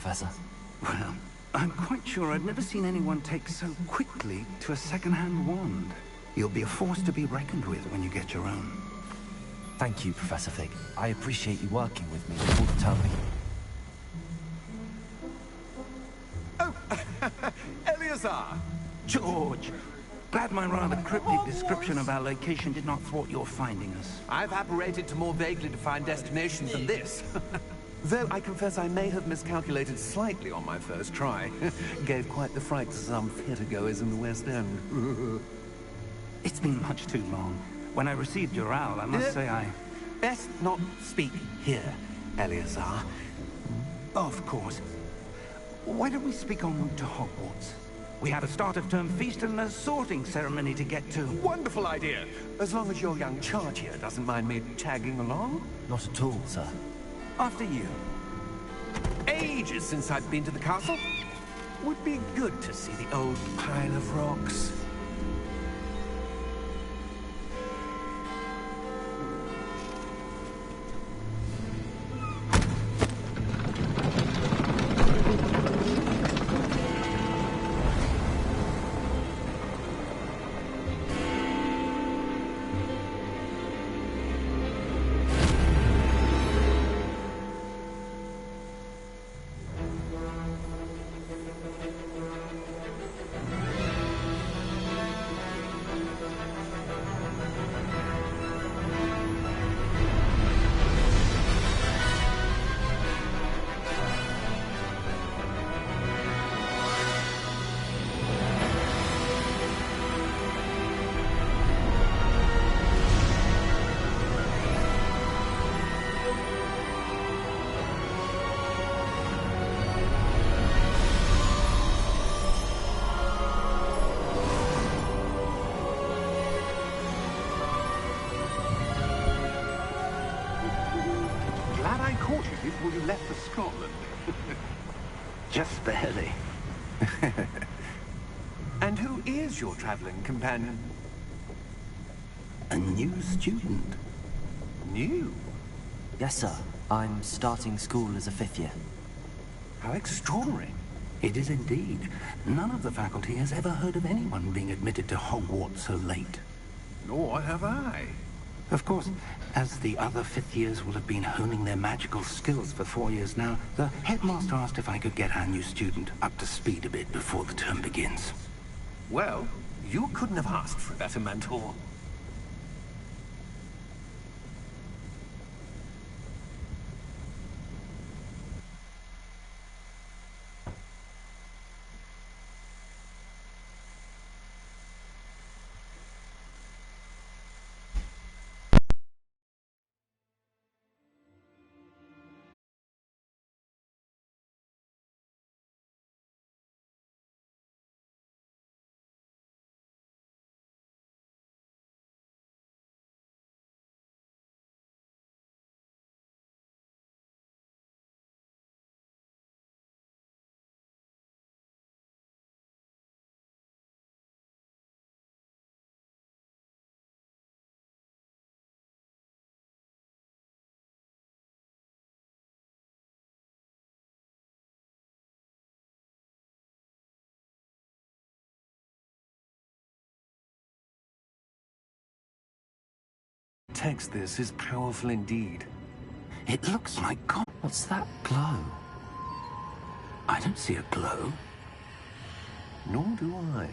Professor. Well, I'm quite sure I've never seen anyone take so quickly to a second-hand wand. You'll be a force to be reckoned with when you get your own. Thank you, Professor Fig. I appreciate you working with me all the time. Oh, Eleazar! George! Glad my rather cryptic description of our location did not thwart your finding us. I've apparated to more vaguely defined destinations than this. Though I confess I may have miscalculated slightly on my first try. Gave quite the fright to some theatergoers in the West End. It's been much too long. When I received your owl, I must say I... Best not speak here, Eleazar. Of course. Why don't we speak en route to Hogwarts? We had a start-of-term feast and a sorting ceremony to get to. Wonderful idea! As long as your young charge here doesn't mind me tagging along. Not at all, sir. After you. Ages since I've been to the castle. Would be good to see the old pile of rocks. Before you left for Scotland. Just barely. And who is your traveling companion? A new student. New? Yes, sir. I'm starting school as a 5th year. How extraordinary. It is indeed. None of the faculty has ever heard of anyone being admitted to Hogwarts so late. Nor have I. Of course, as the other 5th years will have been honing their magical skills for 4 years now, the headmaster asked if I could get our new student up to speed a bit before the term begins. Well, you couldn't have asked for a better mentor. Text this is powerful indeed. It looks like God. What's that glow? I don't see a glow. Nor do I.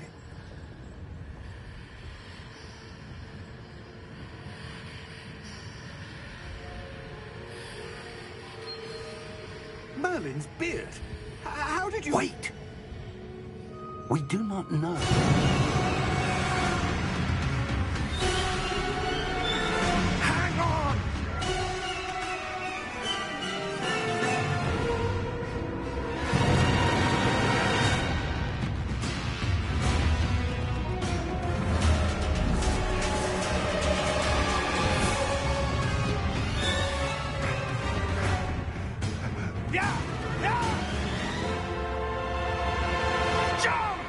Merlin's beard. How did you... Wait! We do not know. Hang on! Yeah! Yeah! Jump!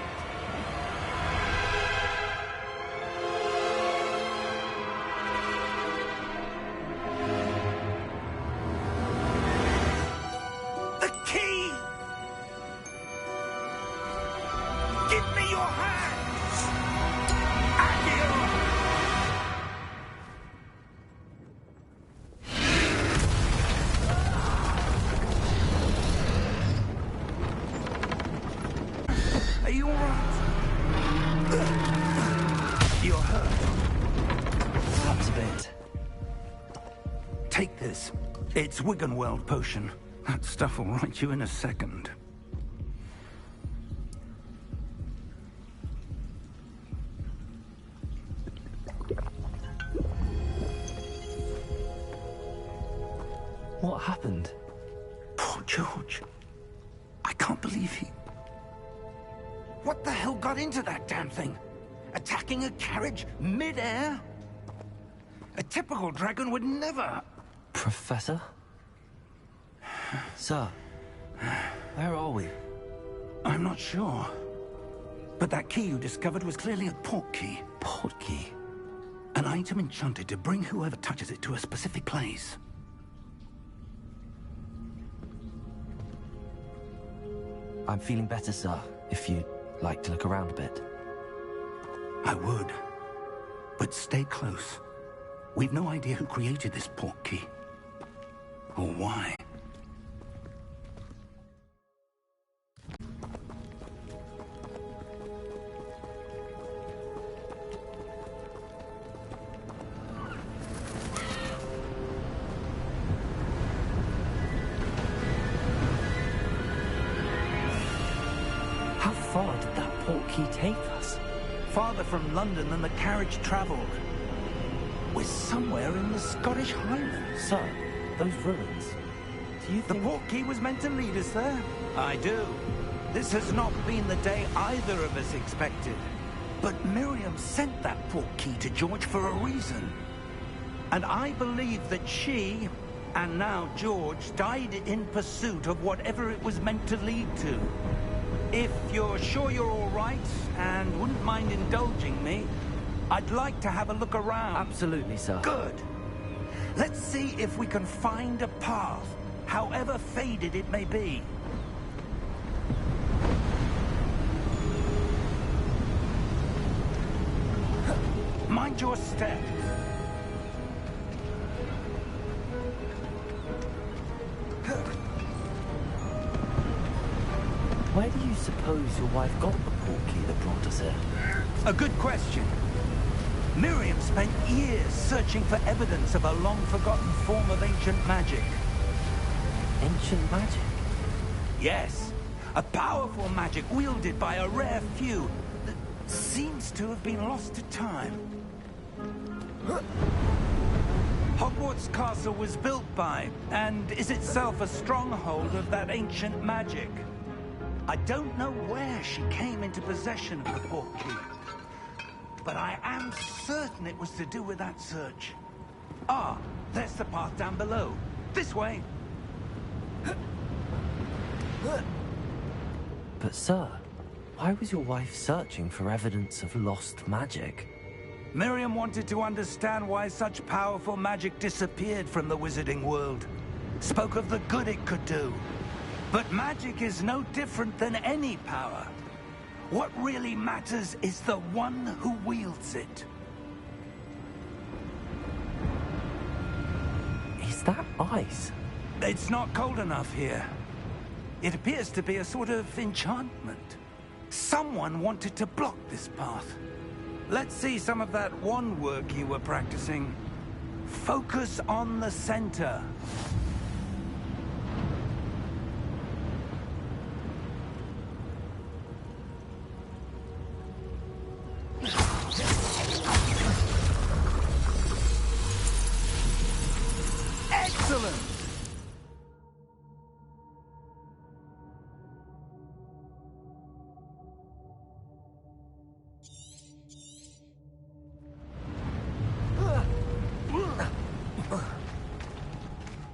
you all right? You're hurt. Perhaps a bit. Take this. It's Wiggenweld potion. That stuff will right you in a second. What happened? Poor George. I can't believe he... What the hell got into that damn thing? Attacking a carriage mid-air? A typical dragon would never... Professor? Sir, where are we? I'm not sure. But that key you discovered was clearly a port key. Port key? An item enchanted to bring whoever touches it to a specific place. I'm feeling better, sir, if you'd like to look around a bit. I would. But stay close. We've no idea who created this port key. Or why. How far did that port key take us? Farther from London than the carriage travelled. We're somewhere in the Scottish Highlands. Sir, those ruins. Do you The think... port key was meant to lead us there? I do. This has not been the day either of us expected. But Miriam sent that port key to George for a reason. And I believe that she, and now George, died in pursuit of whatever it was meant to lead to. If you're sure you're all right, and wouldn't mind indulging me, I'd like to have a look around. Absolutely, sir. Good. Let's see if we can find a path, however faded it may be. Mind your step. Where do you suppose your wife got the port key that brought us here? A good question. Miriam spent years searching for evidence of a long-forgotten form of ancient magic. Ancient magic? Yes, a powerful magic wielded by a rare few that seems to have been lost to time. Hogwarts Castle was built by, and is itself a stronghold of that ancient magic. I don't know where she came into possession of the port key, but I am certain it was to do with that search. Ah, there's the path down below. This way. But sir, why was your wife searching for evidence of lost magic? Miriam wanted to understand why such powerful magic disappeared from the wizarding world. Spoke of the good it could do. But magic is no different than any power. What really matters is the one who wields it. Is that ice? It's not cold enough here. It appears to be a sort of enchantment. Someone wanted to block this path. Let's see some of that wand work you were practicing. Focus on the center. Excellent!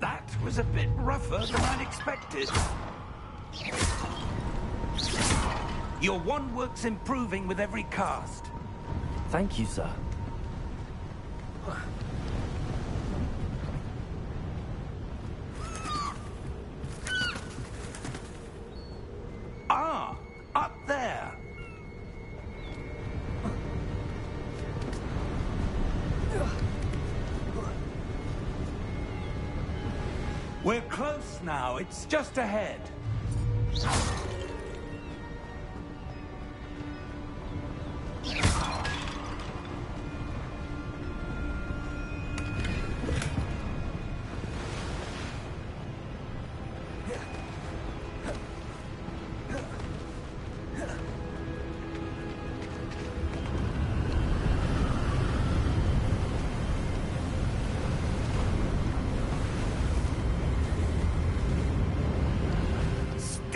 That was a bit rougher than I'd expected. Your wand work's improving with every cast. Thank you, sir. Ah, up there. We're close now. It's just ahead.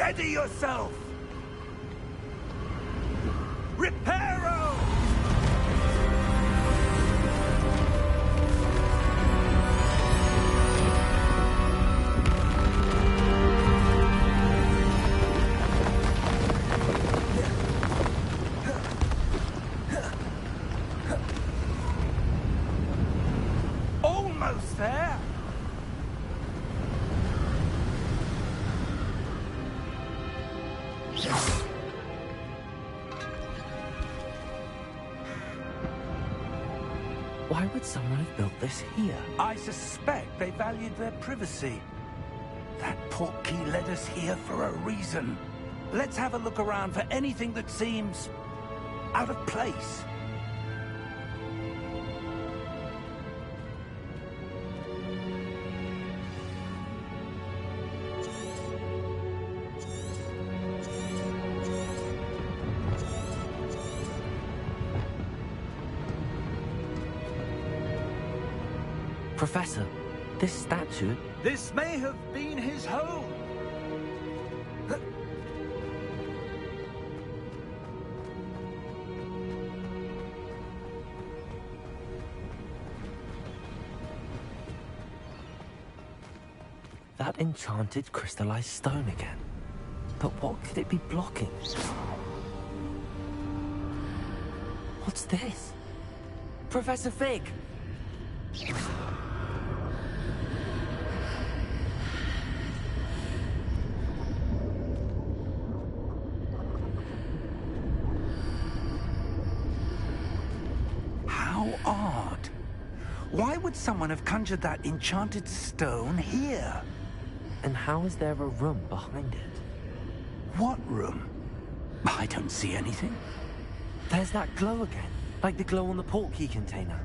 Steady yourself! Reparo! Almost there! Why would someone have built this here? I suspect they valued their privacy. That portkey led us here for a reason. Let's have a look around for anything that seems out of place. Professor, this statue... This may have been his home. That enchanted crystallized stone again. But what could it be blocking? What's this? Professor Fig! How odd. Why would someone have conjured that enchanted stone here? And how is there a room behind it? What room? I don't see anything. There's that glow again, like the glow on the portkey container.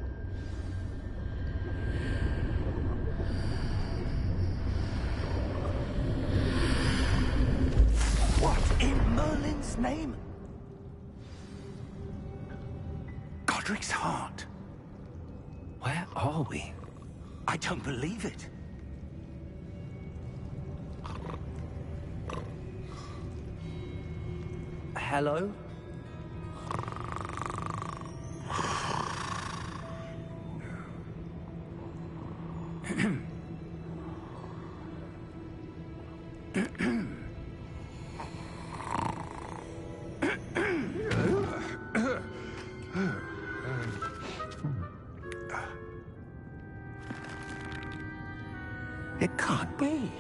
What in Merlin's name? Godric's heart. Where are we? I don't believe it. Hello? It can't be.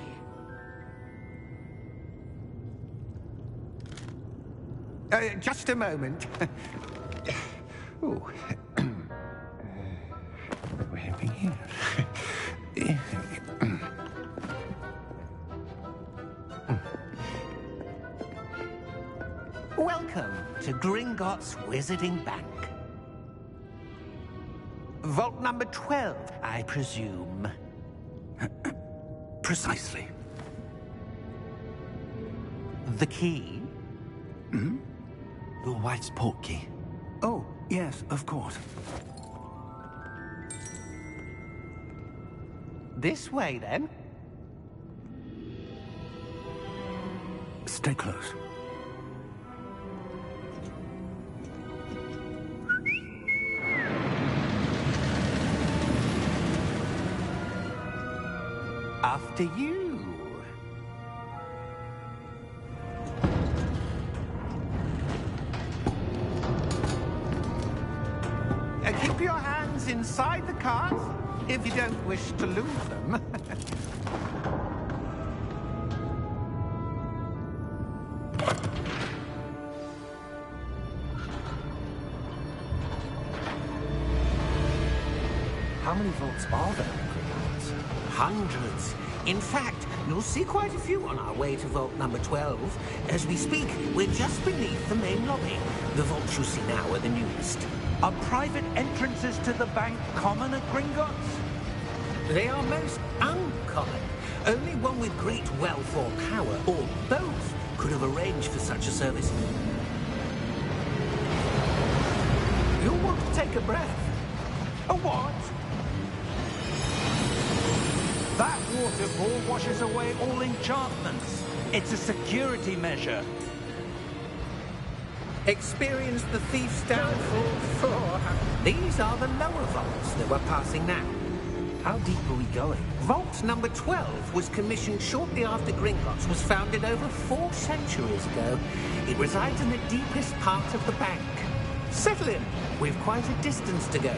Just a moment. Oh. What we're having here. Welcome to Gringotts Wizarding Bank. Vault number 12, I presume. Precisely. The key? Your wife's portkey. Oh, yes, of course. This way, then. Stay close. After you. Keep your hands inside the cart if you don't wish to lose them. How many vaults are there in Gringotts? Hundreds. In fact, you'll see quite a few on our way to vault number 12. As we speak, we're just beneath the main lobby. The vaults you see now are the newest. Are private entrances to the bank common at Gringotts? They are most uncommon. Only one with great wealth or power, or both, could have arranged for such a service. You'll want to take a breath. A what? That waterfall washes away all enchantments. It's a security measure. Experience the thief's downfall 400. These are the lower vaults that we're passing now. How deep are we going? Vault number 12 was commissioned shortly after Gringotts was founded over 4 centuries ago. It resides in the deepest part of the bank. Settle in. We've quite a distance to go.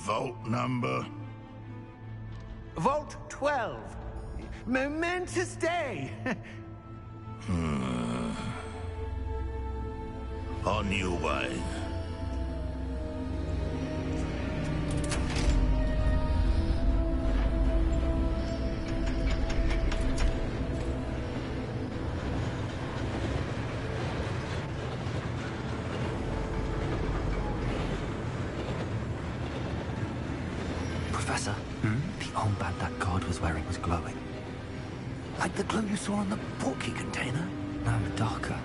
Vault number? Vault 12. Momentous day. On your way. Professor, the armband that guard was wearing was glowing. Like the glow you saw on the portkey container? No, darker.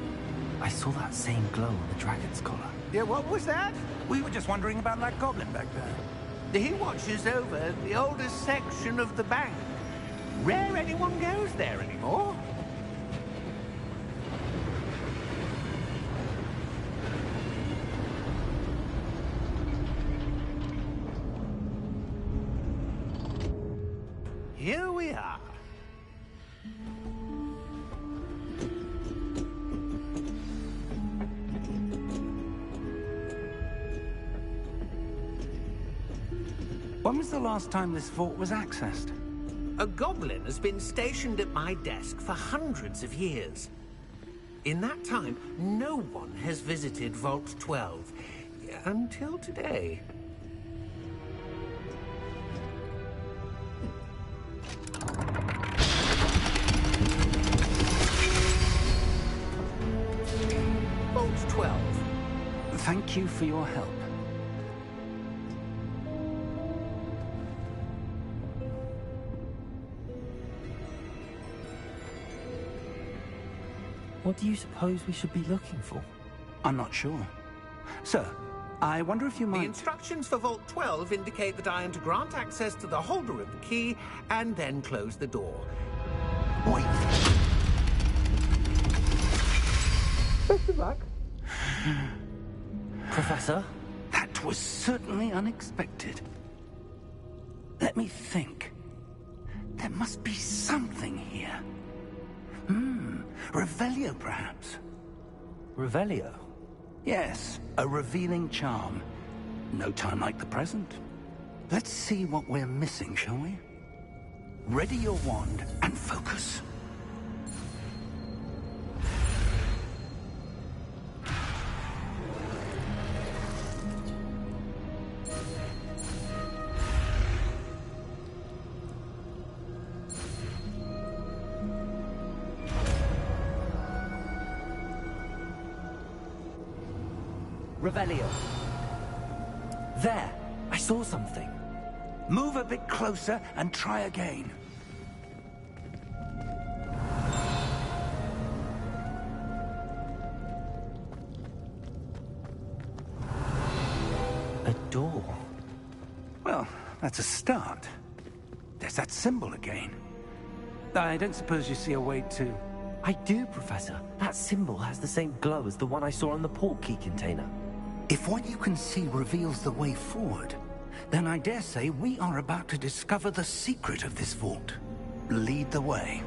I saw that same glow on the dragon's collar. Yeah, what was that? We were just wondering about that goblin back there. He watches over the oldest section of the bank. Rare anyone goes there anymore. Here we are. When was the last time this vault was accessed? A goblin has been stationed at my desk for hundreds of years. In that time, no one has visited Vault 12. Until today. Vault 12. Thank you for your help. What do you suppose we should be looking for? I'm not sure. Sir, I wonder if you might... The instructions for Vault 12 indicate that I am to grant access to the holder of the key and then close the door. Wait. Best of luck. Professor? That was certainly unexpected. Let me think. There must be something here. Revelio, perhaps? Revelio? Yes, a revealing charm. No time like the present. Let's see what we're missing, shall we? Ready your wand and focus. Revelio. There! I saw something. Move a bit closer and try again. A door. Well, that's a start. There's that symbol again. I don't suppose you see a way to... I do, Professor. That symbol has the same glow as the one I saw on the portkey container. If what you can see reveals the way forward, then I dare say we are about to discover the secret of this vault. Lead the way.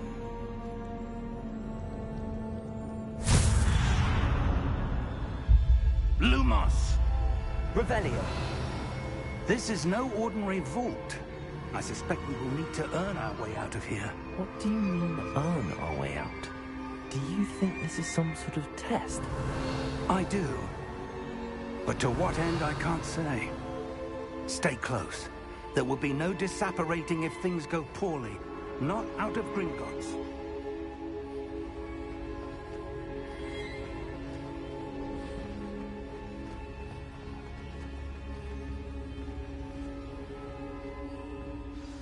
Lumos! Revelio. This is no ordinary vault. I suspect we will need to earn our way out of here. What do you mean, earn our way out? Do you think this is some sort of test? I do. But to what end, I can't say. Stay close. There will be no disapparating if things go poorly. Not out of Gringotts.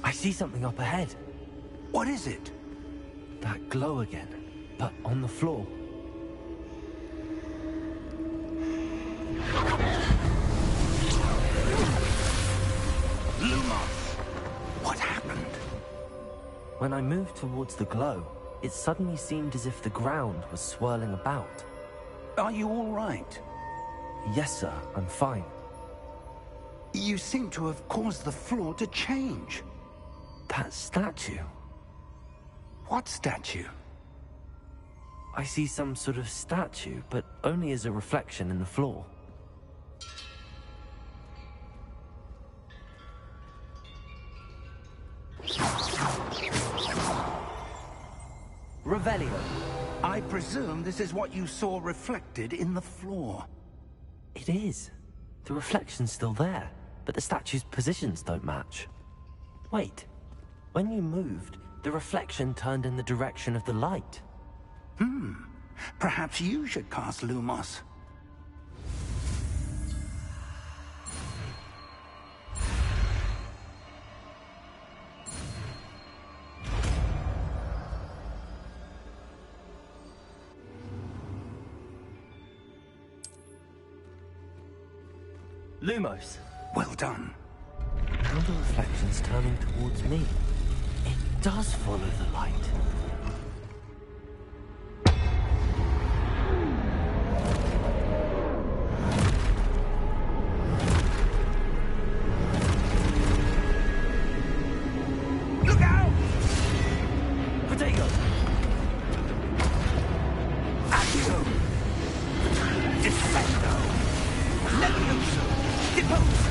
I see something up ahead. What is it? That glow again, but on the floor. When I moved towards the glow, it suddenly seemed as if the ground was swirling about. Are you all right? Yes, sir, I'm fine. You seem to have caused the floor to change. That statue. What statue? I see some sort of statue, but only as a reflection in the floor. Revelio. I presume this is what you saw reflected in the floor. It is. The reflection's still there, but the statue's positions don't match. Wait. When you moved, the reflection turned in the direction of the light. Perhaps you should cast Lumos. Lumos. Well done. Now the reflection's turning towards me. It does follow the light. Look out! Potato! Accio! Defendo! Levioso! Depose!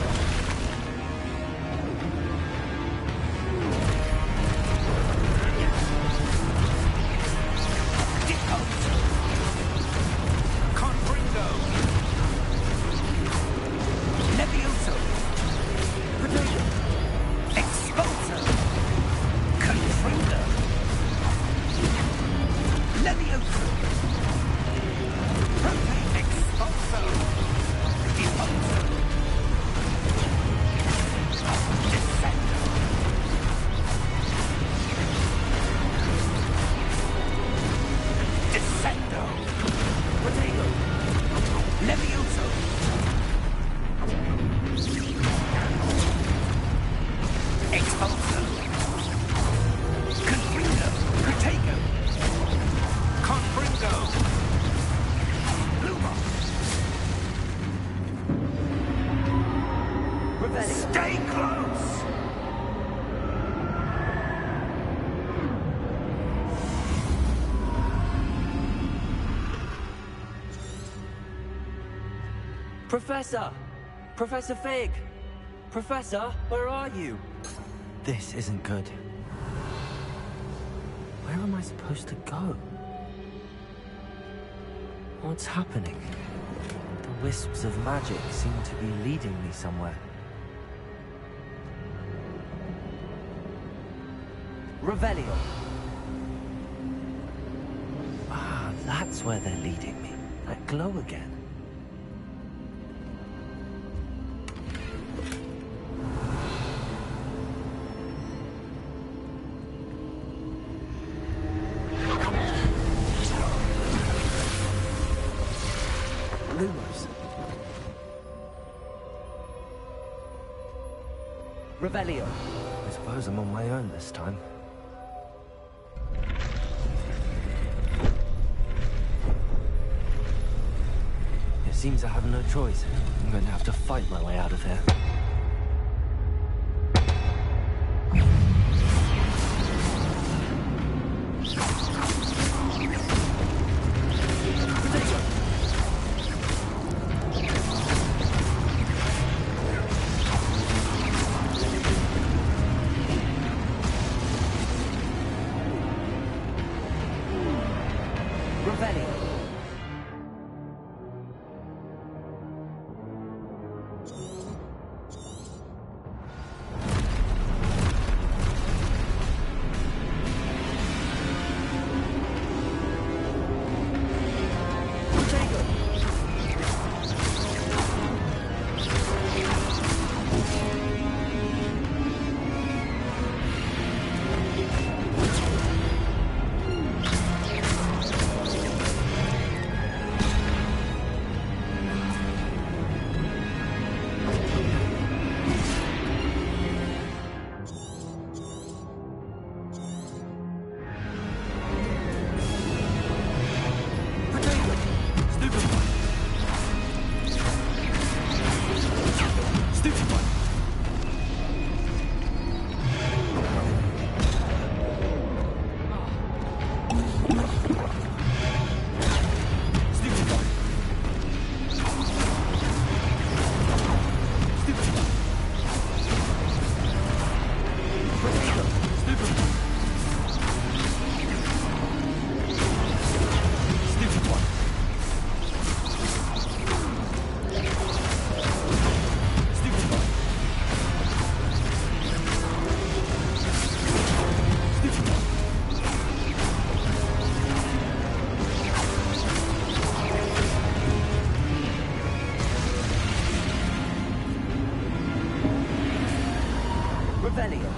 Stay close! Professor! Professor Fig! Professor, where are you? This isn't good. Where am I supposed to go? What's happening? The wisps of magic seem to be leading me somewhere. Revelio. Ah, that's where they're leading me. That glow again. Lumos. Revelio. I suppose I'm on my own this time. It seems I have no choice. I'm going to have to fight my way out of here. Revelio.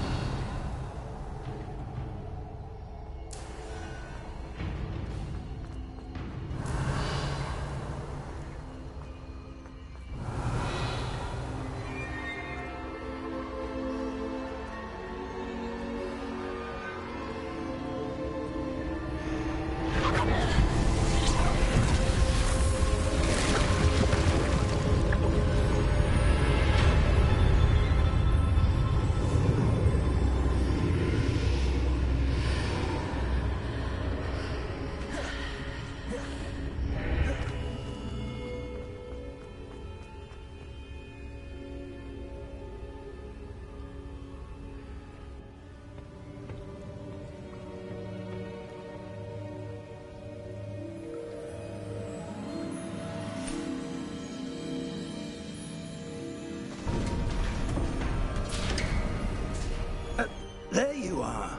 There you are.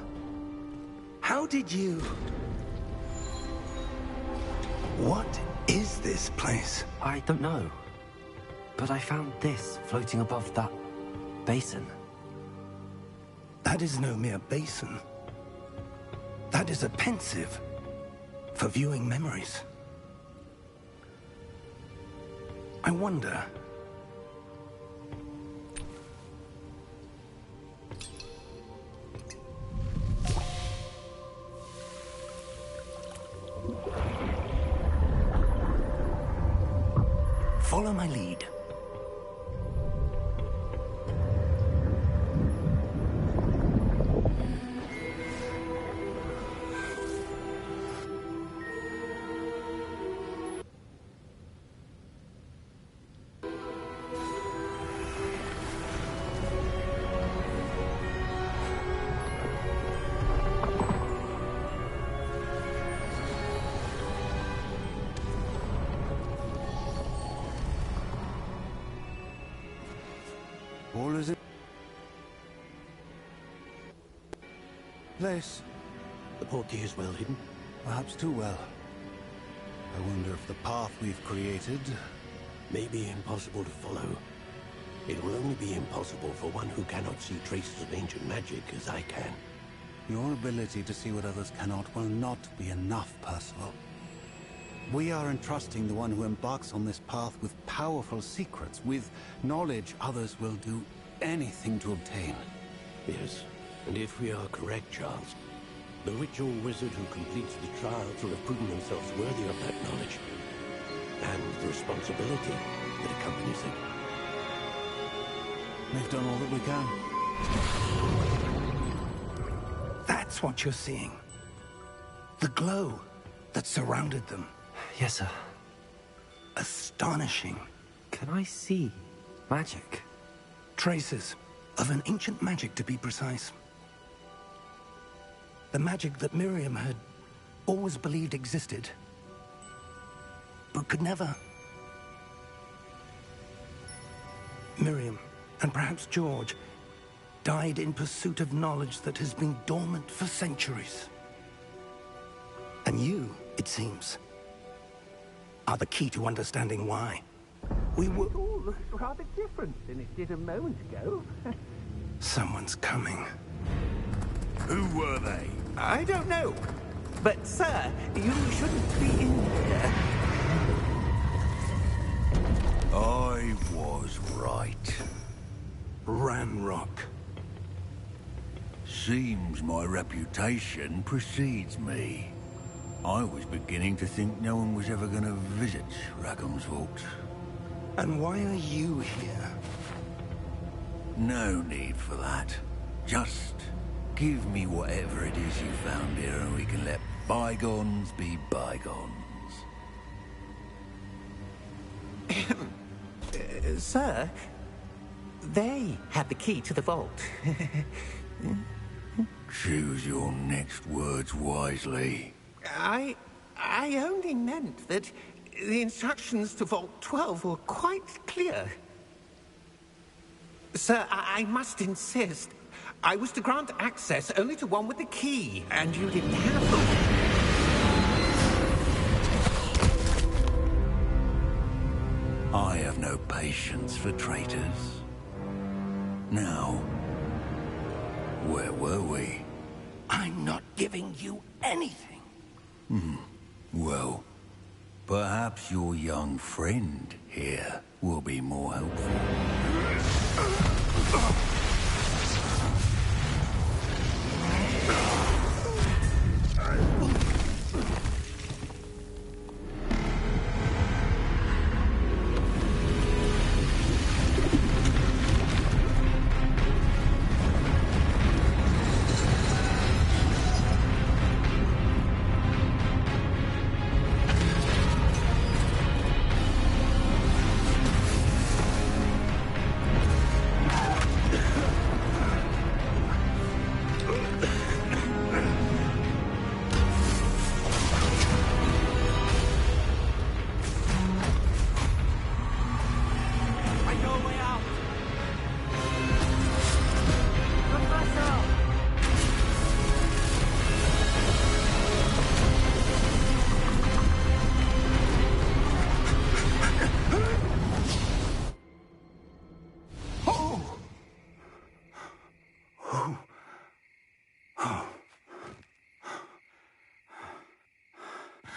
How did you... What is this place? I don't know. But I found this floating above that basin. That is no mere basin. That is a pensive for viewing memories. I wonder... Follow my lead. All is in place. The portkey is well hidden. Perhaps too well. I wonder if the path we've created... May be impossible to follow. It will only be impossible for one who cannot see traces of ancient magic as I can. Your ability to see what others cannot will not be enough, Percival. We are entrusting the one who embarks on this path with powerful secrets, with knowledge others will do anything to obtain. Yes, and if we are correct, Charles, the ritual wizard who completes the trials will have proven themselves worthy of that knowledge, and the responsibility that accompanies it. We've done all that we can. That's what you're seeing. The glow that surrounded them. Yes, sir. Astonishing. Can I see magic? Traces of an ancient magic, to be precise. The magic that Miriam had always believed existed, but could never. Miriam, and perhaps George, died in pursuit of knowledge that has been dormant for centuries. And you, it seems, are the key to understanding why. We were... It all looks rather different than it did a moment ago. Someone's coming. Who were they? I don't know. But, sir, you shouldn't be in here. I was right. Ranrock. Seems my reputation precedes me. I was beginning to think no one was ever going to visit Rackham's Vault. And why are you here? No need for that. Just give me whatever it is you found here and we can let bygones be bygones. Sir, they had the key to the vault. Choose your next words wisely. I only meant that the instructions to Vault 12 were quite clear. Sir, I must insist. I was to grant access only to one with the key, and you didn't have them. I have no patience for traitors. Now, Where were we? I'm not giving you anything. Well, perhaps your young friend here will be more helpful.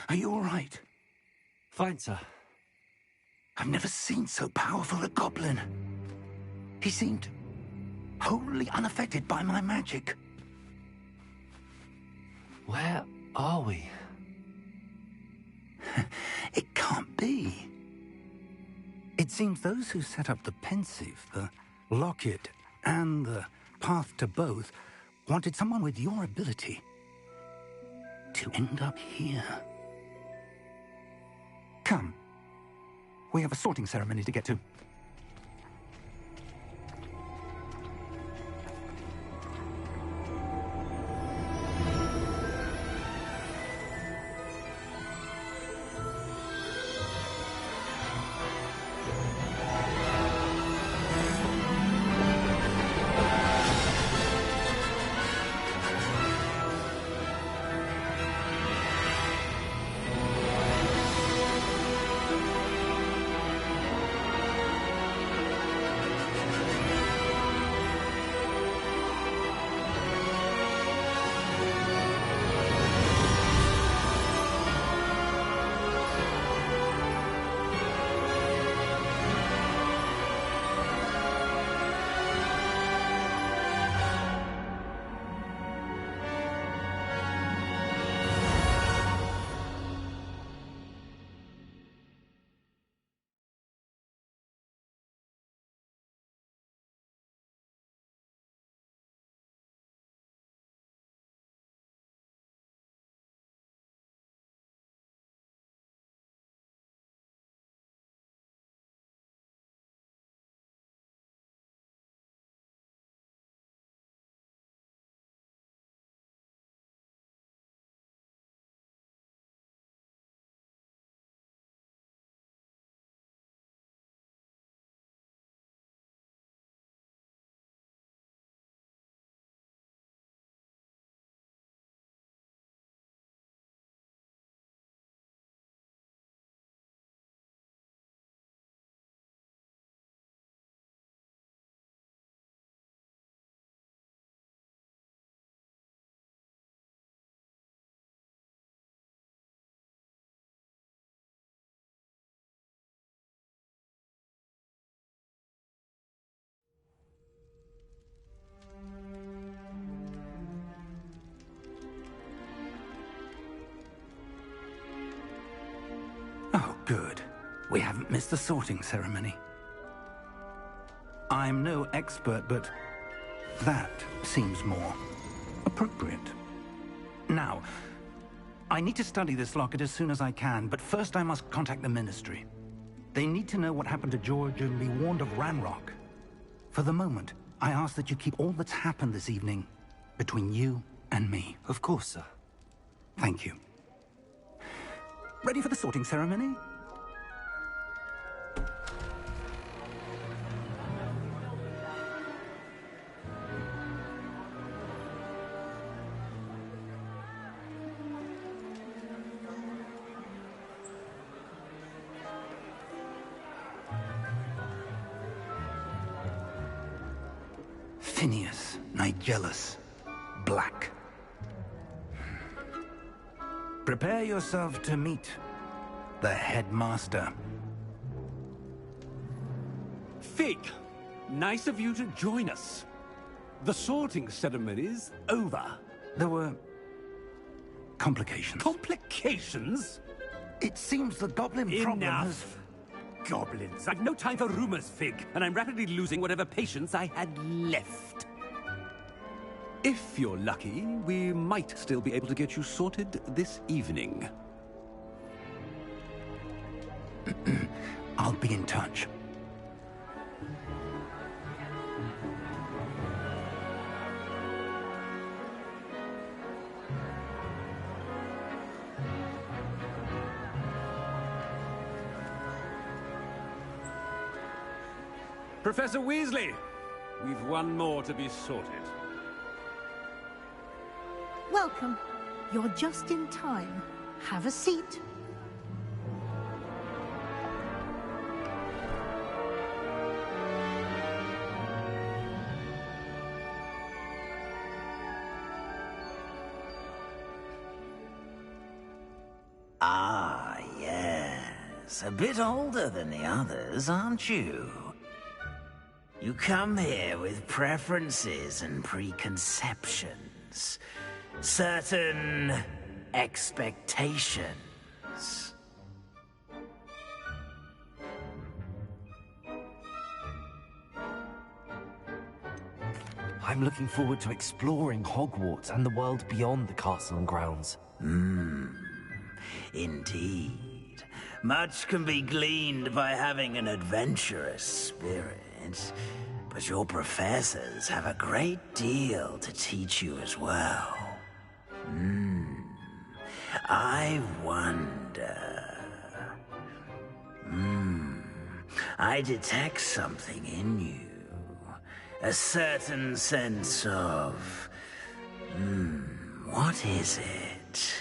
Are you all right? Fine, sir. I've never seen so powerful a goblin. He seemed wholly unaffected by my magic. Where are we? It can't be. It seems those who set up the pensive, the locket, and the path to both wanted someone with your ability to end up here. Come. We have a sorting ceremony to get to. Oh, good. We haven't missed the sorting ceremony. I'm no expert, but that seems more appropriate. Now, I need to study this locket as soon as I can, but first I must contact the Ministry. They need to know what happened to George and be warned of Ranrock. For the moment, I ask that you keep all that's happened this evening between you and me. Of course, sir. Thank you. Ready for the sorting ceremony? Phineas, Nigellus, black. Prepare yourself to meet the headmaster. Fig, nice of you to join us. The sorting ceremony's over. There were complications. Complications? It seems the goblin problem has... Enough! Goblins. I've no time for rumors, Fig, and I'm rapidly losing whatever patience I had left. If you're lucky, we might still be able to get you sorted this evening. I'll be in touch. Professor Weasley, we've one more to be sorted. Welcome. You're just in time. Have a seat. Ah, yes. A bit older than the others, aren't you? You come here with preferences and preconceptions. Certain expectations. I'm looking forward to exploring Hogwarts and the world beyond the castle and grounds. Indeed. Much can be gleaned by having an adventurous spirit. But your professors have a great deal to teach you as well. I wonder... I detect something in you. A certain sense of... what is it?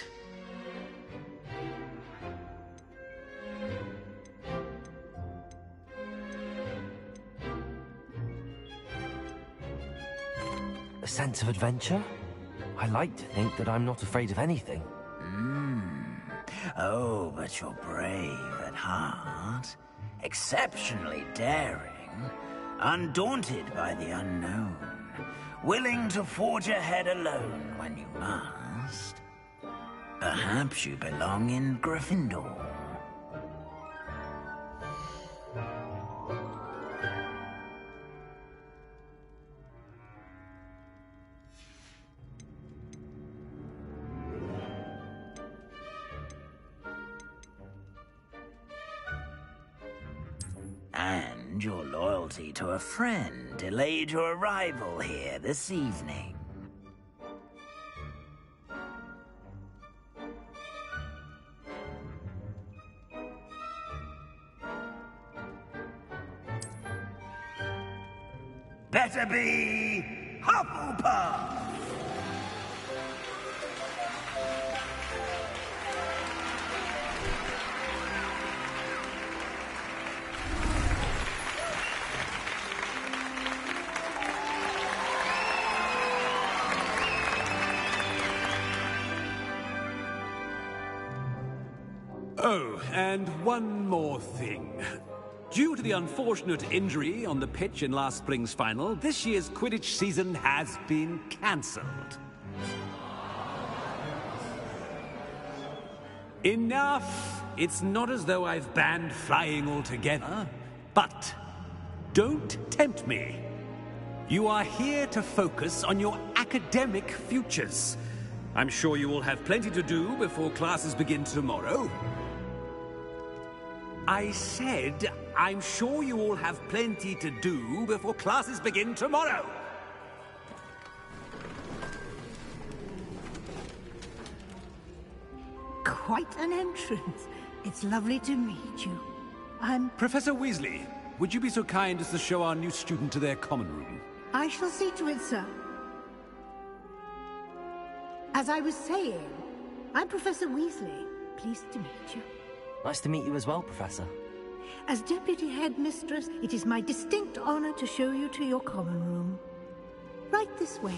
A sense of adventure? I like to think that I'm not afraid of anything. Oh, but you're brave at heart. Exceptionally daring. Undaunted by the unknown. Willing to forge ahead alone when you must. Perhaps you belong in Gryffindor. And your loyalty to a friend delayed your arrival here this evening. Better be Hufflepuff! Oh, and one more thing. Due to the unfortunate injury on the pitch in last spring's final, this year's Quidditch season has been cancelled. Enough! It's not as though I've banned flying altogether, but don't tempt me. You are here to focus on your academic futures. I'm sure you will have plenty to do before classes begin tomorrow. I said, I'm sure you all have plenty to do before classes begin tomorrow. Quite an entrance. It's lovely to meet you. Professor Weasley, would you be so kind as to show our new student to their common room? I shall see to it, sir. As I was saying, I'm Professor Weasley. Pleased to meet you. Nice to meet you as well, Professor. As Deputy Headmistress, it is my distinct honor to show you to your common room. Right this way.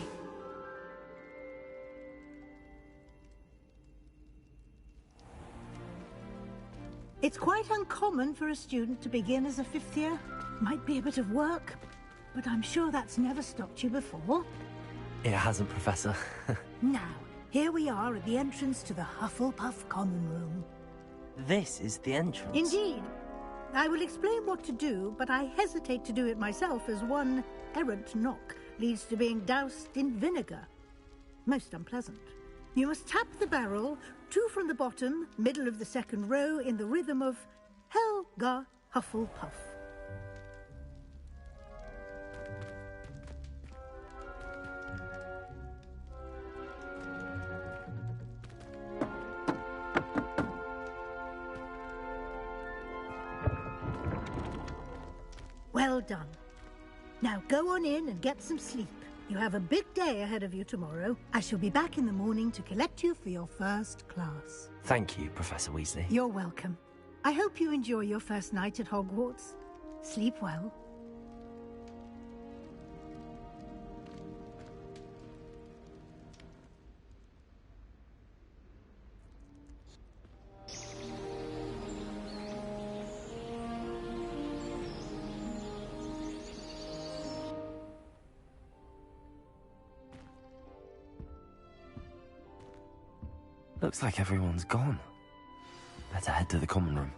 It's quite uncommon for a student to begin as a fifth year. Might be a bit of work, but I'm sure that's never stopped you before. It hasn't, Professor. Now, here we are at the entrance to the Hufflepuff Common Room. This is the entrance? Indeed. I will explain what to do, but I hesitate to do it myself as one errant knock leads to being doused in vinegar. Most unpleasant. You must tap the barrel, 2 from the bottom, middle of the second row, in the rhythm of Helga Hufflepuff. Well done. Now go on in and get some sleep. You have a big day ahead of you tomorrow. I shall be back in the morning to collect you for your first class. Thank you, Professor Weasley. You're welcome. I hope you enjoy your first night at Hogwarts. Sleep well. Looks like everyone's gone. Better head to the common room.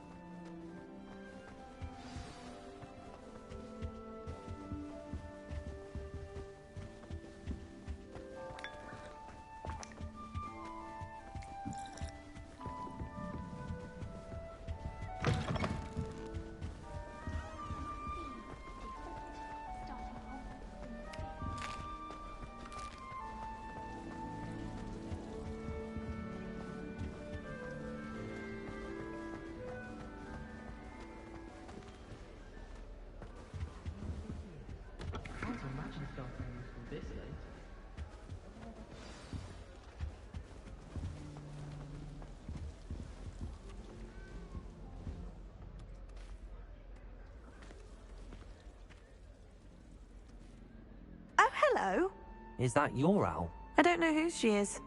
Hello? Is that your owl? I don't know whose she is.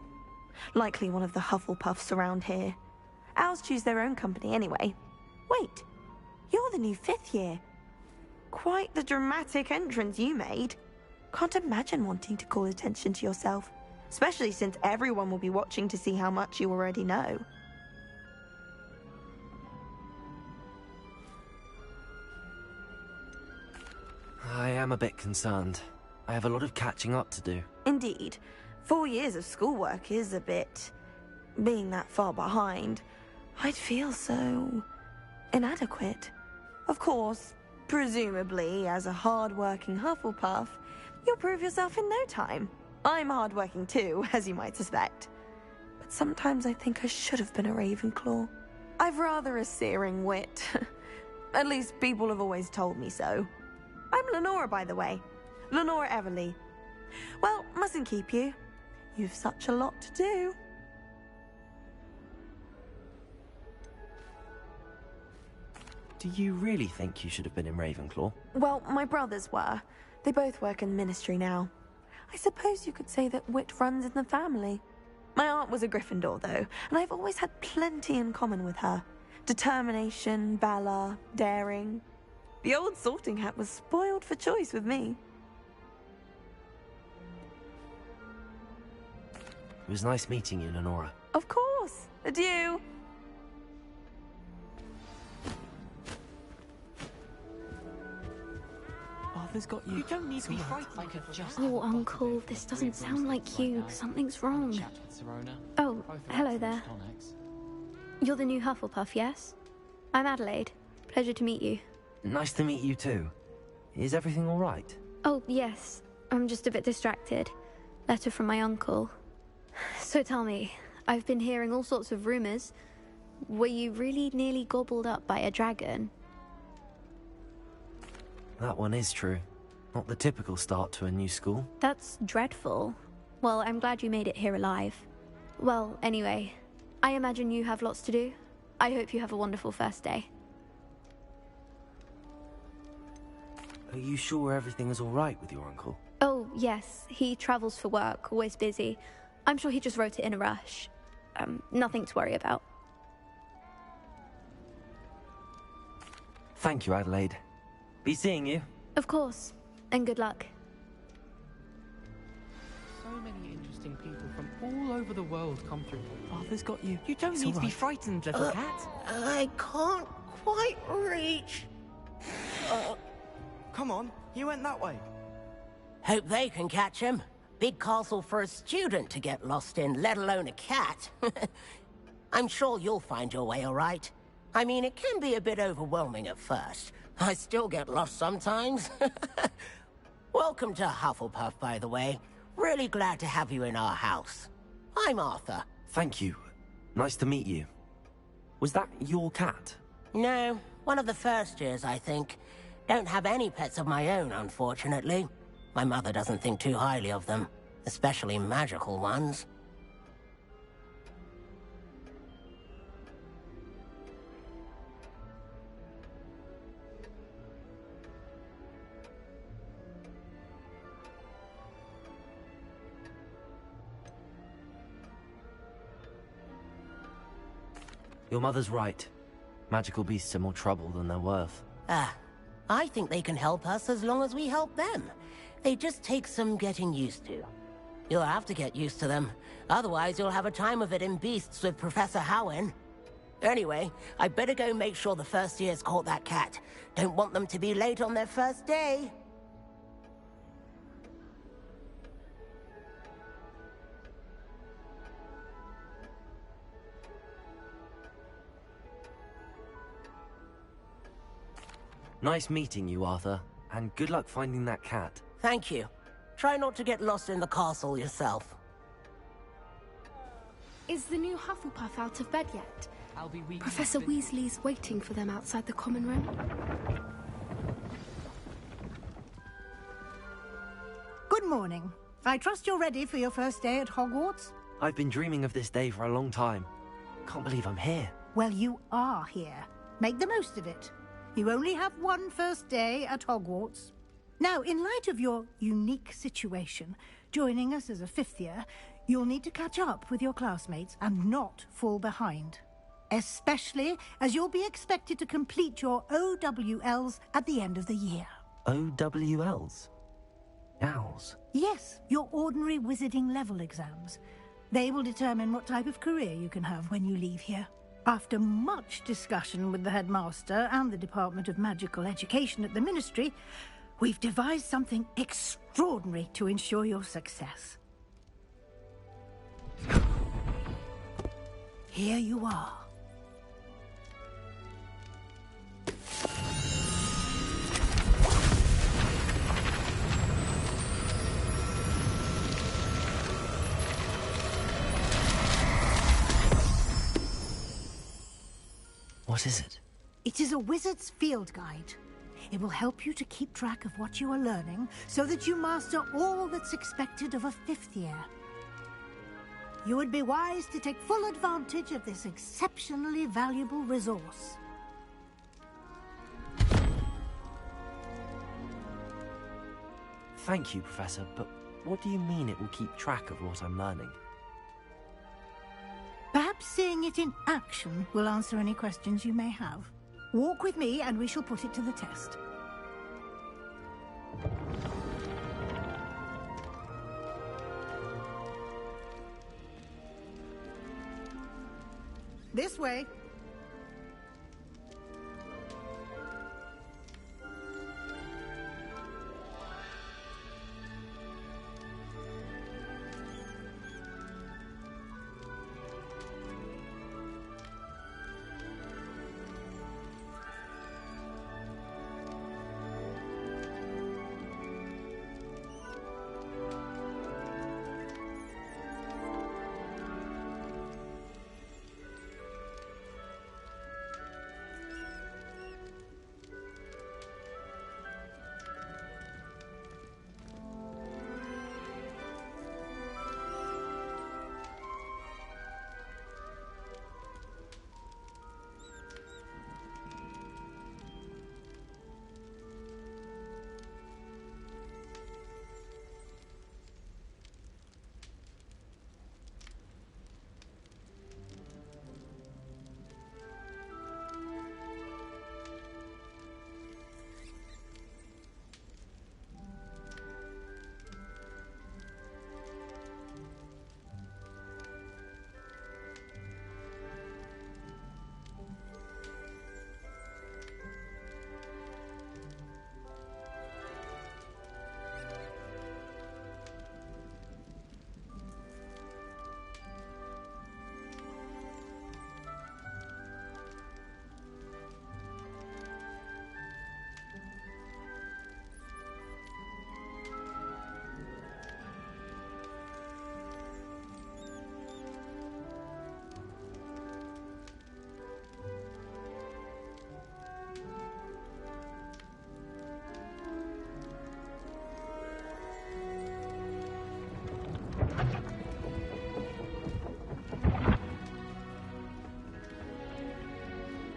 Likely one of the Hufflepuffs around here. Owls choose their own company anyway. Wait, you're the new 5th year. Quite the dramatic entrance you made. Can't imagine wanting to call attention to yourself, especially since everyone will be watching to see how much you already know. I am a bit concerned. I have a lot of catching up to do. Indeed. 4 years of schoolwork is a bit... Being that far behind, I'd feel so... inadequate. Of course, presumably, as a hard-working Hufflepuff, you'll prove yourself in no time. I'm hard-working too, as you might suspect. But sometimes I think I should have been a Ravenclaw. I've rather a searing wit. At least people have always told me so. I'm Lenora, by the way. Lenora Everly. Well, mustn't keep you. You've such a lot to do. Do you really think you should have been in Ravenclaw? Well, my brothers were. They both work in the ministry now. I suppose you could say that wit runs in the family. My aunt was a Gryffindor, though, and I've always had plenty in common with her. Determination, valor, daring. The old sorting hat was spoiled for choice with me. It was nice meeting you, Lenora. Of course. Adieu. Arthur's got you. You don't need to be frightened. Oh, Uncle, this doesn't sound like you. Something's wrong. Oh, hello there. You're the new Hufflepuff, yes? I'm Adelaide. Pleasure to meet you. Nice to meet you too. Is everything all right? Oh, yes. I'm just a bit distracted. Letter from my uncle. So tell me, I've been hearing all sorts of rumors. Were you really nearly gobbled up by a dragon? That one is true. Not the typical start to a new school. That's dreadful. Well, I'm glad you made it here alive. Well, anyway, I imagine you have lots to do. I hope you have a wonderful first day. Are you sure everything is all right with your uncle? Oh, yes. He travels for work, always busy. I'm sure he just wrote it in a rush. Nothing to worry about. Thank you, Adelaide. Be seeing you. Of course. And good luck. So many interesting people from all over the world come through. Arthur's got you. You don't It's need to all be right. frightened, little cat. I can't quite reach. Come on, he went that way. Hope they can catch him. Big castle for a student to get lost in, let alone a cat. I'm sure you'll find your way all right. I mean, it can be a bit overwhelming at first. I still get lost sometimes. Welcome to Hufflepuff, by the way. Really glad to have you in our house. I'm Arthur. Thank you. Nice to meet you. Was that your cat? No, one of the first years, I think. Don't have any pets of my own, unfortunately. My mother doesn't think too highly of them, especially magical ones. Your mother's right. Magical beasts are more trouble than they're worth. I think they can help us as long as we help them. They just take some getting used to. You'll have to get used to them. Otherwise, you'll have a time of it in Beasts with Professor Howin. Anyway, I better go make sure the first years caught that cat. Don't want them to be late on their first day. Nice meeting you, Arthur. And good luck finding that cat. Thank you. Try not to get lost in the castle yourself. Is the new Hufflepuff out of bed yet? Professor Weasley's waiting for them outside the common room. Good morning. I trust you're ready for your first day at Hogwarts? I've been dreaming of this day for a long time. Can't believe I'm here. Well, you are here. Make the most of it. You only have one first day at Hogwarts. Now, in light of your unique situation, joining us as a fifth year, you'll need to catch up with your classmates and not fall behind. Especially as you'll be expected to complete your OWLs at the end of the year. OWLs? Owls? Yes, your ordinary wizarding level exams. They will determine what type of career you can have when you leave here. After much discussion with the headmaster and the Department of Magical Education at the Ministry, we've devised something extraordinary to ensure your success. Here you are. What is it? It is a wizard's field guide. It will help you to keep track of what you are learning so that you master all that's expected of a fifth year. You would be wise to take full advantage of this exceptionally valuable resource. Thank you, Professor, but what do you mean it will keep track of what I'm learning? Perhaps seeing it in action will answer any questions you may have. Walk with me and we shall put it to the test. This way.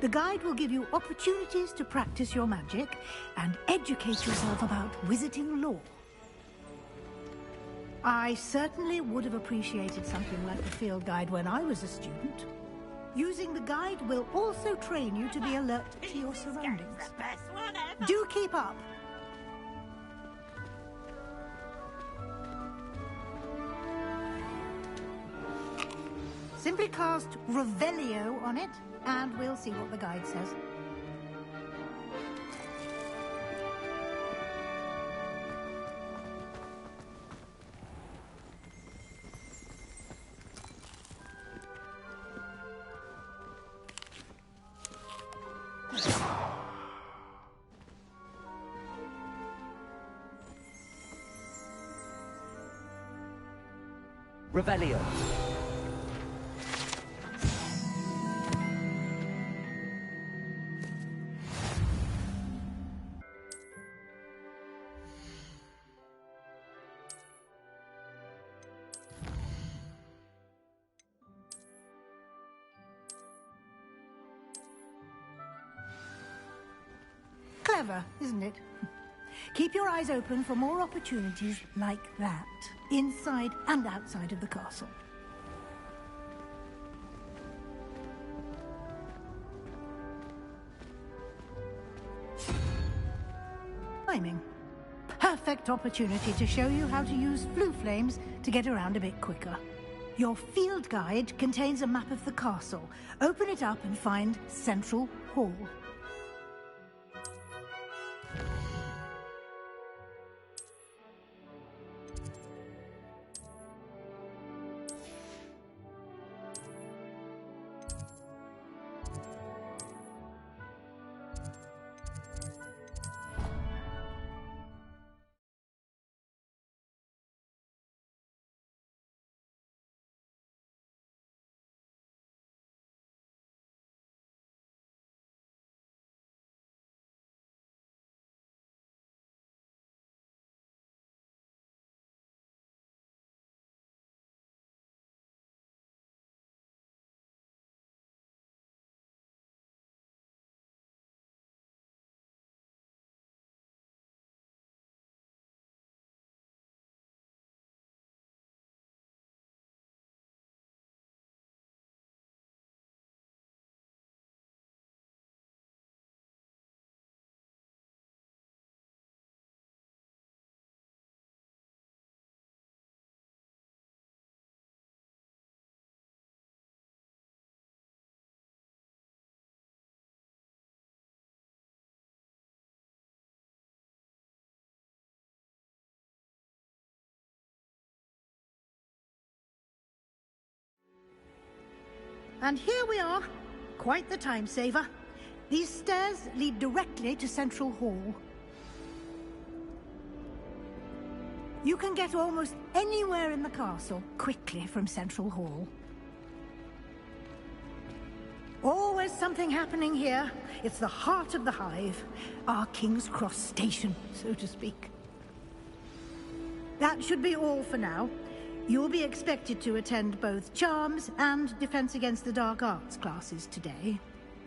The guide will give you opportunities to practice your magic and educate yourself about wizarding lore. I certainly would have appreciated something like a field guide when I was a student. Using the guide will also train you to be alert to your surroundings. Do keep up! Simply cast Revelio on it, and we'll see what the guide says. Revelio. Clever, isn't it? Keep your eyes open for more opportunities like that, inside and outside of the castle. Timing. Perfect opportunity to show you how to use flue flames to get around a bit quicker. Your field guide contains a map of the castle. Open it up and find Central Hall. And here we are. Quite the time saver. These stairs lead directly to Central Hall. You can get almost anywhere in the castle quickly from Central Hall. Always something happening here. It's the heart of the Hive. Our King's Cross station, so to speak. That should be all for now. You'll be expected to attend both Charms and Defense Against the Dark Arts classes today.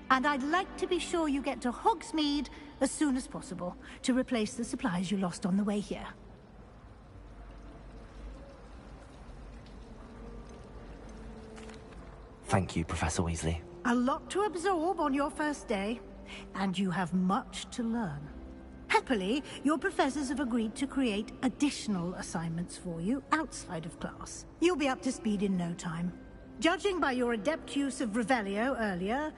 And I'd like to be sure you get to Hogsmeade as soon as possible to replace the supplies you lost on the way here. Thank you, Professor Weasley. A lot to absorb on your first day, and you have much to learn. Happily, your professors have agreed to create additional assignments for you outside of class. You'll be up to speed in no time. Judging by your adept use of Revelio earlier,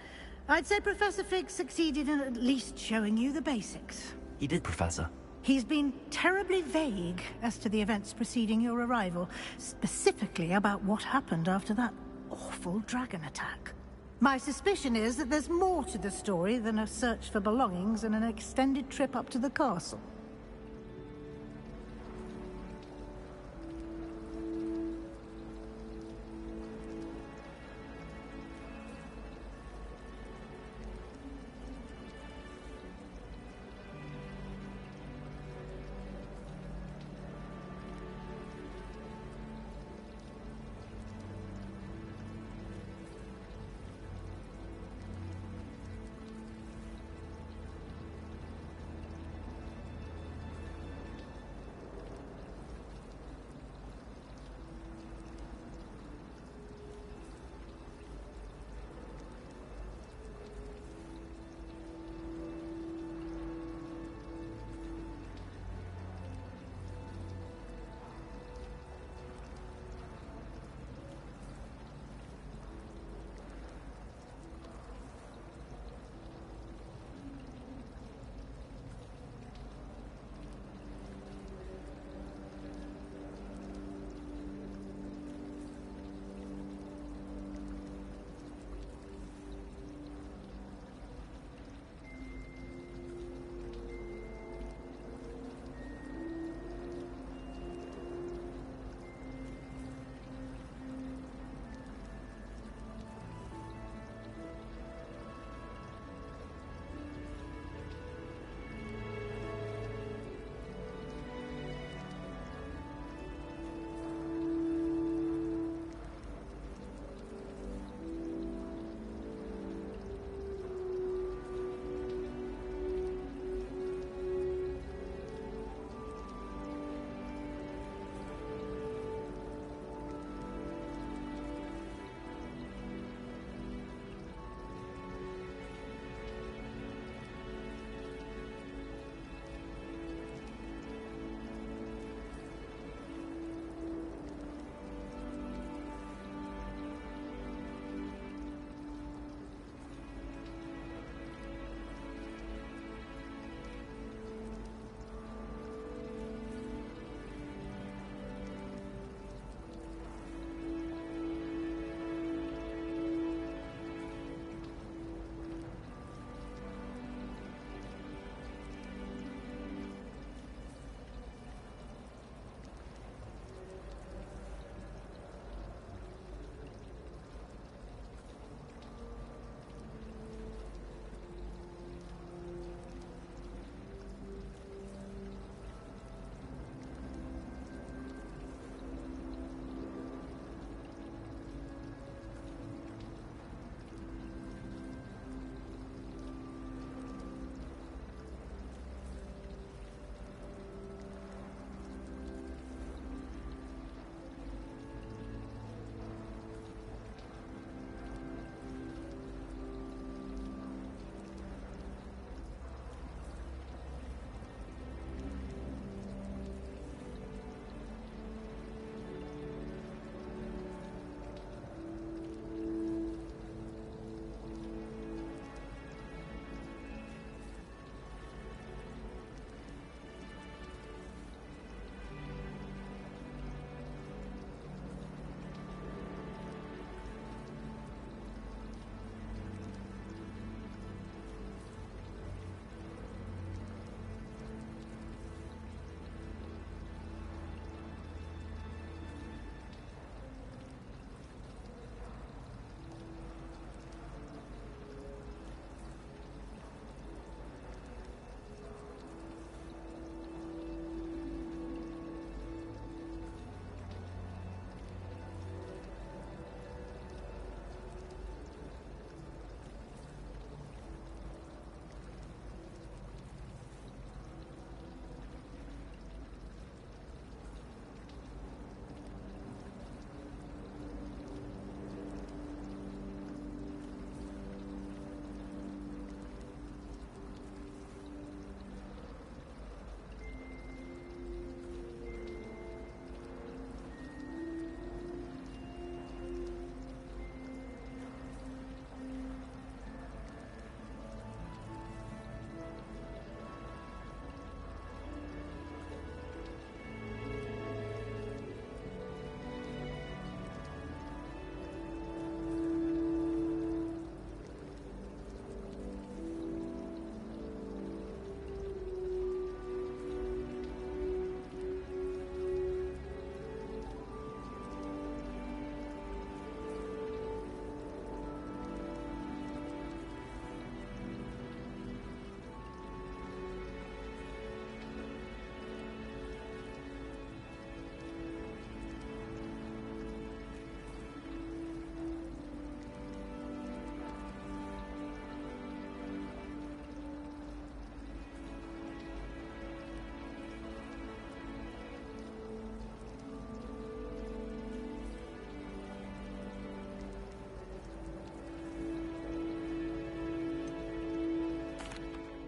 I'd say Professor Fig succeeded in at least showing you the basics. He did, Professor. He's been terribly vague as to the events preceding your arrival, specifically about what happened after that awful dragon attack. My suspicion is that there's more to the story than a search for belongings and an extended trip up to the castle.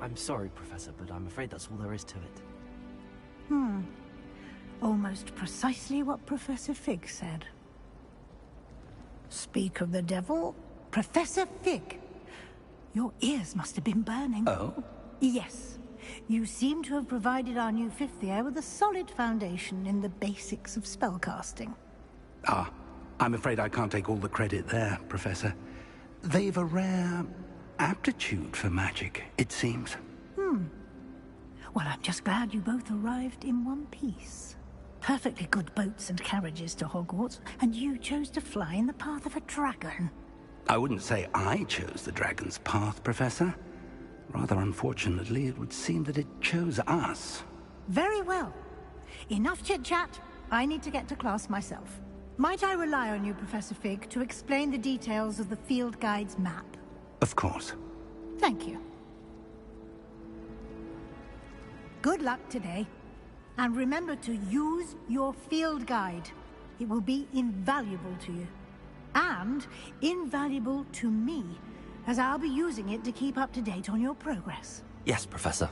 I'm sorry, Professor, but I'm afraid that's all there is to it. Almost precisely what Professor Fig said. Speak of the devil, Professor Fig. Your ears must have been burning. Oh? Yes. You seem to have provided our new fifth year with a solid foundation in the basics of spellcasting. Ah, I'm afraid I can't take all the credit there, Professor. They've a rare aptitude for magic, it seems. Well, I'm just glad you both arrived in one piece. Perfectly good boats and carriages to Hogwarts, and you chose to fly in the path of a dragon. I wouldn't say I chose the dragon's path, Professor. Rather unfortunately, it would seem that it chose us. Very well. Enough chit-chat. I need to get to class myself. Might I rely on you, Professor Fig, to explain the details of the field guide's map? Of course. Thank you. Good luck today. And remember to use your field guide. It will be invaluable to you. And invaluable to me, as I'll be using it to keep up to date on your progress. Yes, Professor.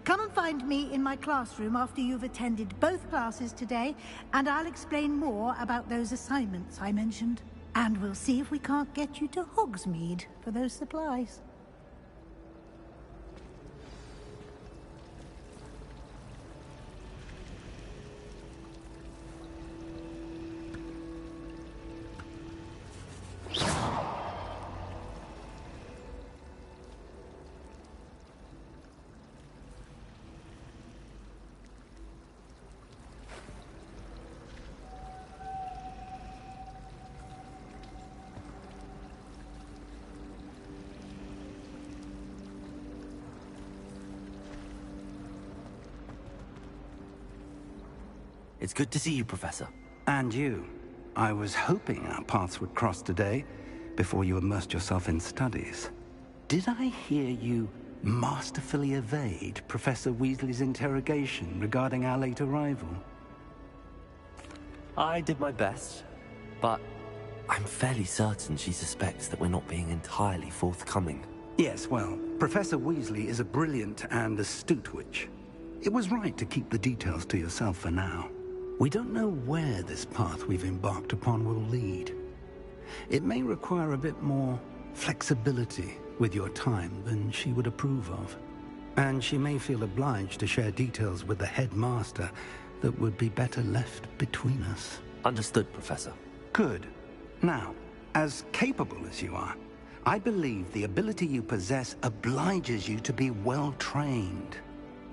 Come and find me in my classroom after you've attended both classes today, and I'll explain more about those assignments I mentioned. And we'll see if we can't get you to Hogsmeade for those supplies. It's good to see you, Professor. And you. I was hoping our paths would cross today, before you immersed yourself in studies. Did I hear you masterfully evade Professor Weasley's interrogation regarding our late arrival? I did my best, but I'm fairly certain she suspects that we're not being entirely forthcoming. Yes, well, Professor Weasley is a brilliant and astute witch. It was right to keep the details to yourself for now. We don't know where this path we've embarked upon will lead. It may require a bit more flexibility with your time than she would approve of. And she may feel obliged to share details with the headmaster that would be better left between us. Understood, Professor. Good. Now, as capable as you are, I believe the ability you possess obliges you to be well trained.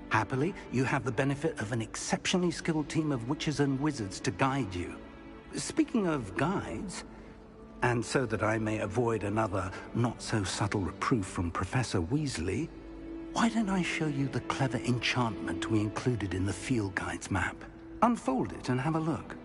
Happily, you have the benefit of an exceptionally skilled team of witches and wizards to guide you. Speaking of guides, and so that I may avoid another not-so-subtle reproof from Professor Weasley, why don't I show you the clever enchantment we included in the field guide's map? Unfold it and have a look.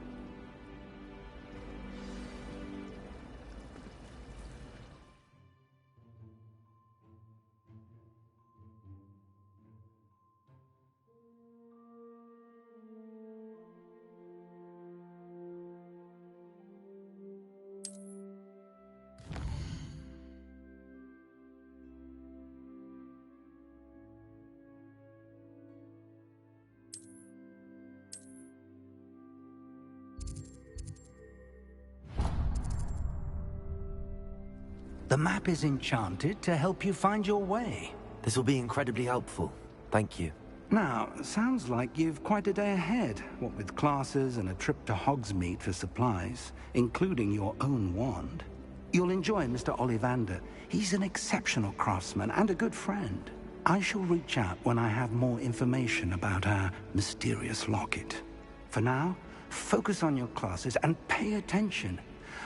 The map is enchanted to help you find your way. This will be incredibly helpful. Thank you. Now, sounds like you've quite a day ahead, what with classes and a trip to Hogsmeade for supplies, including your own wand. You'll enjoy Mr. Ollivander. He's an exceptional craftsman and a good friend. I shall reach out when I have more information about our mysterious locket. For now, focus on your classes and pay attention.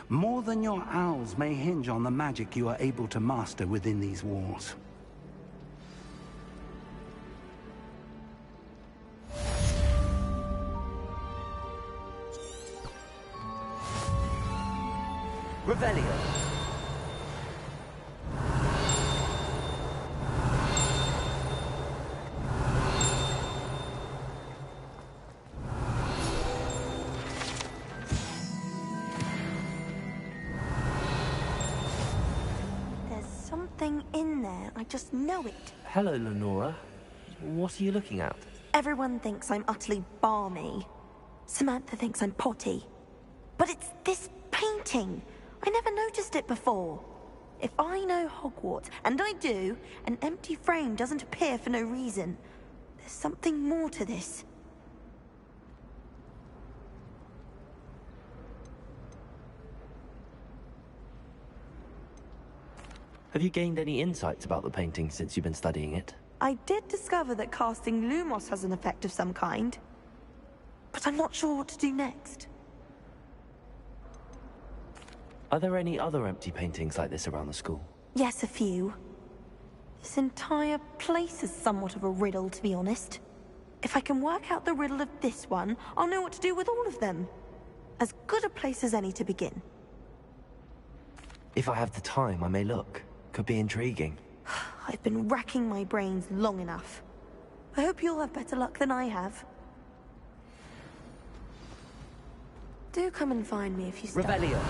More than your owls may hinge on the magic you are able to master within these walls. Revelio. There's something in there. I just know it. Hello, Lenora. What are you looking at? Everyone thinks I'm utterly balmy. Samantha thinks I'm potty. But it's this painting. I never noticed it before. If I know Hogwarts, and I do, an empty frame doesn't appear for no reason. There's something more to this. Have you gained any insights about the painting since you've been studying it? I did discover that casting Lumos has an effect of some kind. But I'm not sure what to do next. Are there any other empty paintings like this around the school? Yes, a few. This entire place is somewhat of a riddle, to be honest. If I can work out the riddle of this one, I'll know what to do with all of them. As good a place as any to begin. If I have the time, I may look. Could be intriguing. I've been racking my brains long enough. I hope you'll have better luck than I have. Do come and find me if you start. Revelio.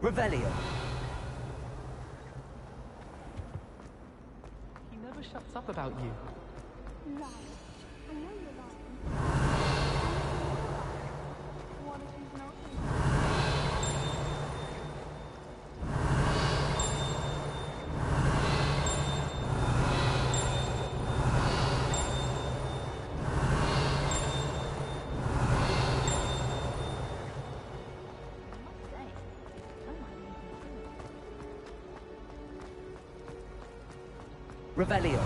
Revelio. He never shuts up about you. Lie. I know you're lying. What if he's not? Revelio.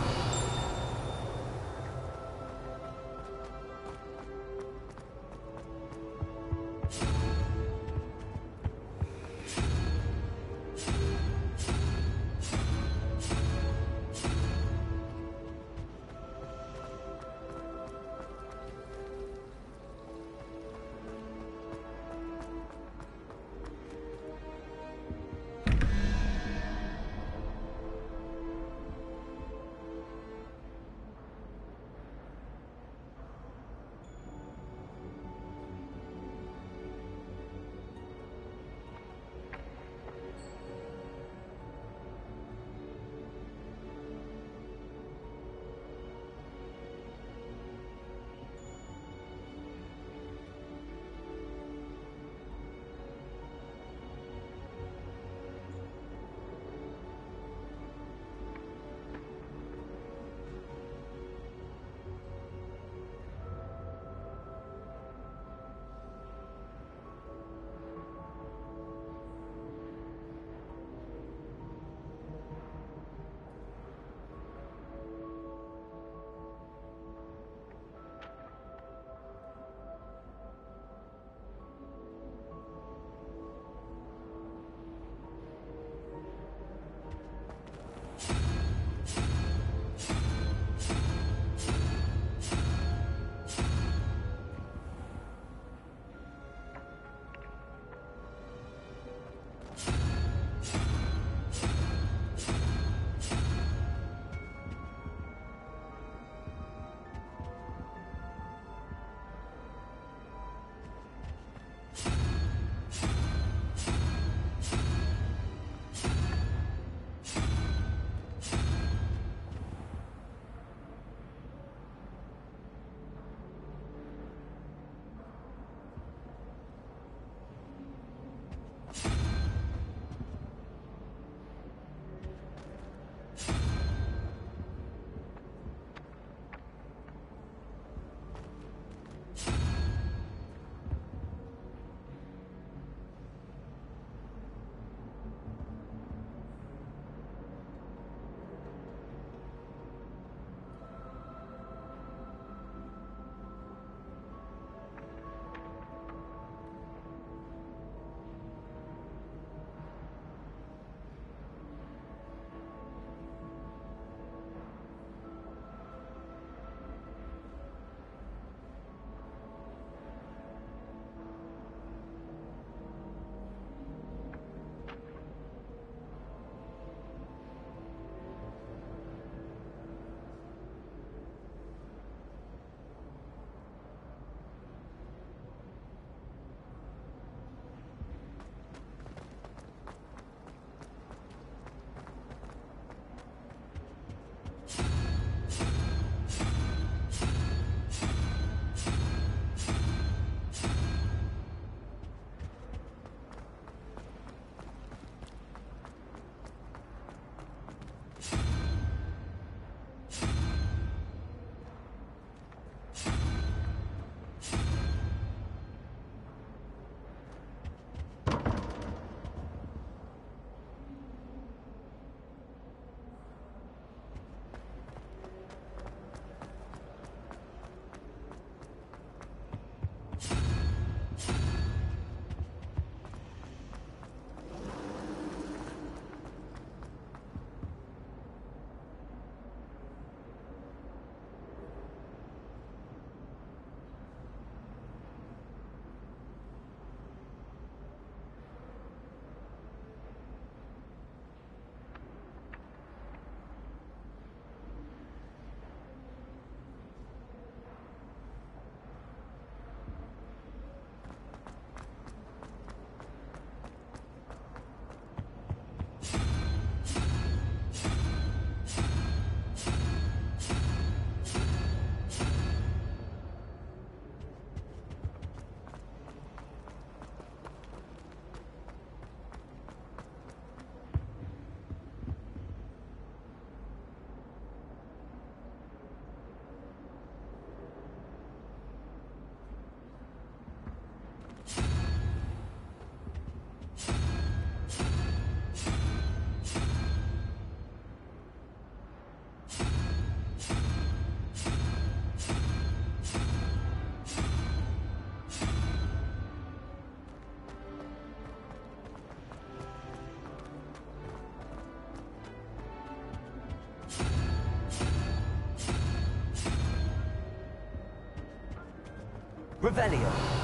Revelio.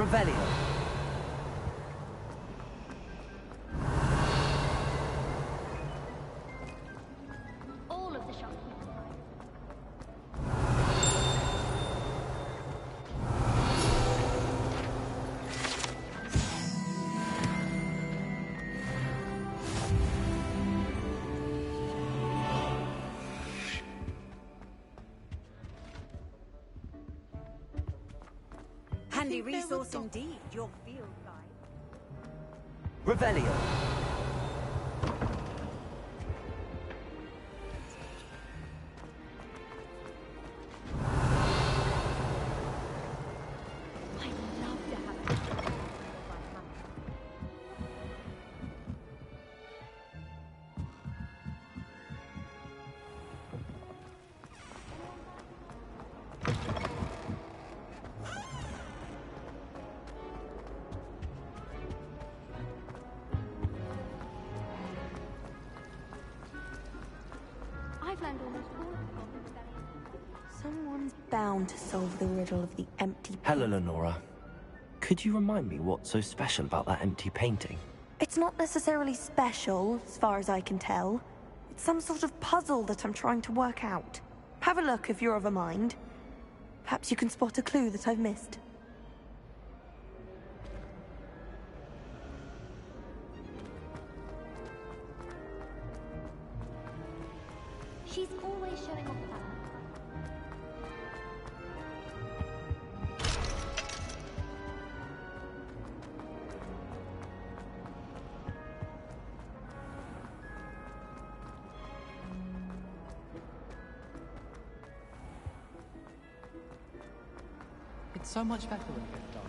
Revelio. All of the shopkeepers. Handy resource indeed, your field guide. Revelio. I've learned almost all of the problems that Someone's bound to solve the riddle of the empty Hello, Lenora. Could you remind me what's so special about that empty painting? It's not necessarily special, as far as I can tell. It's some sort of puzzle that I'm trying to work out. Have a look if you're of a mind. Perhaps you can spot a clue that I've missed. she's always showing off that. It's so much better when it gets dark.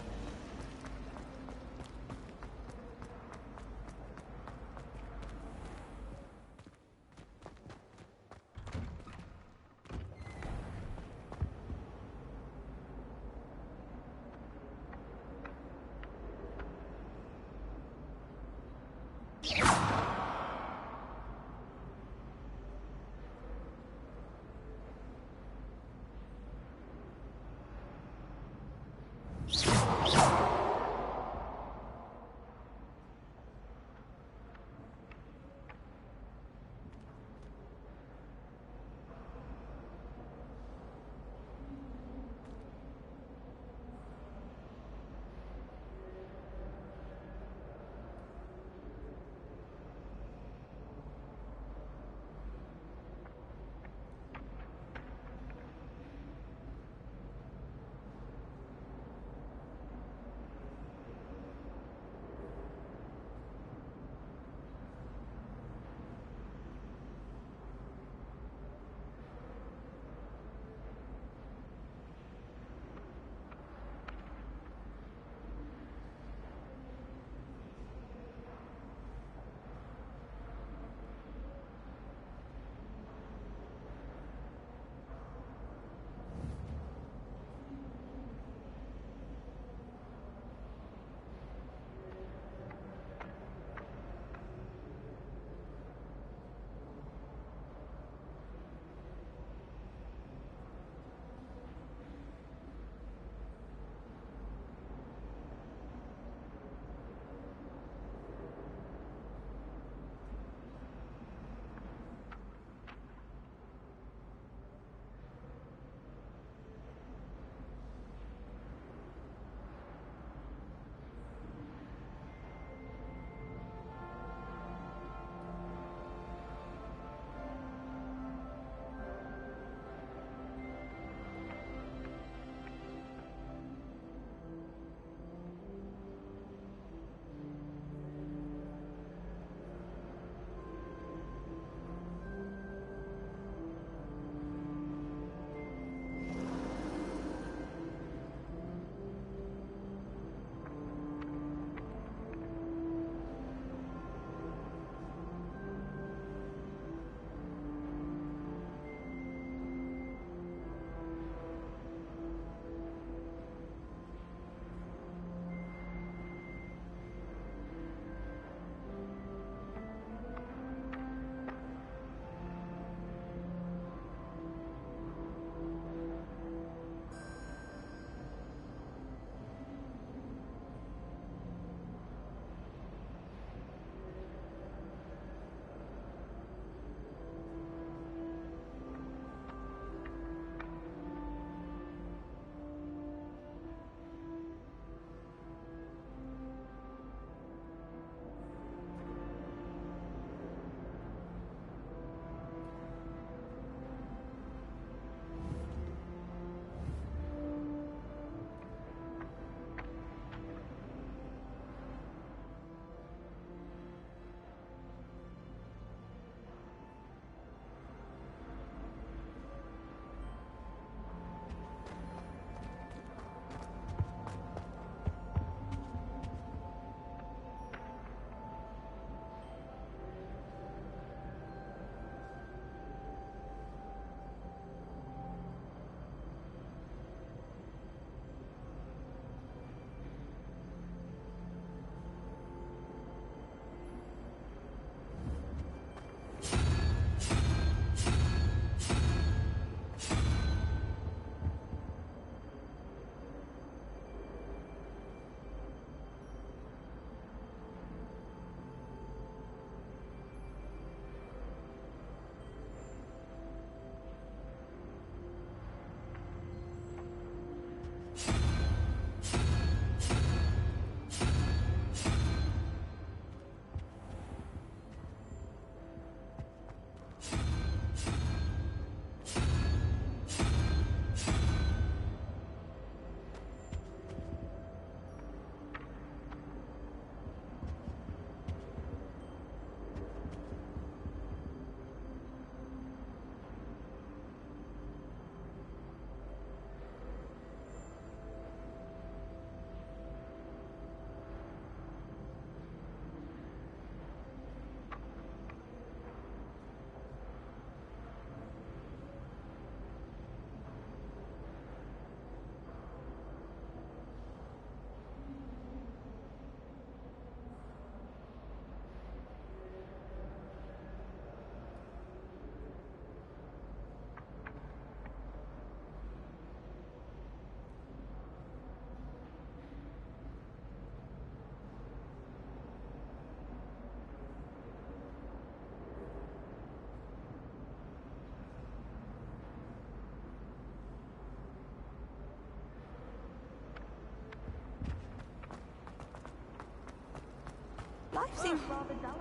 Life seems rather dull.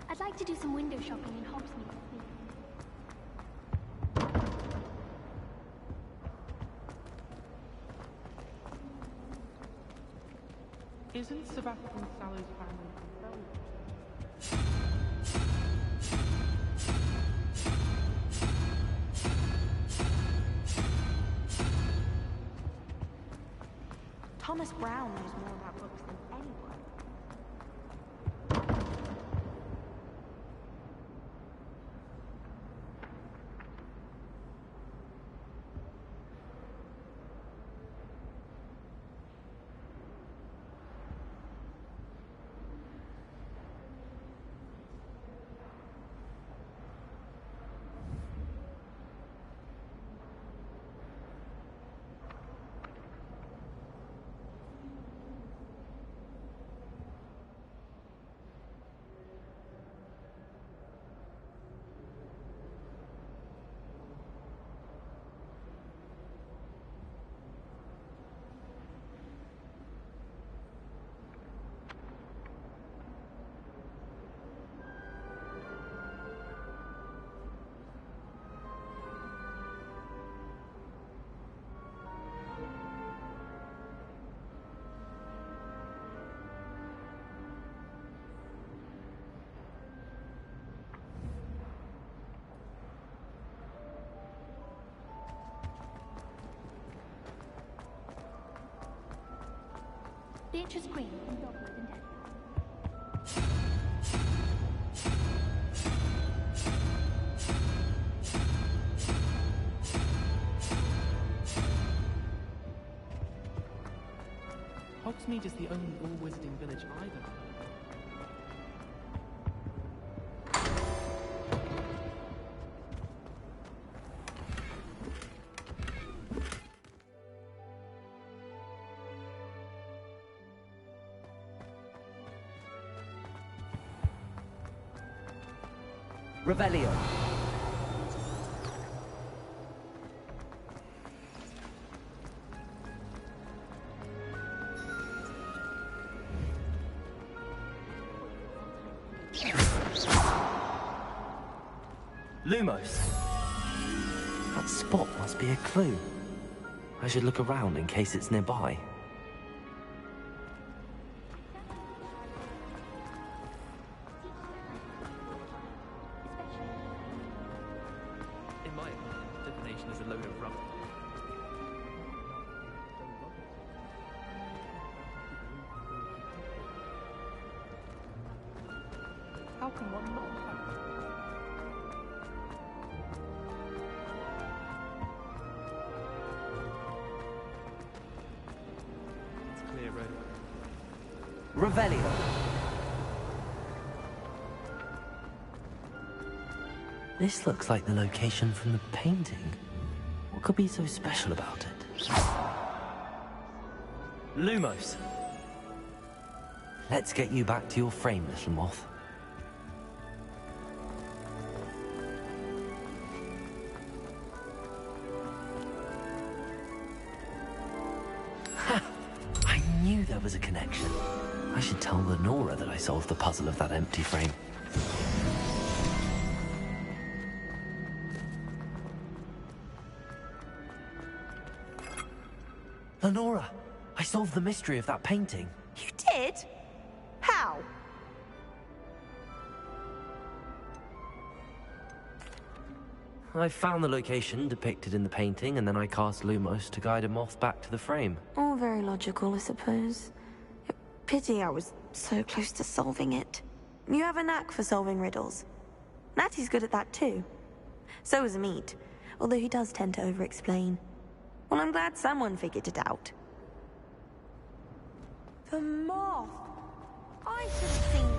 I'd like to do some window shopping in Hogsmeade. Isn't Sebastian Sallow's family from Belgium? Thomas Brown knows more about books than anyone. Beatrice Green from Dogwood and Dead. Hogsmeade is the only all-wizarding village either. Revelio. Lumos. That spot must be a clue. I should look around in case it's nearby. In my opinion, divination is a load of rubbish. How can one not have? It's a clear road. Revelio. This looks like the location from the painting. What could be so special about it? Lumos. Let's get you back to your frame, little moth. Ha! I knew there was a connection. I should tell Lenora that I solved the puzzle of that empty frame. Lenora, I solved the mystery of that painting. You did? How? I found the location depicted in the painting, and then I cast Lumos to guide a moth back to the frame. All very logical, I suppose. Pity I was so close to solving it. You have a knack for solving riddles. Natty's good at that too. So is Meat, although he does tend to over-explain. Well, I'm glad someone figured it out. The moth! I should have seen it.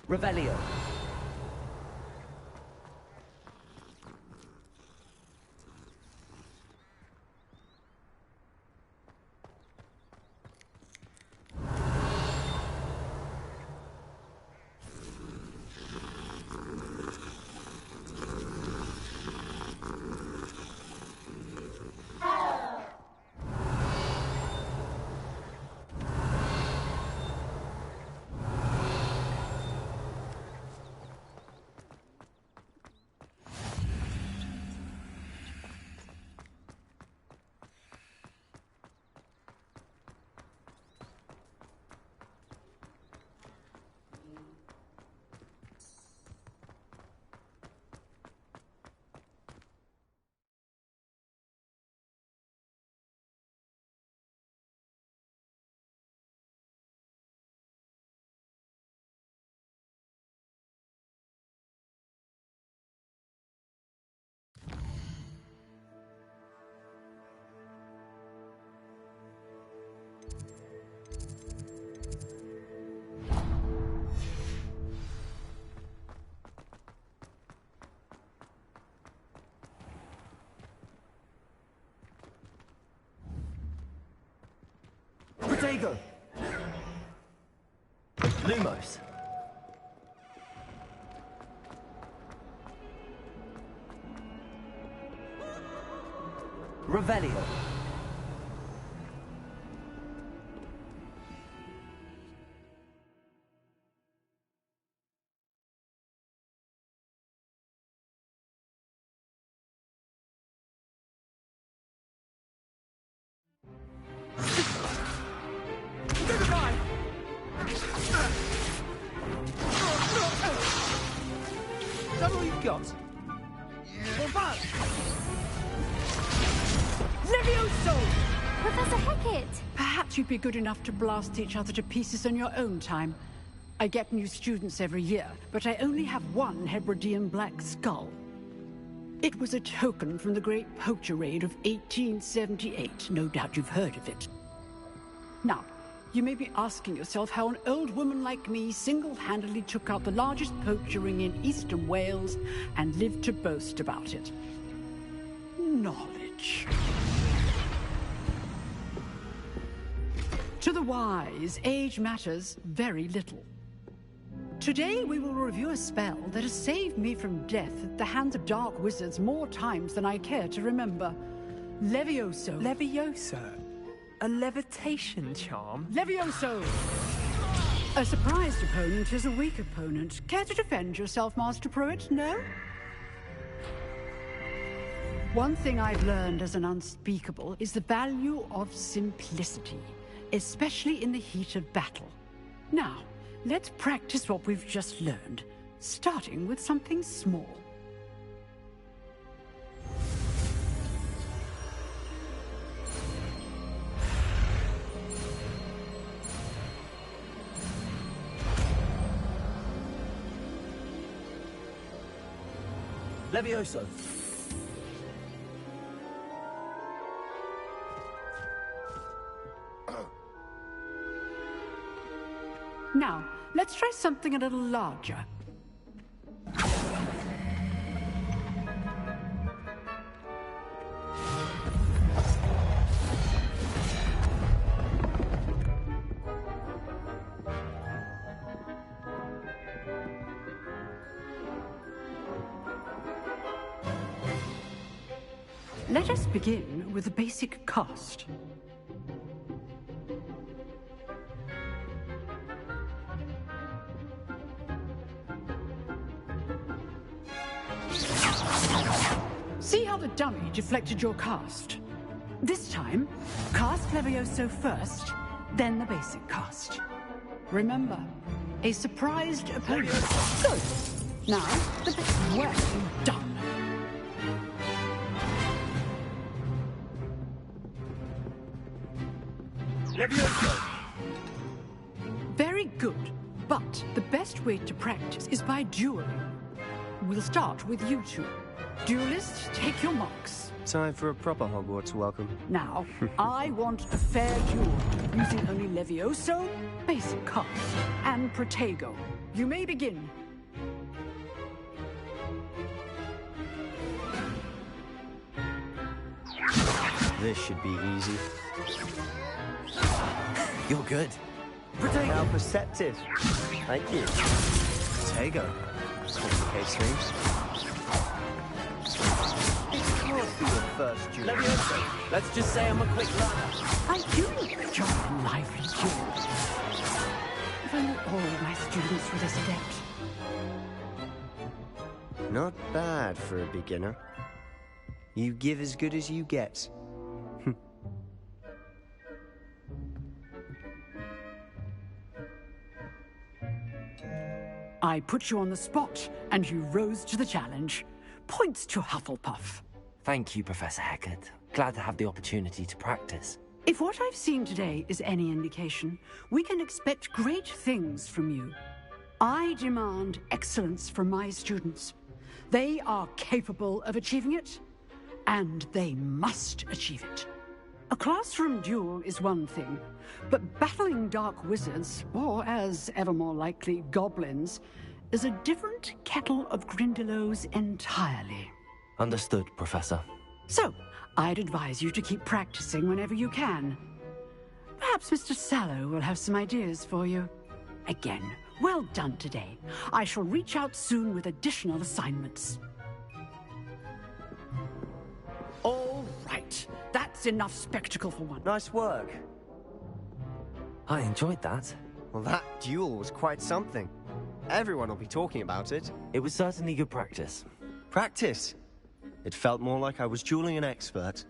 Revelio. Protego! Lumos. Revelio. Is that all you've got? Levioso! Professor Hecat! Perhaps you'd be good enough to blast each other to pieces on your own time. I get new students every year, but I only have one Hebridean black skull. It was a token from the Great Poacher Raid of 1878. No doubt you've heard of it. Now, you may be asking yourself how an old woman like me single-handedly took out the largest poacher ring in eastern Wales and lived to boast about it. Knowledge. To the wise, age matters very little. Today we will review a spell that has saved me from death at the hands of dark wizards more times than I care to remember. Levioso. Levioso? A levitation charm? Levioso! A surprised opponent is a weak opponent. Care to defend yourself, Master Pruitt? No? One thing I've learned as an unspeakable is the value of simplicity, especially in the heat of battle. Now, let's practice what we've just learned, starting with something small. Levioso. Now, let's try something a little larger. Let us begin with a basic cast. See how the dummy deflected your cast? This time, cast Levioso first, then the basic cast. Remember, a surprised opponent. Good. Now, the best well done. Levioso. Very good, but the best way to practice is by dueling. We'll start with you two. Duelists, take your marks. Time for a proper Hogwarts welcome. Now, I want a fair duel, using only Levioso, basic cards, and Protego. You may begin. This should be easy. You're good. How perceptive. Thank you. Protego. Complicates things. It can't be your first duel. Levioso, let's just say I'm a quick learner. I do enjoy a lively duel. If only all my students were this adept. Not bad for a beginner. You give as good as you get. I put you on the spot, and you rose to the challenge. Points to Hufflepuff. Thank you, Professor Hecat. Glad to have the opportunity to practice. If what I've seen today is any indication, we can expect great things from you. I demand excellence from my students. They are capable of achieving it, and they must achieve it. A classroom duel is one thing, but battling dark wizards, or as ever more likely, goblins, is a different kettle of Grindylows entirely. Understood, Professor. So, I'd advise you to keep practicing whenever you can. Perhaps Mr. Sallow will have some ideas for you. Again, well done today. I shall reach out soon with additional assignments. All right. That's enough spectacle for one. Nice work. I enjoyed that. Well, that duel was quite something. Everyone will be talking about it. It was certainly good practice. Practice? It felt more like I was dueling an expert.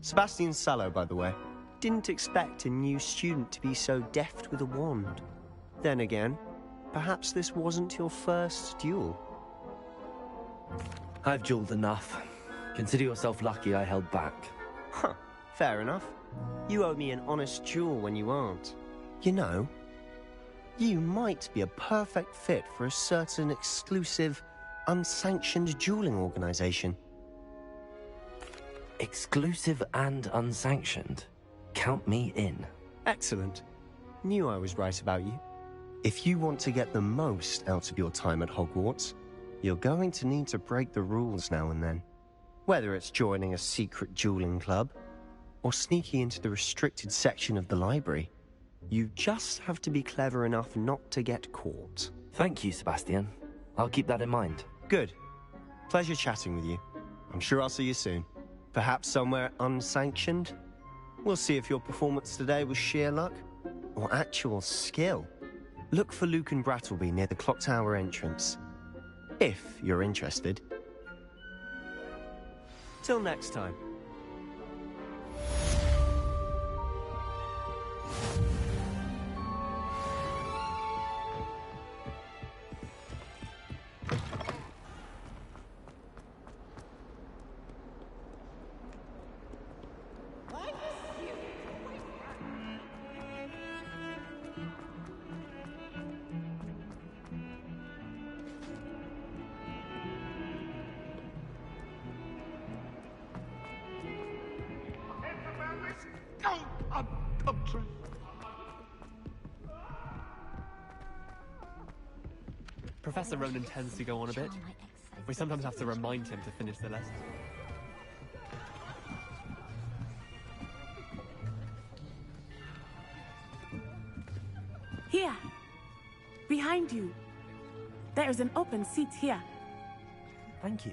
Sebastian Sallow, by the way. Didn't expect a new student to be so deft with a wand. Then again, perhaps this wasn't your first duel. I've dueled enough. Consider yourself lucky I held back. Huh, fair enough. You owe me an honest duel when you aren't. You know, you might be a perfect fit for a certain exclusive, unsanctioned dueling organization. Exclusive and unsanctioned? Count me in. Excellent. Knew I was right about you. If you want to get the most out of your time at Hogwarts, you're going to need to break the rules now and then. Whether it's joining a secret dueling club, or sneaking into the restricted section of the library, you just have to be clever enough not to get caught. Thank you, Sebastian. I'll keep that in mind. Good. Pleasure chatting with you. I'm sure I'll see you soon. Perhaps somewhere unsanctioned? We'll see if your performance today was sheer luck, or actual skill. Look for Luke and Brattleby near the clock tower entrance. If you're interested. Till next time. Professor Ronan tends to go on a bit. We sometimes have to remind him to finish the lesson. Here. Behind you. There is an open seat here. Thank you.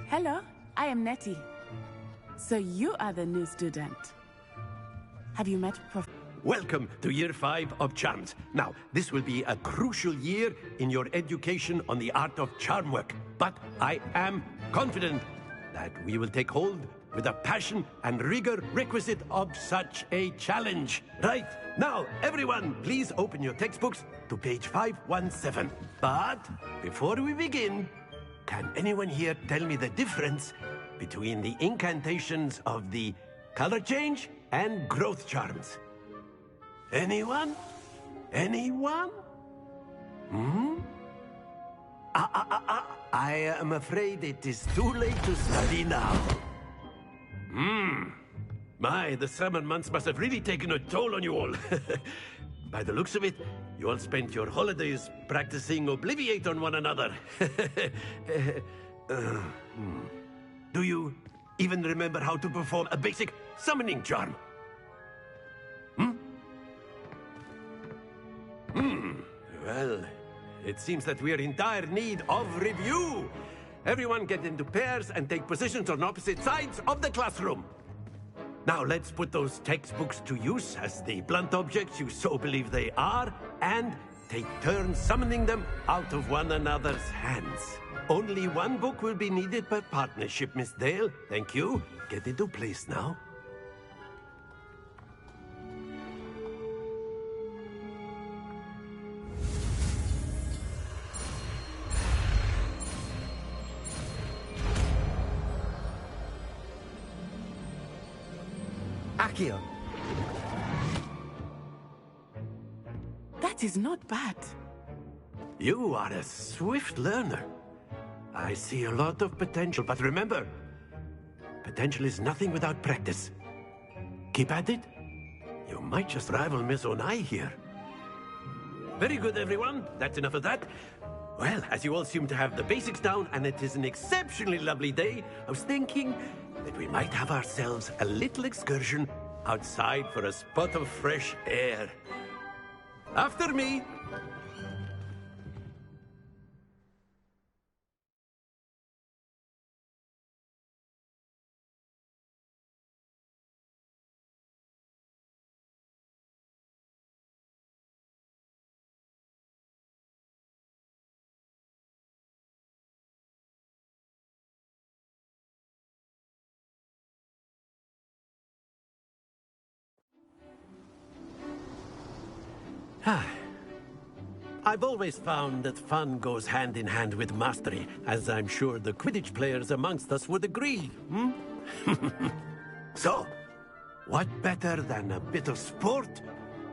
Hello, I am Nettie. So you are the new student. Have you met Prof... Welcome to Year 5 of Charms. Now, this will be a crucial year in your education on the art of charm work. But I am confident that we will take hold with the passion and rigor requisite of such a challenge. Right, now, everyone, please open your textbooks to page 517. But before we begin, can anyone here tell me the difference between the incantations of the color change and growth charms? Anyone? Anyone? I am afraid it is too late to study now. My, the summer months must have really taken a toll on you all. By the looks of it, you all spent your holidays practicing Obliviate on one another. Do you even remember how to perform a basic summoning charm? Well, it seems that we are in dire need of review. Everyone get into pairs and take positions on opposite sides of the classroom. Now let's put those textbooks to use as the blunt objects you so believe they are, and take turns summoning them out of one another's hands. Only one book will be needed per partnership, Miss Dale. Thank you. Get into place now. Accio. That is not bad. You are a swift learner. I see a lot of potential, but remember, potential is nothing without practice. Keep at it. You might just rival Miss Onai here. Very good, everyone. That's enough of that. Well, as you all seem to have the basics down, and it is an exceptionally lovely day, I was thinking that we might have ourselves a little excursion outside for a spot of fresh air. After me. I've always found that fun goes hand in hand with mastery, as I'm sure the Quidditch players amongst us would agree, So, what better than a bit of sport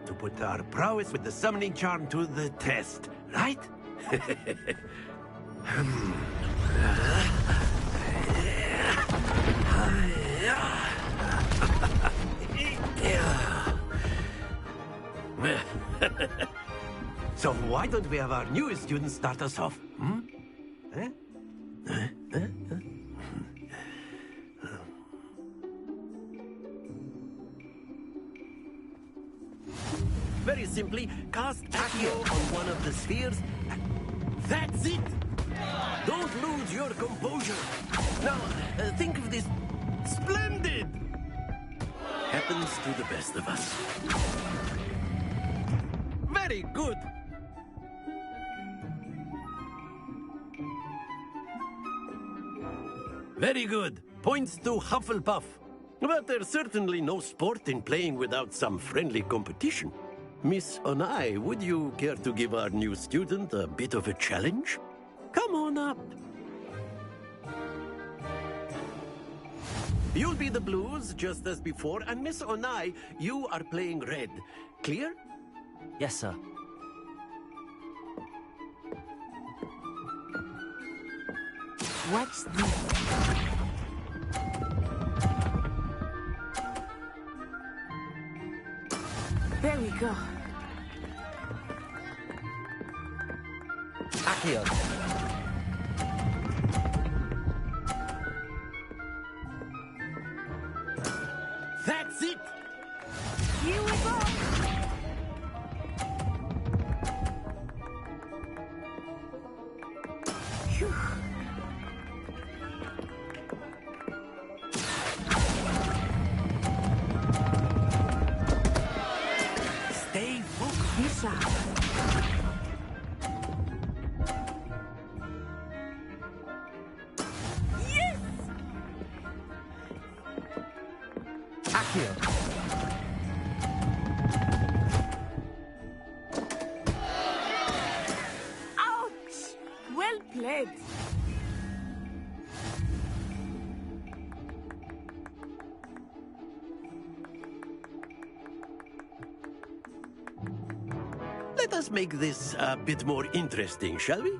to put our prowess with the summoning charm to the test, right? So why don't we have our newest students start us off? Very simply, cast Accio on one of the spheres. That's it! Don't lose your composure. Now, think of this. Splendid! Happens to the best of us. Very good! Very good. Points to Hufflepuff. But there's certainly no sport in playing without some friendly competition. Miss Onai, would you care to give our new student a bit of a challenge? Come on up. You'll be the blues, just as before, and Miss Onai, you are playing red. Clear? Yes, sir. What's this? There we go. Accio. That's it! Here we go! Phew. Stay focused. Yes! Accio. Ouch! Well played. Let us make this a bit more interesting, shall we?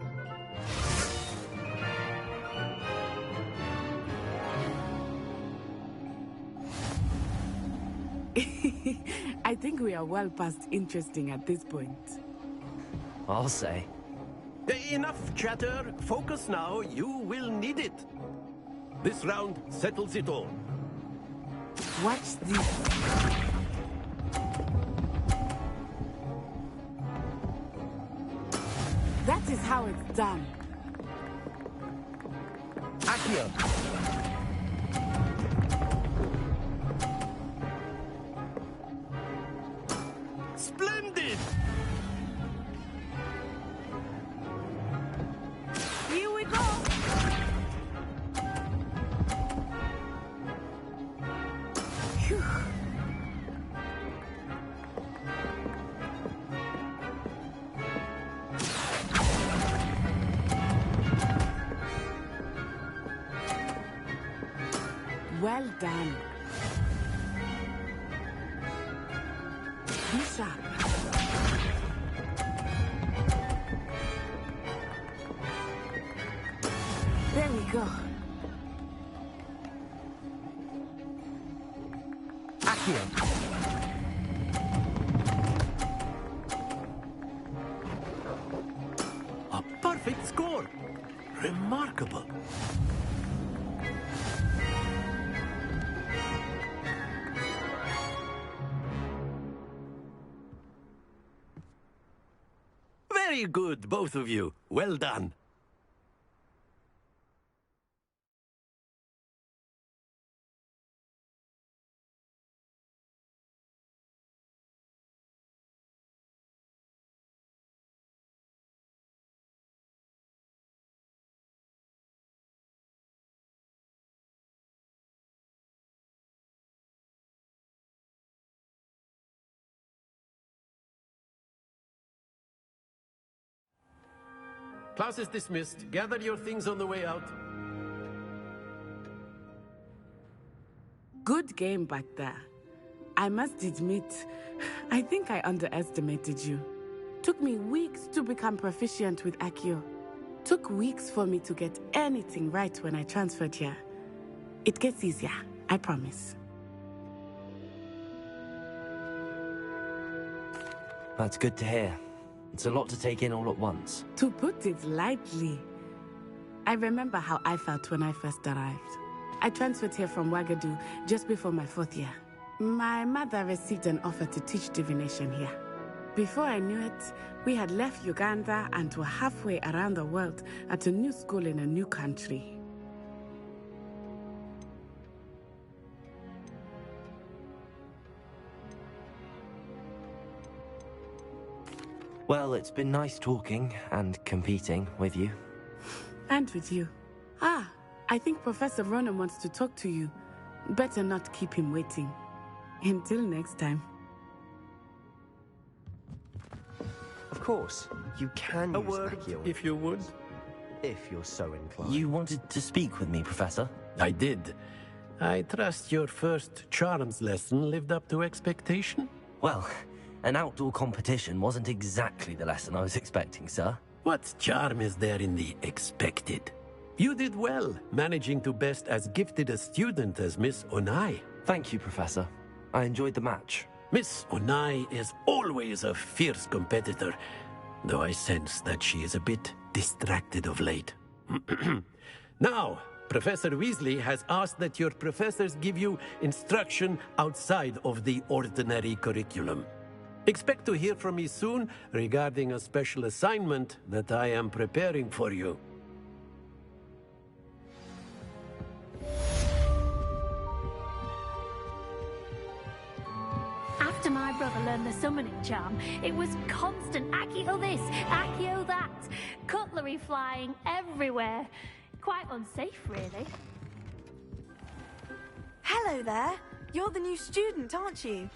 I think we are well past interesting at this point. I'll say. Enough chatter. Focus now. You will need it. This round settles it all. Watch this. That is how it's done. Accio! Splendid! Here we go! Phew. Well done. Be sharp. There we go. Accio! A perfect score. Remarkable. Very good, both of you. Well done. Class is dismissed. Gather your things on the way out. Good game back there. I must admit, I think I underestimated you. Took me weeks to become proficient with Accio. Took weeks for me to get anything right when I transferred here. It gets easier, I promise. That's good to hear. It's a lot to take in all at once. To put it lightly, I remember how I felt when I first arrived. I transferred here from Wagadu just before my 4th year. My mother received an offer to teach divination here. Before I knew it, we had left Uganda and were halfway around the world at a new school in a new country. Well, it's been nice talking and competing with you. And with you. Ah, I think Professor Ronan wants to talk to you. Better not keep him waiting. Until next time. Of course, you can use word, Accio if you would. if you're so inclined. You wanted to speak with me, Professor? I did. I trust your first charms lesson lived up to expectation? Well, an outdoor competition wasn't exactly the lesson I was expecting, sir. What charm is there in the expected? You did well, managing to best as gifted a student as Miss Onai. Thank you, Professor. I enjoyed the match. Miss Onai is always a fierce competitor, though I sense that she is a bit distracted of late. Now, Professor Weasley has asked that your professors give you instruction outside of the ordinary curriculum. Expect to hear from me soon regarding a special assignment that I am preparing for you. After my brother learned the summoning charm, it was constant Accio this, Accio that, cutlery flying everywhere. Quite unsafe, really. Hello there. You're the new student, aren't you?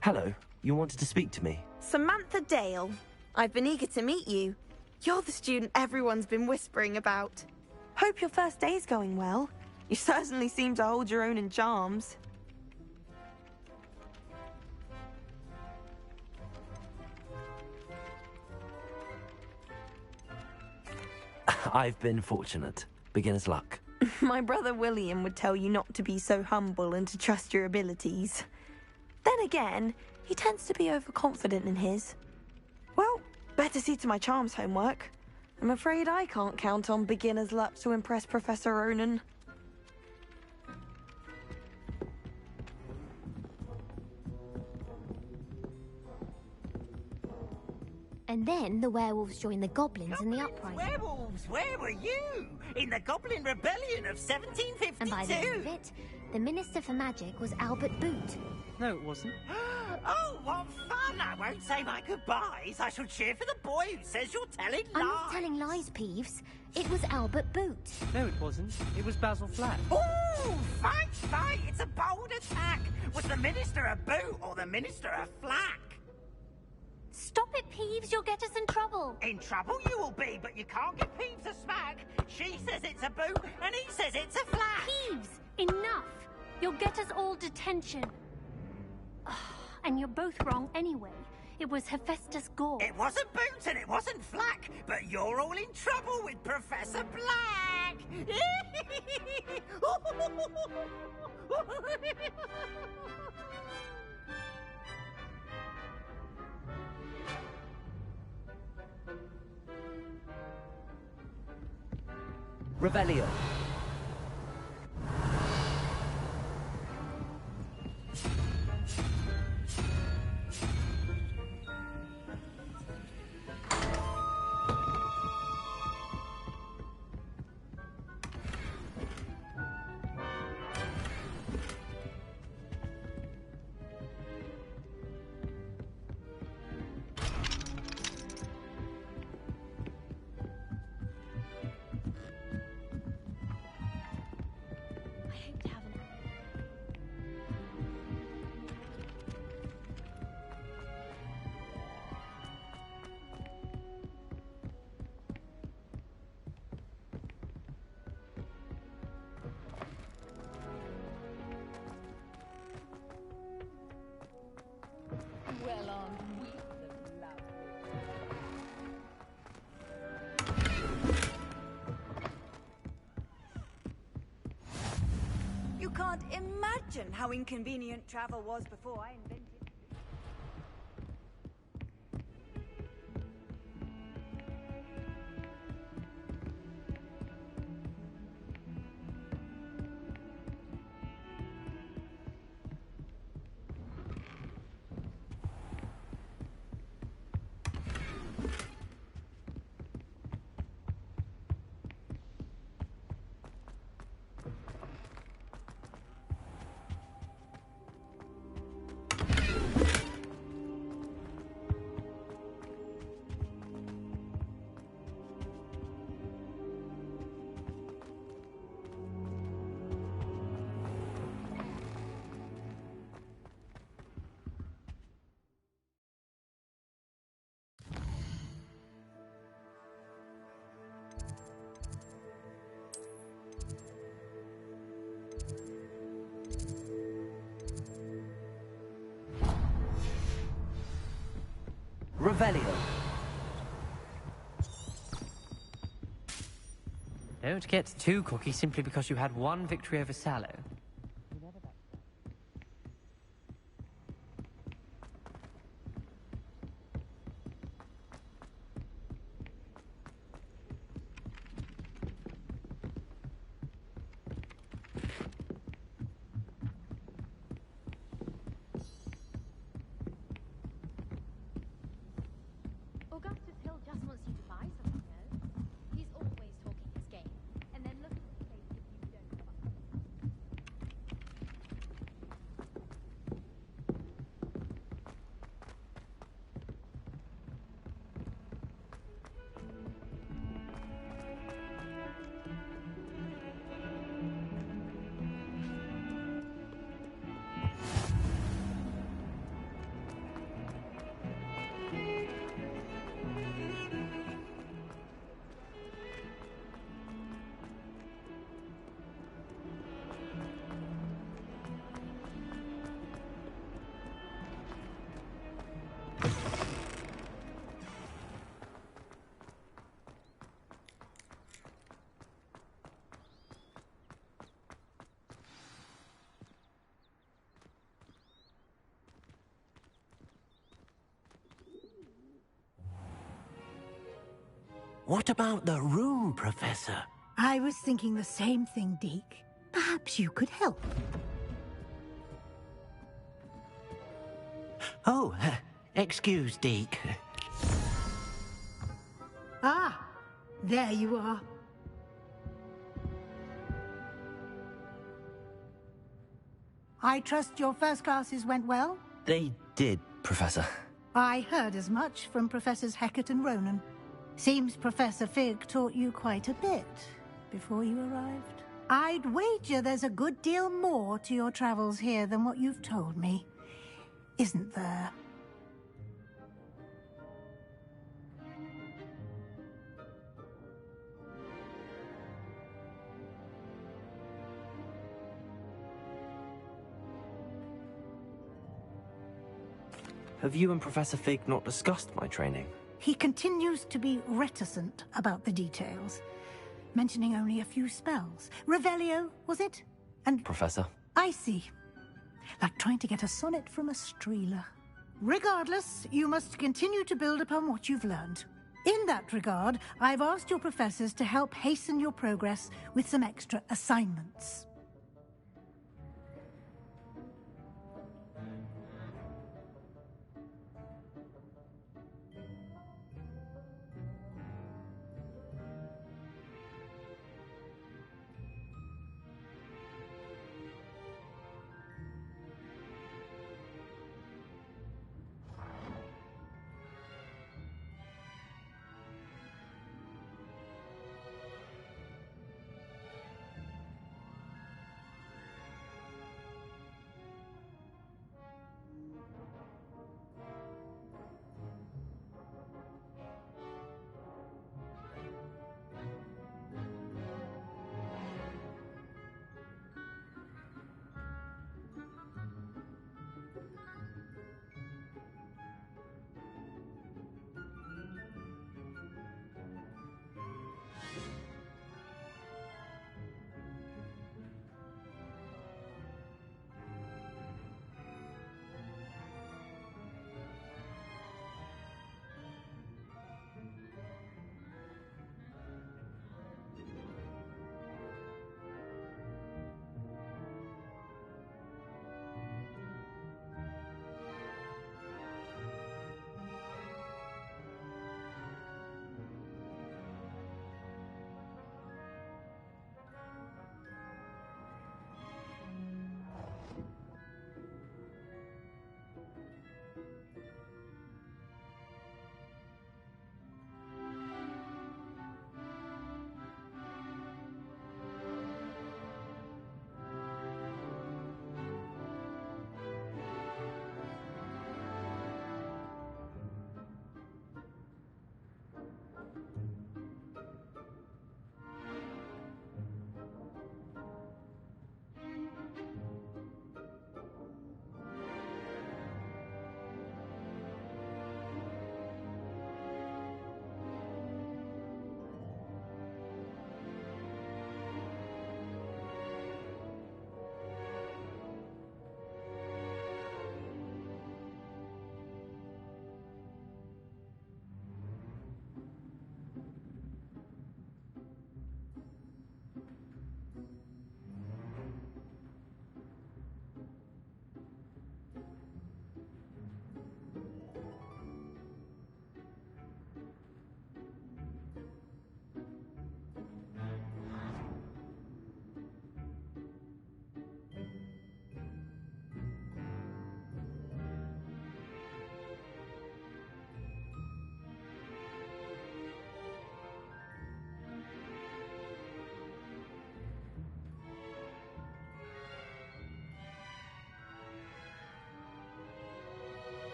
Hello, you wanted to speak to me? Samantha Dale. I've been eager to meet you. You're the student everyone's been whispering about. Hope your first day's going well. You certainly seem to hold your own in charms. I've been fortunate. Beginner's luck. My brother William would tell you not to be so humble and to trust your abilities. Then again, he tends to be overconfident in his. Well, better see to my charms homework. I'm afraid I can't count on beginner's luck to impress Professor Ronan. And then the werewolves joined the goblins in the uprising. Werewolves, where were you? In the Goblin Rebellion of 1752? And by the end of it, the Minister for Magic was Albert Boot. No, it wasn't. Oh, what fun! I won't say my goodbyes. I shall cheer for the boy who says you're telling lies. I'm not telling lies, Peeves. It was Albert Boot. No, it wasn't. It was Basil Flack. Ooh, fight, fight! It's a bold attack. Was the Minister a Boot or the Minister a Flack? Stop it, Peeves. You'll get us in trouble. In trouble you will be, but you can't give Peeves a smack. She says it's a Boot, and he says it's a Flack. Peeves, enough. You'll get us all detention. And you're both wrong anyway. It was Hephaestus Gore. It wasn't Boot and it wasn't Flack, but you're all in trouble with Professor Black. Revelio. Well armed we the loud. You can't imagine how inconvenient travel was before I invented it. Revelio. Don't get too cocky simply because you had one victory over Sallow. Augustus Hill just wants you to buy something, though. He's always talking his game, and then look at the place that you don't buy. What about the room, Professor? I was thinking the same thing, Deke. Perhaps you could help. Oh, excuse, Deke. Ah, there you are. I trust your first classes went well? They did, Professor. I heard as much from Professors Hecat and Ronan. Seems Professor Fig taught you quite a bit before you arrived. I'd wager there's a good deal more to your travels here than what you've told me. Isn't there? Have you and Professor Fig not discussed my training? He continues to be reticent about the details, mentioning only a few spells. Revelio, was it? And Professor? I see. Like trying to get a sonnet from a streeler. Regardless, you must continue to build upon what you've learned. In that regard, I've asked your professors to help hasten your progress with some extra assignments.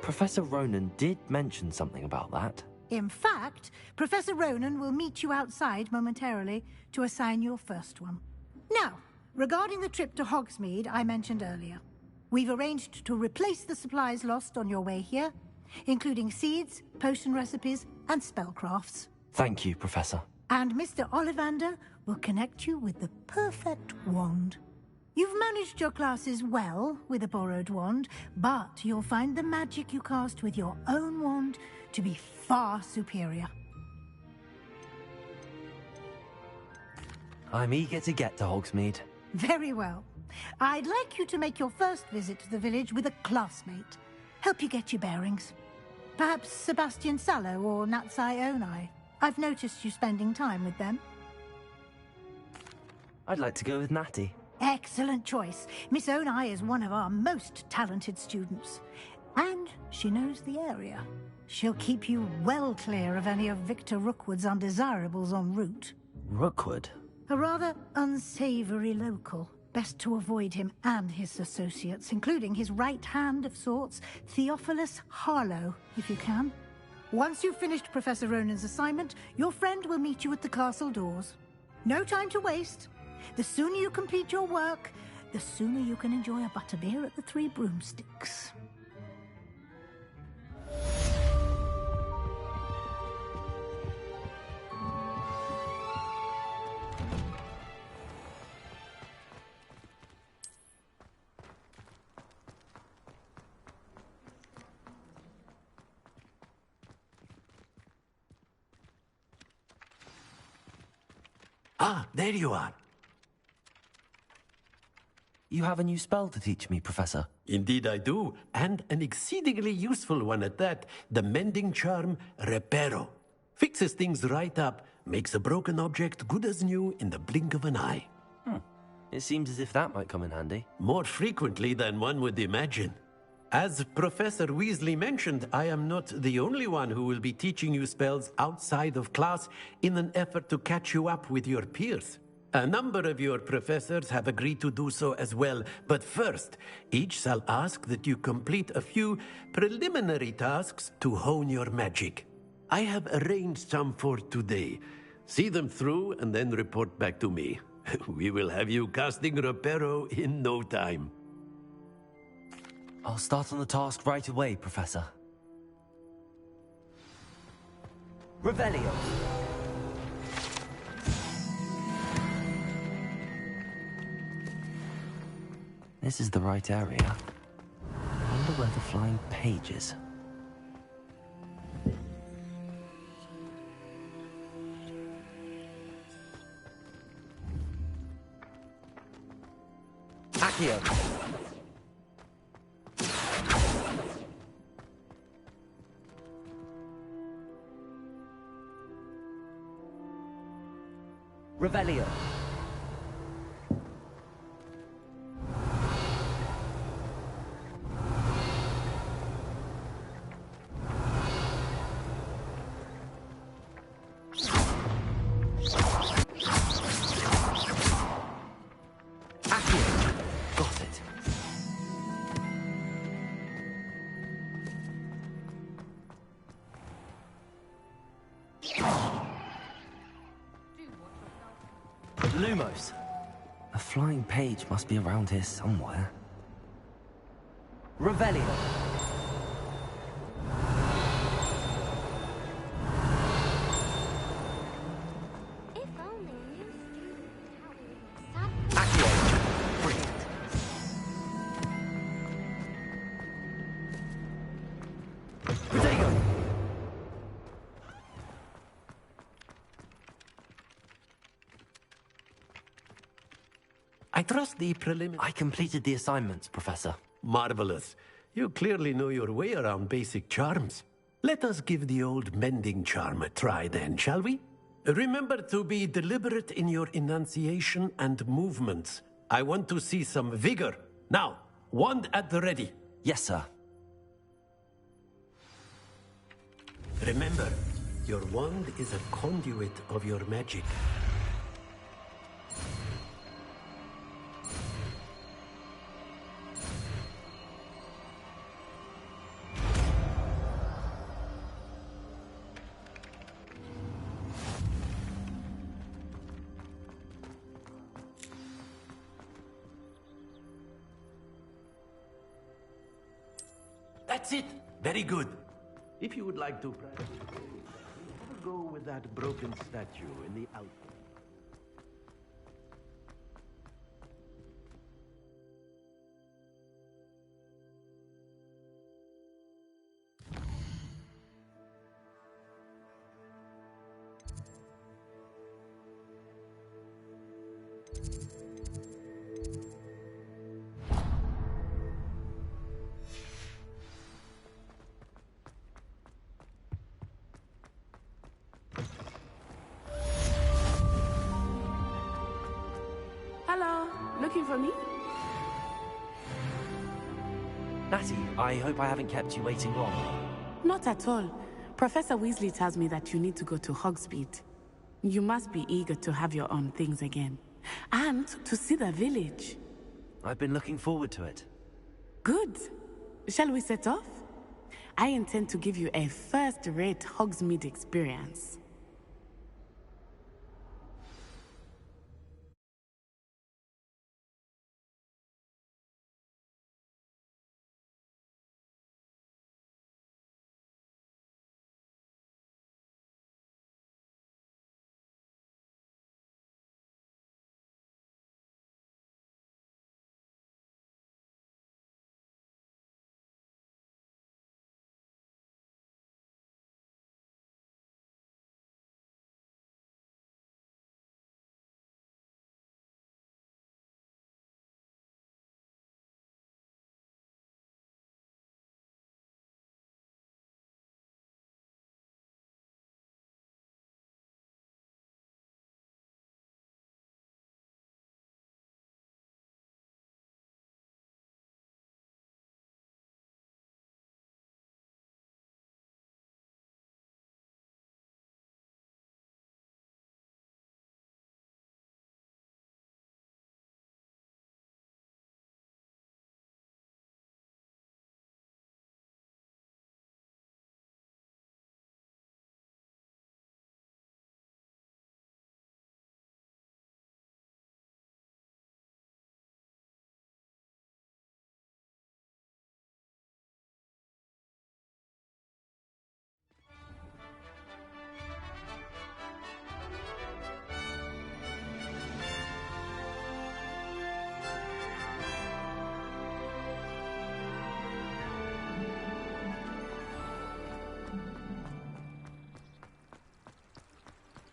Professor Ronan did mention something about that. In fact, Professor Ronan will meet you outside momentarily to assign your first one. Now, regarding the trip to Hogsmeade I mentioned earlier, we've arranged to replace the supplies lost on your way here, including seeds, potion recipes, and spellcrafts. Thank you, Professor. And Mr. Ollivander will connect you with the perfect wand. You've managed your classes well with a borrowed wand, but you'll find the magic you cast with your own wand to be far superior. I'm eager to get to Hogsmeade. Very well. I'd like you to make your first visit to the village with a classmate. Help you get your bearings. Perhaps Sebastian Sallow or Natsai Onai. I've noticed you spending time with them. I'd like to go with Natty. Excellent choice. Miss Onai is one of our most talented students. And she knows the area. She'll keep you well clear of any of Victor Rookwood's undesirables en route. Rookwood? A rather unsavory local. Best to avoid him and his associates, including his right hand of sorts, Theophilus Harlow, if you can. Once you've finished Professor Ronan's assignment, your friend will meet you at the castle doors. No time to waste. The sooner you complete your work, the sooner you can enjoy a butterbeer at the Three Broomsticks. Ah, there you are. You have a new spell to teach me, Professor. Indeed I do, and an exceedingly useful one at that. The mending charm, Reparo. Fixes things right up, makes a broken object good as new in the blink of an eye. It seems as if that might come in handy. More frequently than one would imagine. As Professor Weasley mentioned, I am not the only one who will be teaching you spells outside of class in an effort to catch you up with your peers. A number of your professors have agreed to do so as well, but first, each shall ask that you complete a few preliminary tasks to hone your magic. I have arranged some for today. See them through and then report back to me. We will have you casting Reparo in no time. I'll start on the task right away, Professor. Revelio. This is the right area. I wonder where the flying page is. Accio. Revelio. Got it. Lumos. A flying page must be around here somewhere. Revelio. Accio. Brilliant. Protego. I trust the I completed the assignments, Professor. Marvelous. You clearly know your way around basic charms. Let us give the old mending charm a try then, shall we? Remember to be deliberate in your enunciation and movements. I want to see some vigor. Now, wand at the ready. Yes, sir. Remember, your wand is a conduit of your magic. That's it. Very good. If you would like to practice, I'll go with that broken statue in the outfit. Hello, looking for me? Natty, I hope I haven't kept you waiting long. Not at all. Professor Weasley tells me that you need to go to Hogsmeade. You must be eager to have your own things again. And to see the village. I've been looking forward to it. Good. Shall we set off? I intend to give you a first-rate Hogsmeade experience.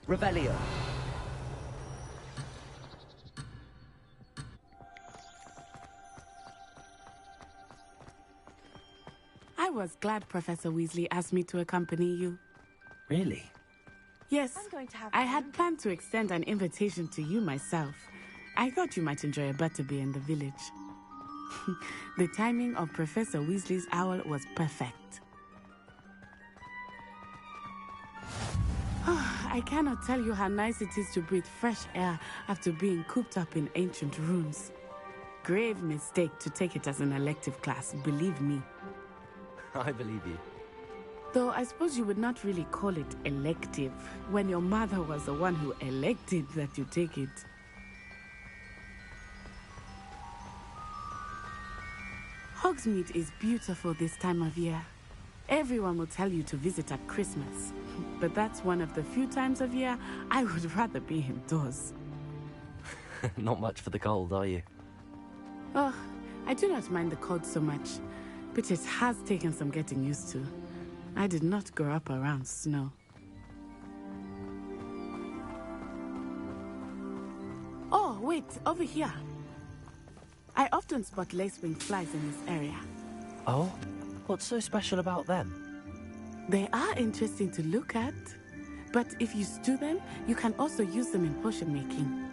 Revelio. I was glad Professor Weasley asked me to accompany you. Really? Yes, I had planned to extend an invitation to you myself. I thought you might enjoy a butterbeer in the village. The timing of Professor Weasley's owl was perfect. I cannot tell you how nice it is to breathe fresh air after being cooped up in ancient rooms. Grave mistake to take it as an elective class, believe me. I believe you. Though I suppose you would not really call it elective when your mother was the one who elected that you take it. Hogsmeade is beautiful this time of year. Everyone will tell you to visit at Christmas, but that's one of the few times of year I would rather be indoors. Not much for the cold, are you? Oh, I do not mind the cold so much, but it has taken some getting used to. I did not grow up around snow. Oh, wait, over here. I often spot lacewing flies in this area. Oh? What's so special about them? They are interesting to look at, but if you stew them, you can also use them in potion making.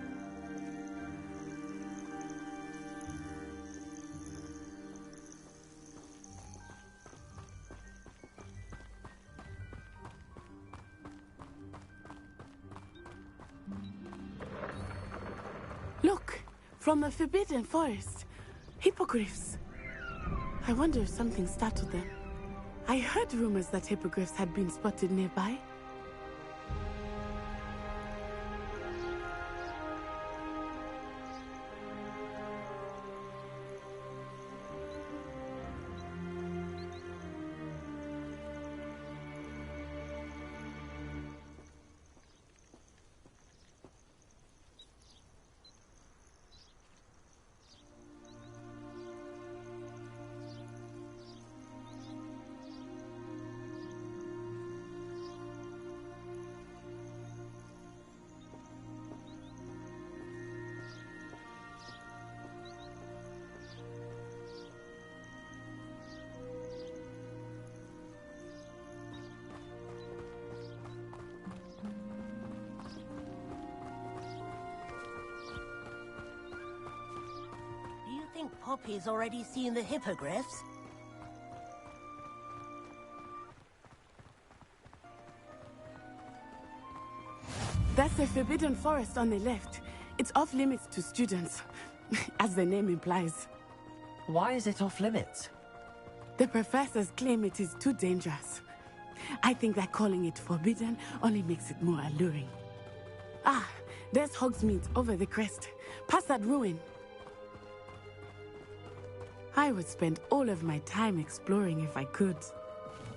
Look, from the Forbidden Forest, hippogriffs. I wonder if something startled them. I heard rumors that hippogriffs had been spotted nearby. think Poppy's already seen the hippogriffs? That's the Forbidden Forest on the left. It's off limits to students, as the name implies. Why is it off limits? The professors claim it is too dangerous. I think that calling it forbidden only makes it more alluring. Ah, there's Hogsmeade over the crest. Past that ruin. I would spend all of my time exploring if I could.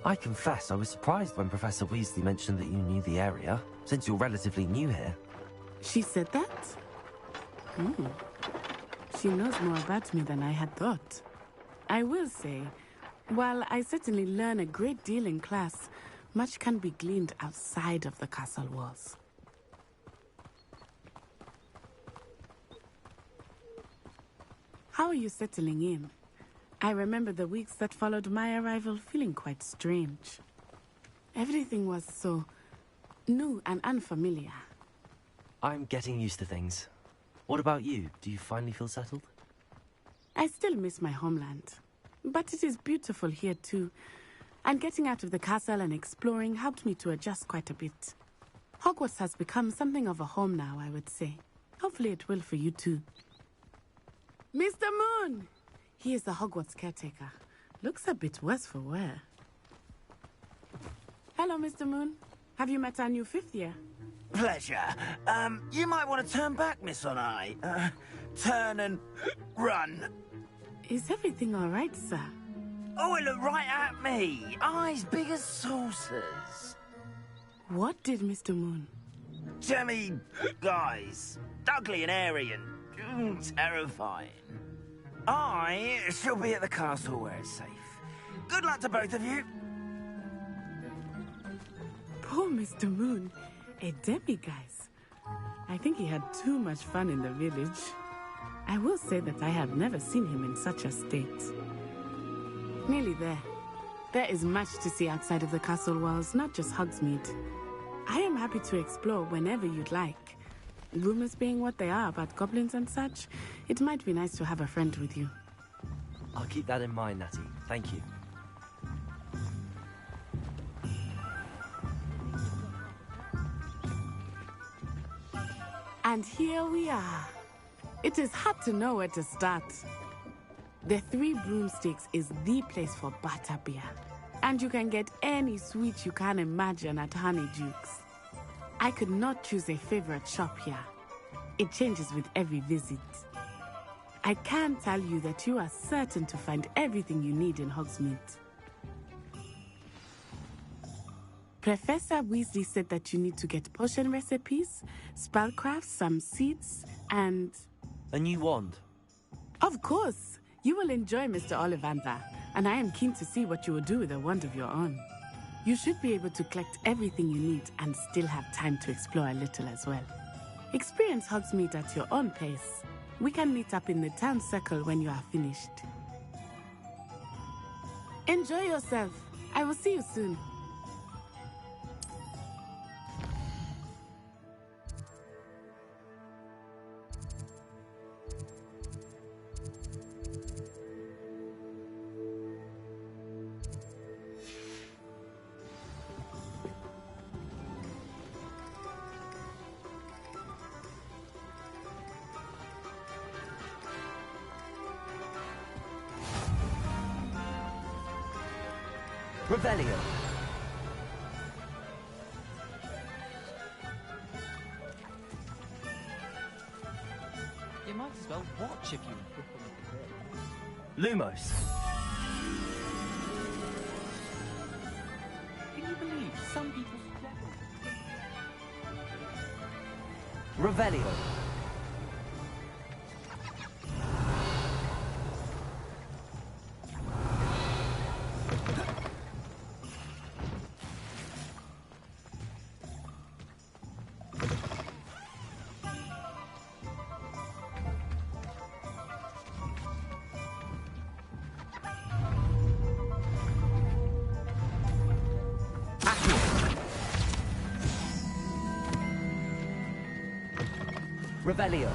I confess I was surprised when Professor Weasley mentioned that you knew the area, since you're relatively new here. She said that? She knows more about me than I had thought. I will say, while I certainly learn a great deal in class, much can be gleaned outside of the castle walls. How are you settling in? I remember the weeks that followed my arrival feeling quite strange. Everything was so new and unfamiliar. I'm getting used to things. What about you? Do you finally feel settled? I still miss my homeland, but it is beautiful here too. And getting out of the castle and exploring helped me to adjust quite a bit. Hogwarts has become something of a home now, I would say. Hopefully it will for you too. Mr. Moon! He is the Hogwarts caretaker. Looks a bit worse for wear. Hello, Mr. Moon. Have you met our new fifth year? Pleasure. You might want to turn back, Miss On-Eye. Turn and run. Is everything all right, sir? Oh, it looked right at me. Eyes big as saucers. What did Mr. Moon? Jemmy guys. Ugly and airy and terrifying. I shall be at the castle where it's safe. Good luck to both of you. Poor Mr. Moon. A demiguise. I think he had too much fun in the village. I will say that I have never seen him in such a state. Nearly there. There is much to see outside of the castle walls, not just Hogsmeade. I am happy to explore whenever you'd like. Rumors being what they are about goblins and such, it might be nice to have a friend with you. I'll keep that in mind, Natty. Thank you. And here we are. It is hard to know where to start. The Three Broomsticks is the place for butterbeer. And you can get any sweet you can imagine at Honeydukes. I could not choose a favorite shop here. It changes with every visit. I can tell you that you are certain to find everything you need in Hogsmeade. Professor Weasley said that you need to get potion recipes, spellcrafts, some seeds, and... A new wand? Of course! You will enjoy Mr. Ollivander, and I am keen to see what you will do with a wand of your own. You should be able to collect everything you need and still have time to explore a little as well. Experience Hogsmeade at your own pace. We can meet up in the town circle when you are finished. Enjoy yourself. I will see you soon. Revelio. You might as well watch if you... Lumos. Can you believe some people... Revelio. Revelio.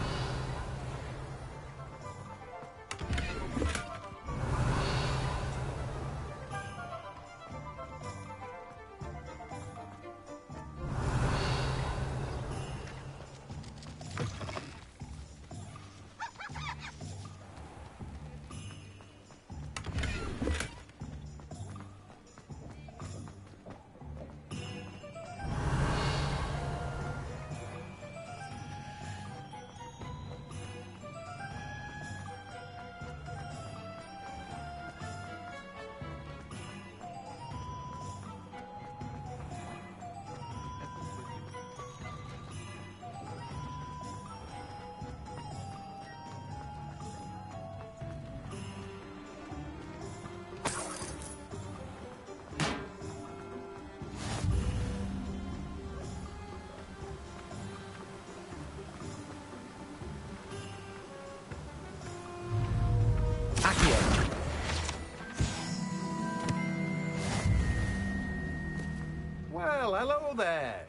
Hello there.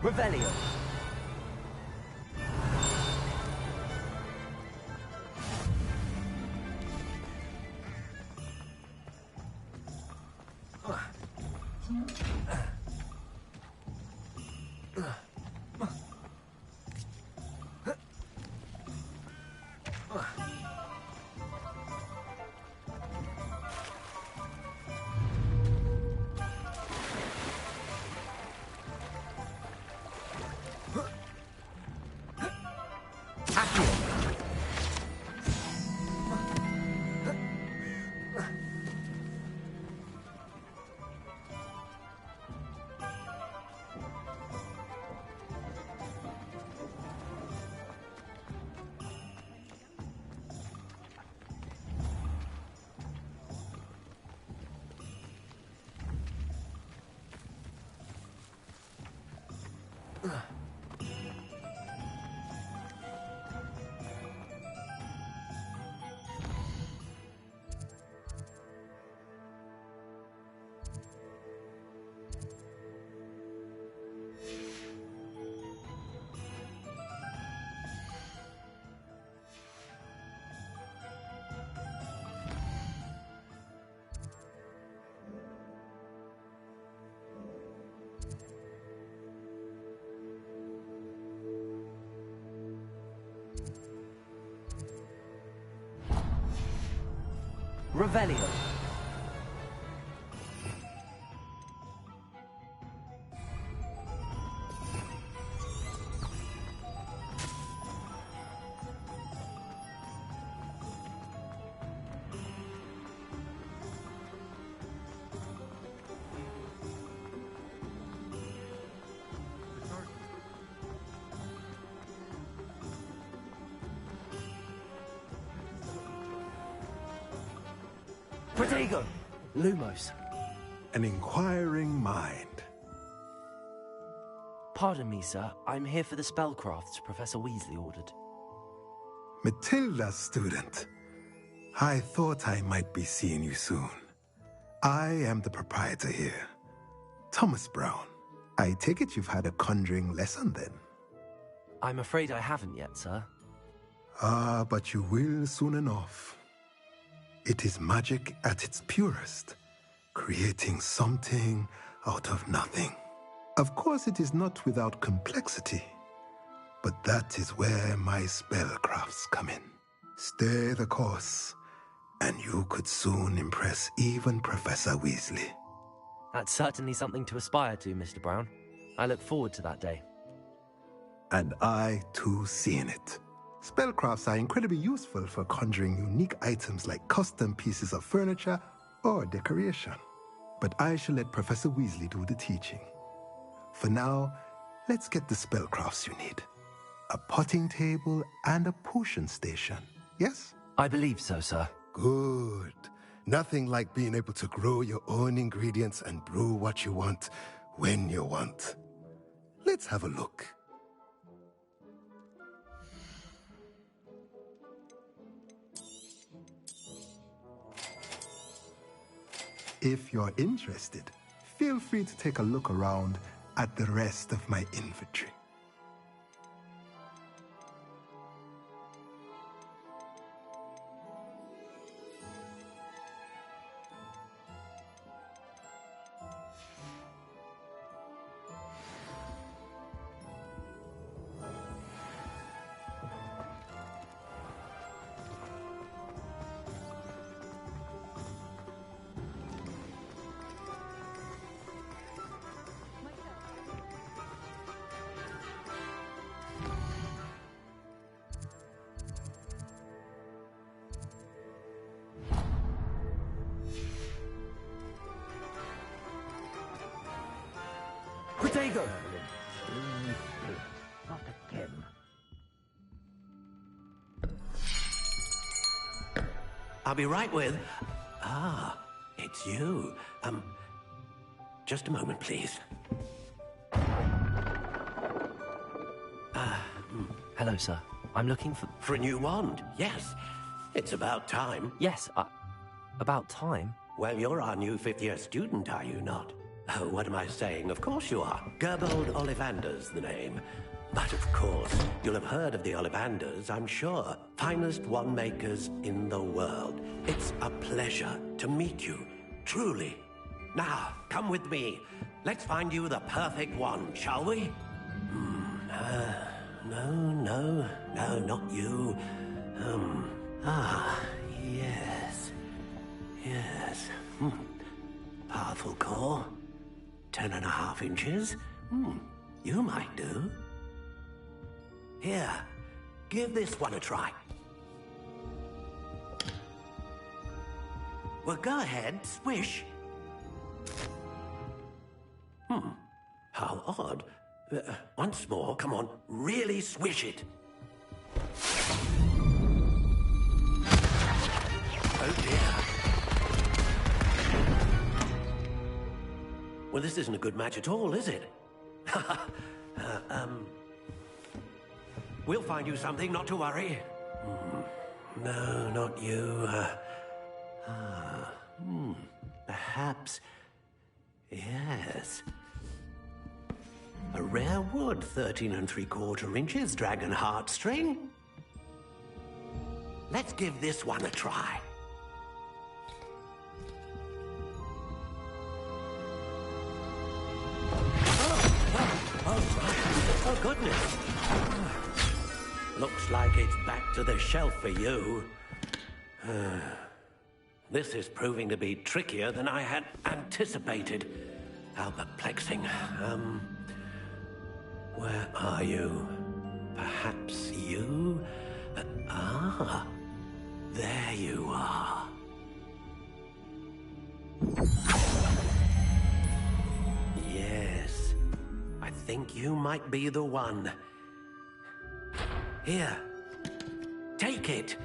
Revelio. Revelio. Protego! Lumos. An inquiring mind. Pardon me, sir. I'm here for the spellcrafts Professor Weasley ordered. Matilda, student. I thought I might be seeing you soon. I am the proprietor here, Thomas Brown. I take it you've had a conjuring lesson then? I'm afraid I haven't yet, sir. Ah, but you will soon enough. It is magic at its purest, creating something out of nothing. Of course, it is not without complexity, but that is where my spellcrafts come in. Stay the course, and you could soon impress even Professor Weasley. That's certainly something to aspire to, Mr. Brown. I look forward to that day. And I, too, seeing it. Spellcrafts are incredibly useful for conjuring unique items like custom pieces of furniture or decoration. But I shall let Professor Weasley do the teaching. For now, let's get the spellcrafts you need. A potting table and a potion station, yes? I believe so, sir. Good. Nothing like being able to grow your own ingredients and brew what you want when you want. Let's have a look. If you're interested, feel free to take a look around at the rest of my inventory. Protego! Not again. I'll be right with... Ah, it's you. Just a moment, please. Hello, sir. I'm looking for... For a new wand, yes. It's about time. Yes, about time? Well, you're our new fifth-year student, are you not? Oh, what am I saying? Of course you are. Gerbold Ollivander's the name. But of course, you'll have heard of the Ollivanders, I'm sure. Finest wand makers in the world. It's a pleasure to meet you, truly. Now, come with me. Let's find you the perfect wand, shall we? No, not you. Yes. Powerful core. 10.5 inches. You might do. Here, give this one a try. Well, go ahead, swish. How odd. Once more, come on, really swish it. Oh dear. Well, this isn't a good match at all, is it? We'll find you something, not to worry. No, not you. Perhaps... Yes. A rare wood, 13 3/4 inches, dragon heartstring. Let's give this one a try. Oh, goodness. Looks like it's back to the shelf for you. This is proving to be trickier than I had anticipated. How perplexing. Where are you? Perhaps you? There you are. Yes, I think you might be the one. Here, take it.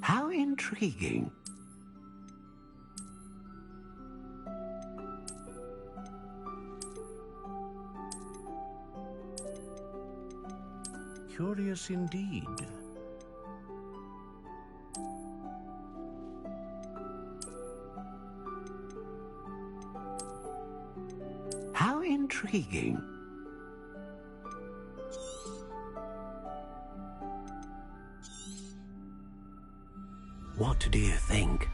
How intriguing. Curious indeed. How intriguing. What do you think?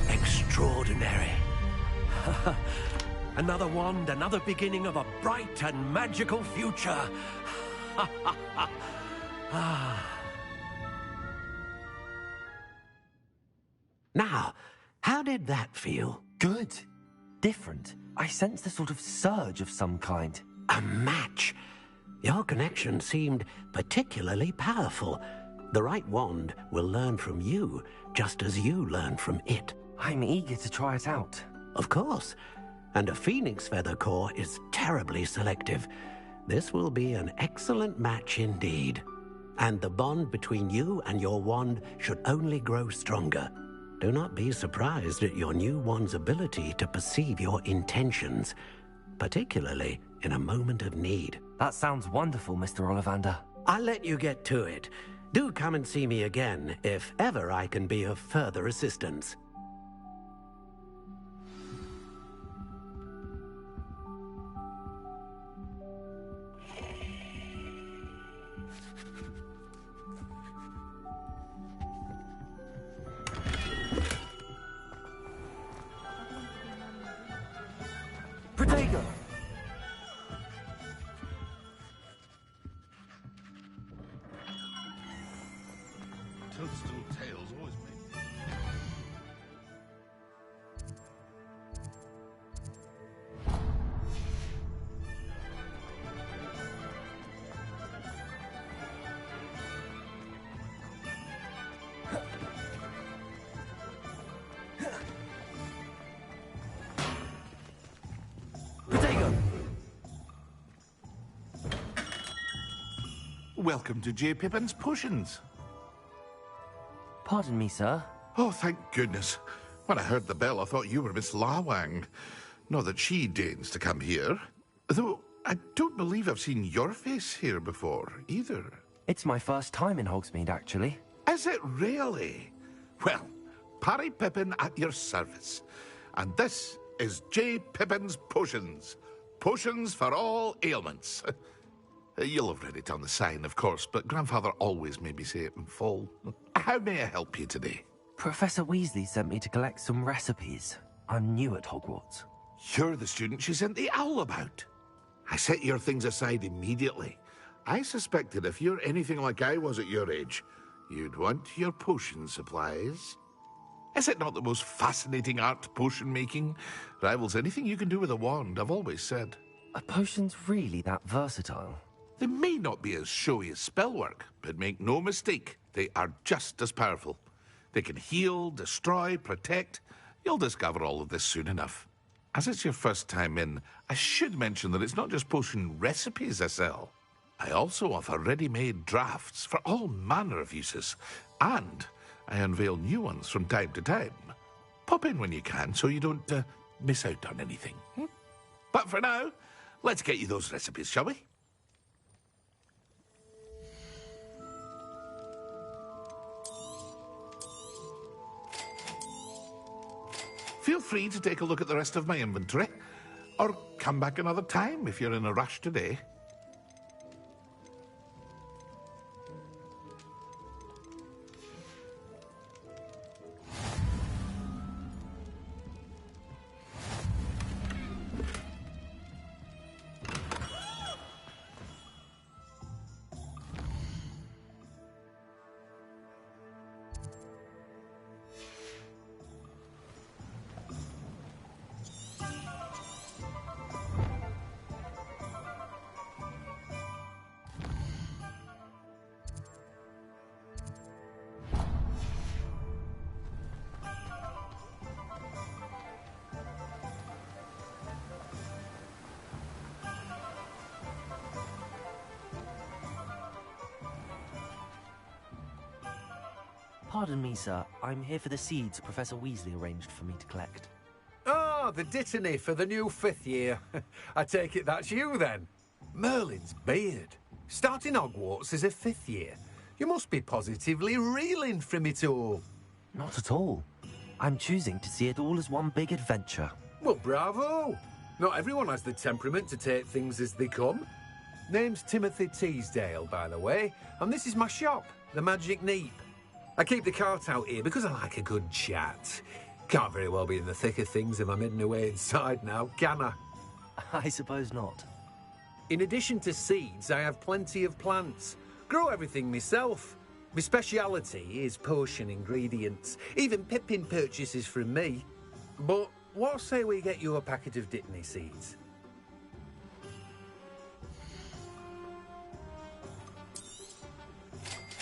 Extraordinary. Another wand, another beginning of a bright and magical future. Now, how did that feel? Good. Different. I sensed a sort of surge of some kind. A match. Your connection seemed particularly powerful. The right wand will learn from you, just as you learn from it. I'm eager to try it out. Of course. And a phoenix feather core is terribly selective. This will be an excellent match indeed. And the bond between you and your wand should only grow stronger. Do not be surprised at your new wand's ability to perceive your intentions, particularly in a moment of need. That sounds wonderful, Mr. Ollivander. I'll let you get to it. Do come and see me again if ever I can be of further assistance. Protego! Toadstool tails always make... welcome to J. Pippin's Potions. Pardon me, sir. Oh, thank goodness. When I heard the bell, I thought you were Miss Lawang. Not that she deigns to come here. Though, I don't believe I've seen your face here before, either. It's my first time in Hogsmeade, actually. Is it really? Well, Parry Pippin at your service. And this is J. Pippin's Potions. Potions for all ailments. You'll have read it on the sign, of course, but Grandfather always made me say it in full. How may I help you today? Professor Weasley sent me to collect some recipes. I'm new at Hogwarts. You're the student she sent the owl about. I set your things aside immediately. I suspected if you're anything like I was at your age, you'd want your potion supplies. Is it not the most fascinating art, potion making? Rivals anything you can do with a wand, I've always said. Are potions really that versatile? They may not be as showy as spellwork, but make no mistake, they are just as powerful. They can heal, destroy, protect. You'll discover all of this soon enough. As it's your first time in, I should mention that it's not just potion recipes I sell. I also offer ready-made drafts for all manner of uses, and I unveil new ones from time to time. Pop in when you can so you don't miss out on anything. But for now, let's get you those recipes, shall we? Feel free to take a look at the rest of my inventory, or come back another time if you're in a rush today. Pardon me, sir. I'm here for the seeds Professor Weasley arranged for me to collect. Oh, the dittany for the new 5th year. I take it that's you, then. Merlin's beard. Starting Hogwarts as a 5th year. You must be positively reeling from it all. Not at all. I'm choosing to see it all as one big adventure. Well, bravo. Not everyone has the temperament to take things as they come. Name's Timothy Teasdale, by the way, and this is my shop, the Magic Neep. I keep the cart out here because I like a good chat. Can't very well be in the thick of things if I'm hidden away inside now, can I? I suppose not. In addition to seeds, I have plenty of plants. Grow everything myself. My speciality is potion ingredients. Even Pippin purchases from me. But what say we get you a packet of Dittany seeds?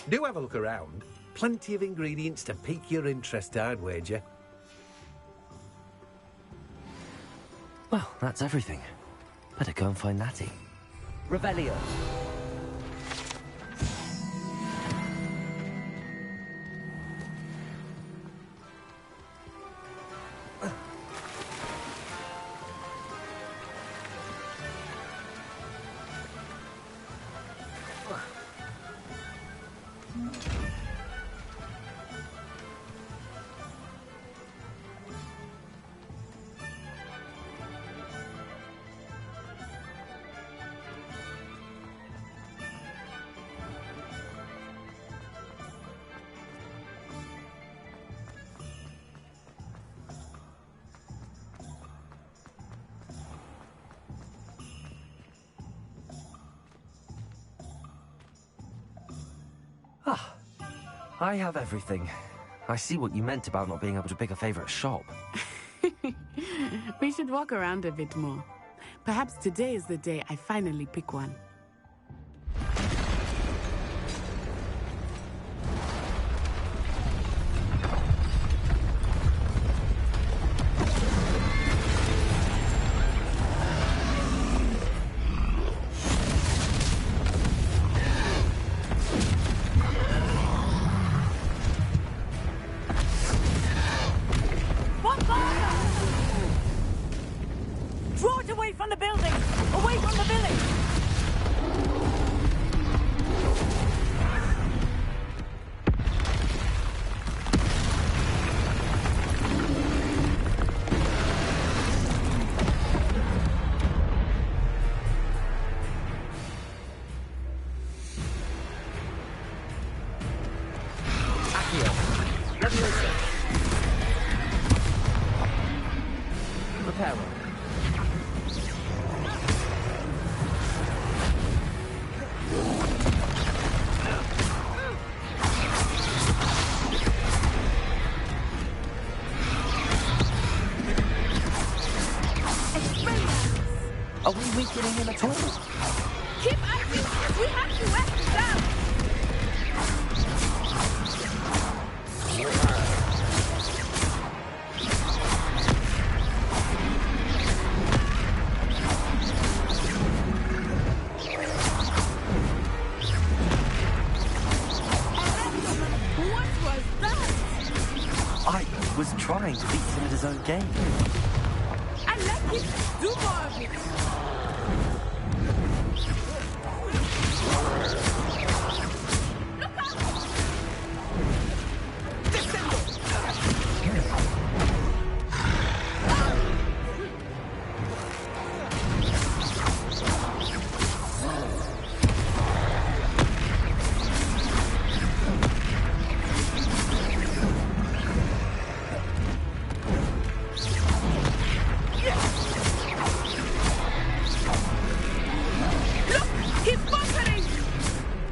Do have a look around. Plenty of ingredients to pique your interest, I'd wager. Well, that's everything. Better go and find Natty. Revelio. I have everything. I see what you meant about not being able to pick a favourite shop. We should walk around a bit more. Perhaps today is the day I finally pick one. Leviosa. Reparo. Are we weakening him at all? Keep acting! We have to wet him down! What was that? I was trying to beat him at his own game. I like it. Do more of it.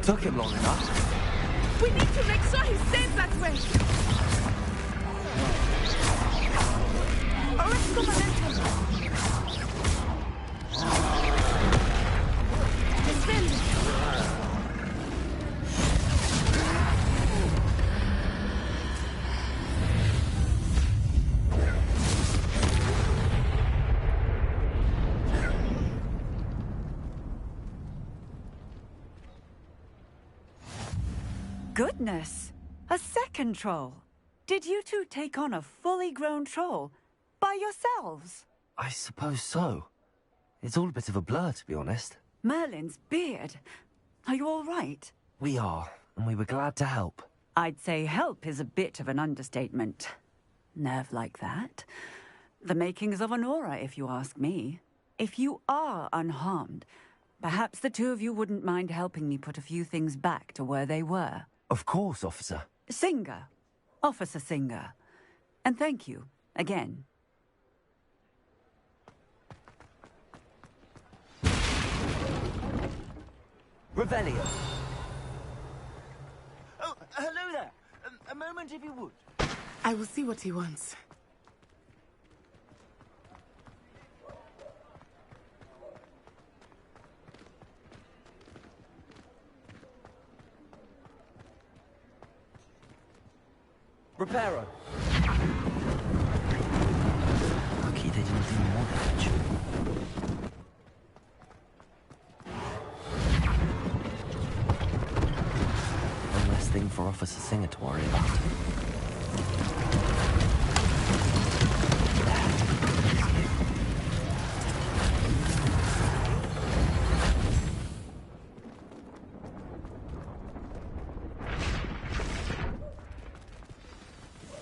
Took him long enough. We need to make sure he stays that way. Arrest momentum. Defend. Goodness! A second troll! Did you two take on a fully grown troll? By yourselves? I suppose so. It's all a bit of a blur, to be honest. Merlin's beard. Are you all right? We are, and we were glad to help. I'd say help is a bit of an understatement. Nerve like that. The makings of an aura, if you ask me. If you are unharmed, perhaps the two of you wouldn't mind helping me put a few things back to where they were. Of course, officer. Singer. Officer Singer. And thank you, again. Revelio. Oh, hello there. A moment if you would. I will see what he wants. Reparo. Lucky they didn't do more damage. One less thing for Officer Singer to worry about.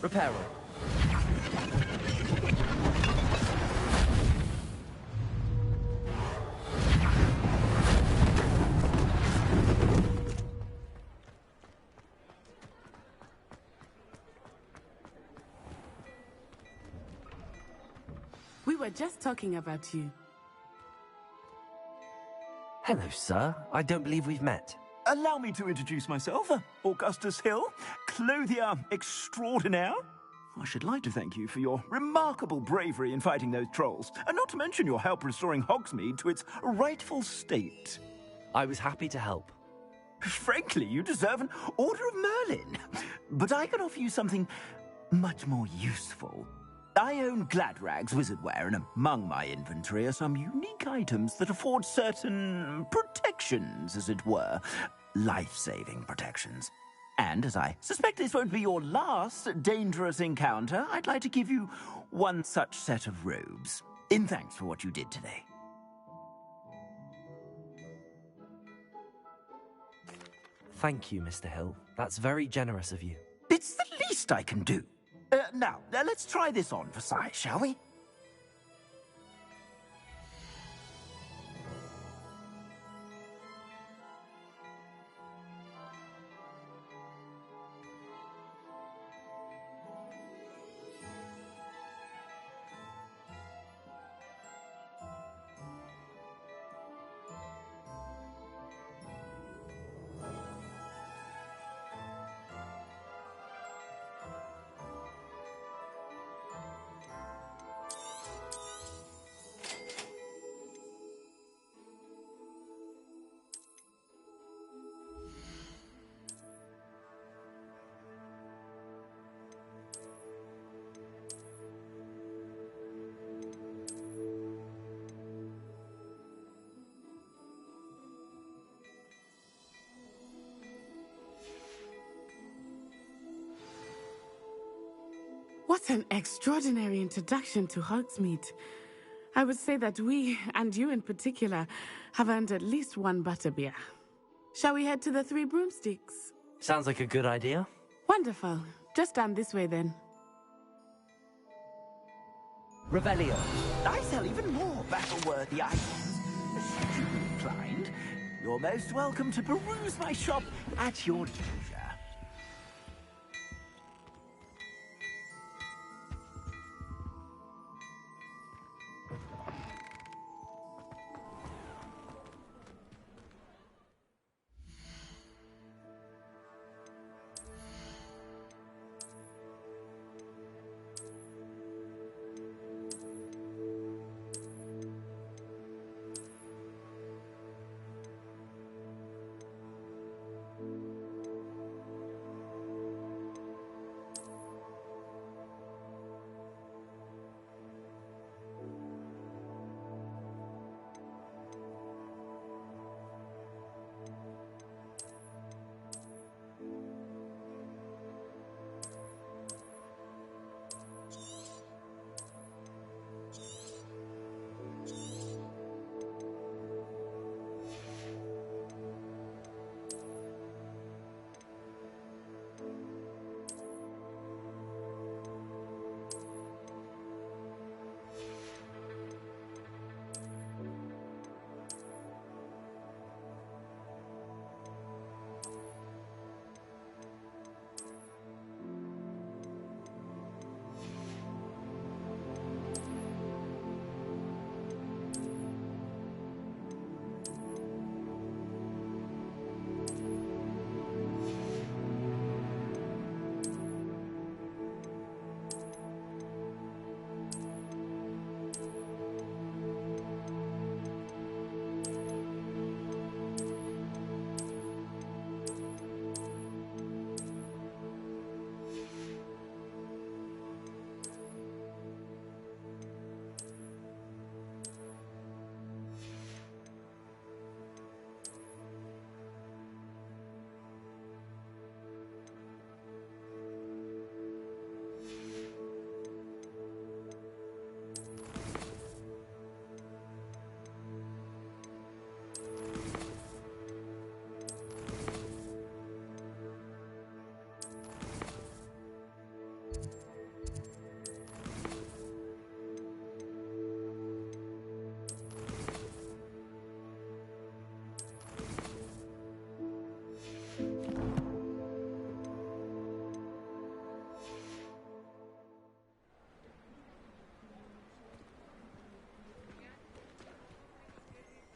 Reparo. We were just talking about you. Hello, sir. I don't believe we've met. Allow me to introduce myself, Augustus Hill, clothier extraordinaire. I should like to thank you for your remarkable bravery in fighting those trolls, and not to mention your help restoring Hogsmeade to its rightful state. I was happy to help. Frankly, you deserve an Order of Merlin. But I can offer you something much more useful. I own Gladrag's wizardware, and among my inventory are some unique items that afford certain protections, as it were. Life-saving protections. And as I suspect this won't be your last dangerous encounter, I'd like to give you one such set of robes, in thanks for what you did today. Thank you, Mr. Hill. That's very generous of you. It's the least I can do. Now, let's try this on for size, shall we? What an extraordinary introduction to Hogsmeade. I would say that we, and you in particular, have earned at least one butterbeer. Shall we head to the Three Broomsticks? Sounds like a good idea. Wonderful. Just down this way then. Revelio. I sell even more battle-worthy items. Should you be inclined, you're most welcome to peruse my shop at your leisure.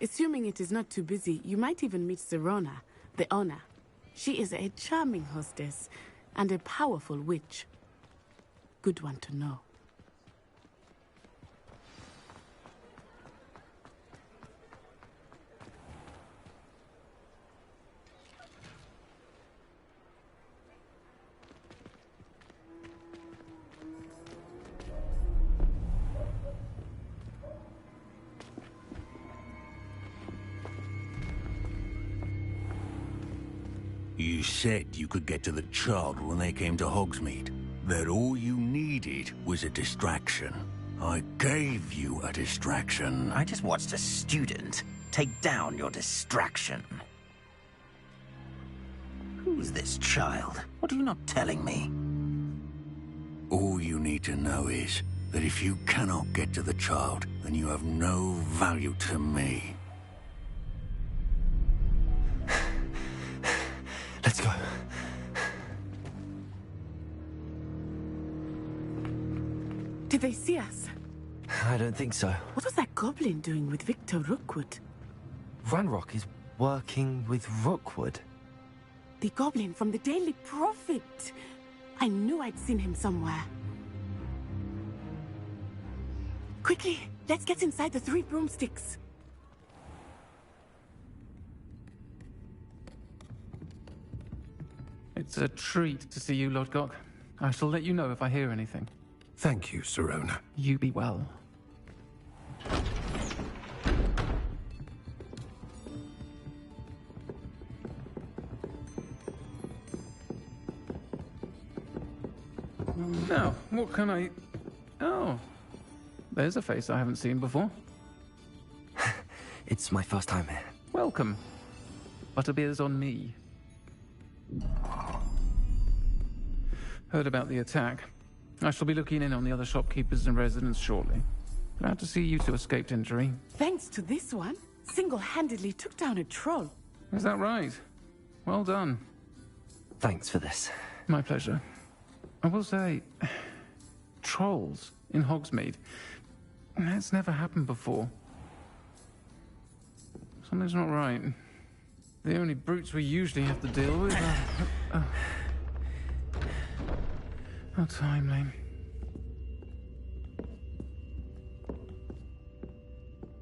Assuming it is not too busy, you might even meet Serona, the owner. She is a charming hostess and a powerful witch. Good one to know. You said you could get to the child when they came to Hogsmeade. That all you needed was a distraction. I gave you a distraction. I just watched a student take down your distraction. Who's this child? What are you not telling me? All you need to know is that if you cannot get to the child, then you have no value to me. Let's go. Did they see us? I don't think so. What was that goblin doing with Victor Rookwood? Ranrock is working with Rookwood. The goblin from the Daily Prophet. I knew I'd seen him somewhere. Quickly, let's get inside the Three Broomsticks. It's a treat to see you, Lodgok. I shall let you know if I hear anything. Thank you, Serona. You be well. Now, what can I... Oh, there's a face I haven't seen before. It's my first time here. Welcome. Butterbeer's on me. Heard about the attack. I shall be looking in on the other shopkeepers and residents shortly. Glad to see you two escaped injury. Thanks to this one, single-handedly took down a troll. Is that right? Well done. Thanks for this. My pleasure. I will say, trolls in Hogsmeade. That's never happened before. Something's not right. The only brutes we usually have to deal with are... How timely.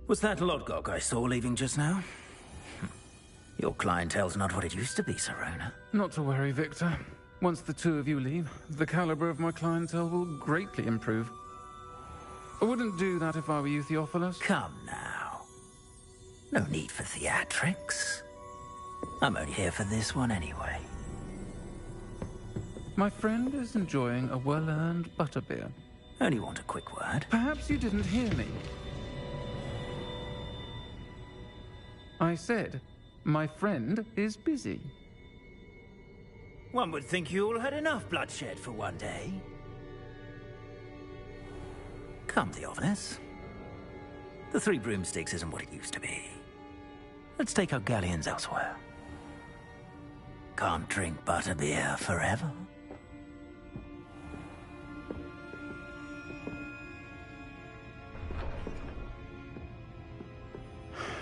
Was that Lodgok I saw leaving just now? Your clientele's not what it used to be, Sirona. Not to worry, Victor. Once the two of you leave, the caliber of my clientele will greatly improve. I wouldn't do that if I were you, Theophilus. Come now. No need for theatrics. I'm only here for this one anyway. My friend is enjoying a well-earned butterbeer. Only want a quick word. Perhaps you didn't hear me. I said, my friend is busy. One would think you all had enough bloodshed for one day. Come, Theophilus. The Three Broomsticks isn't what it used to be. Let's take our galleons elsewhere. Can't drink butterbeer forever.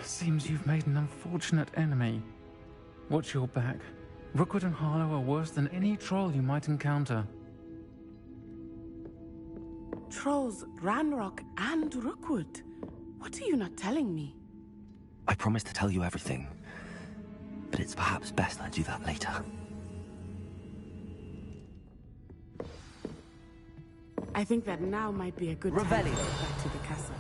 Seems you've made an unfortunate enemy. Watch your back. Rookwood and Harlow are worse than any troll you might encounter. Trolls, Ranrock, and Rookwood. What are you not telling me? I promised to tell you everything, but it's perhaps best I do that later. I think that now might be a good time to go back to the castle.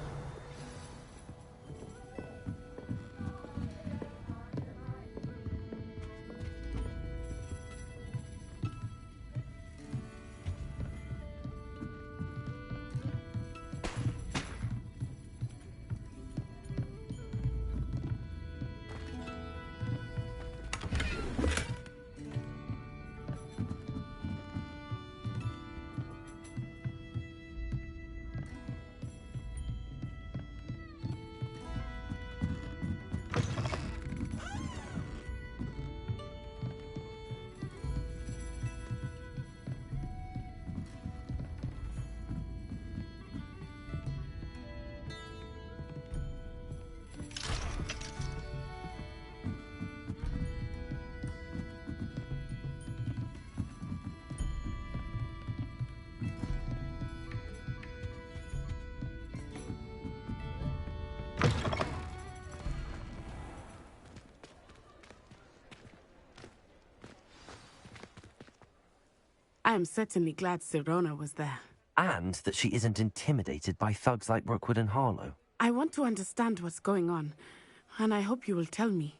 I am certainly glad Sirona was there. And that she isn't intimidated by thugs like Rookwood and Harlow. I want to understand what's going on, and I hope you will tell me.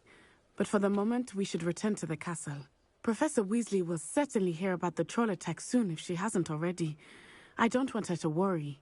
But for the moment, we should return to the castle. Professor Weasley will certainly hear about the troll attack soon if she hasn't already. I don't want her to worry.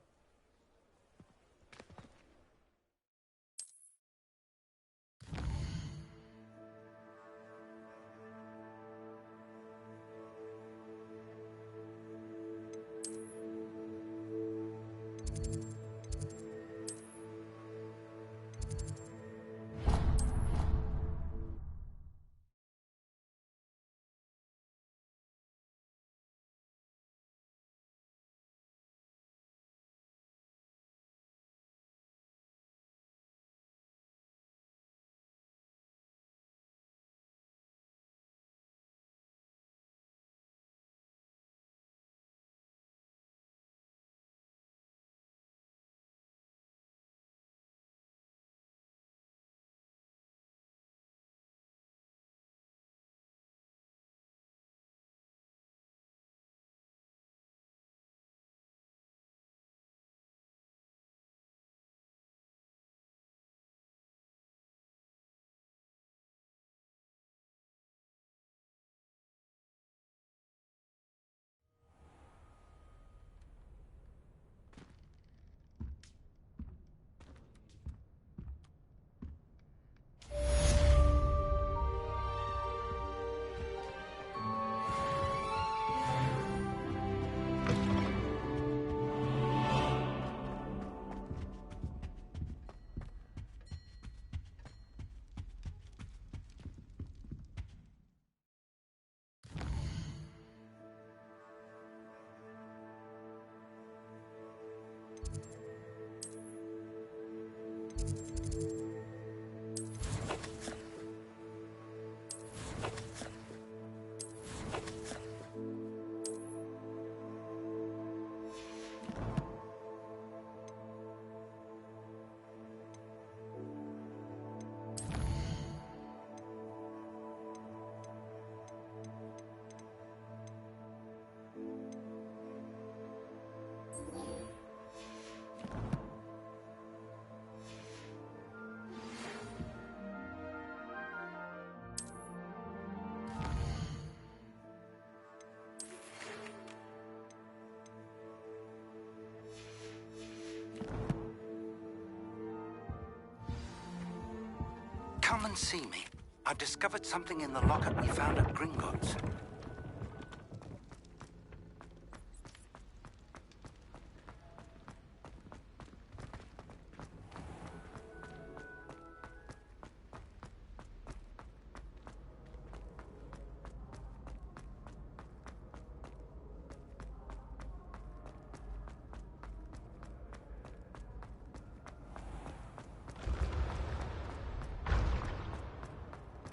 can see me, I've discovered something in the locket we found at Gringotts.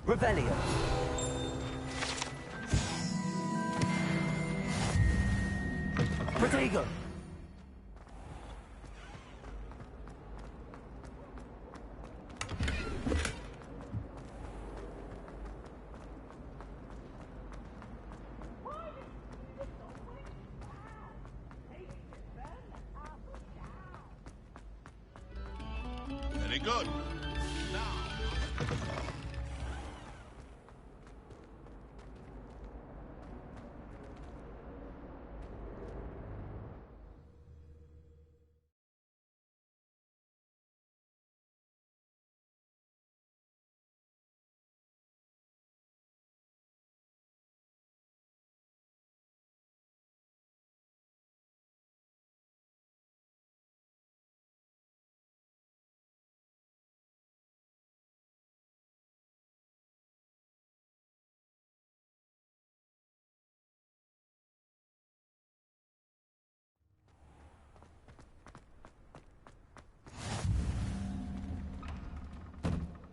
Revelio. Protego. Very good.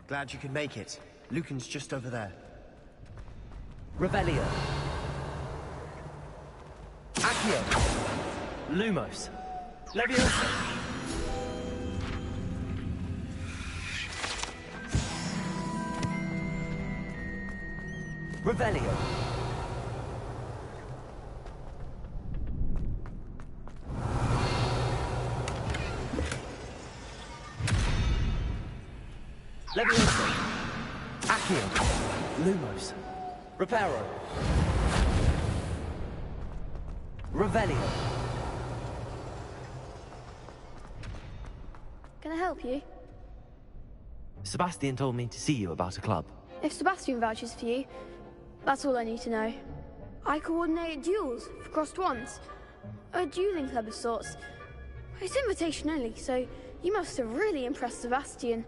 Glad you could make it. Lucan's just over there. Revelio. Accio. Lumos. Leviosa. Revelio. Leviosa. Accio. Lumos. Reparo. Revelio. Can I help you? Sebastian told me to see you about a club. If Sebastian vouches for you, that's all I need to know. I coordinate duels for crossed wands. A dueling club of sorts. It's invitation only, so you must have really impressed Sebastian.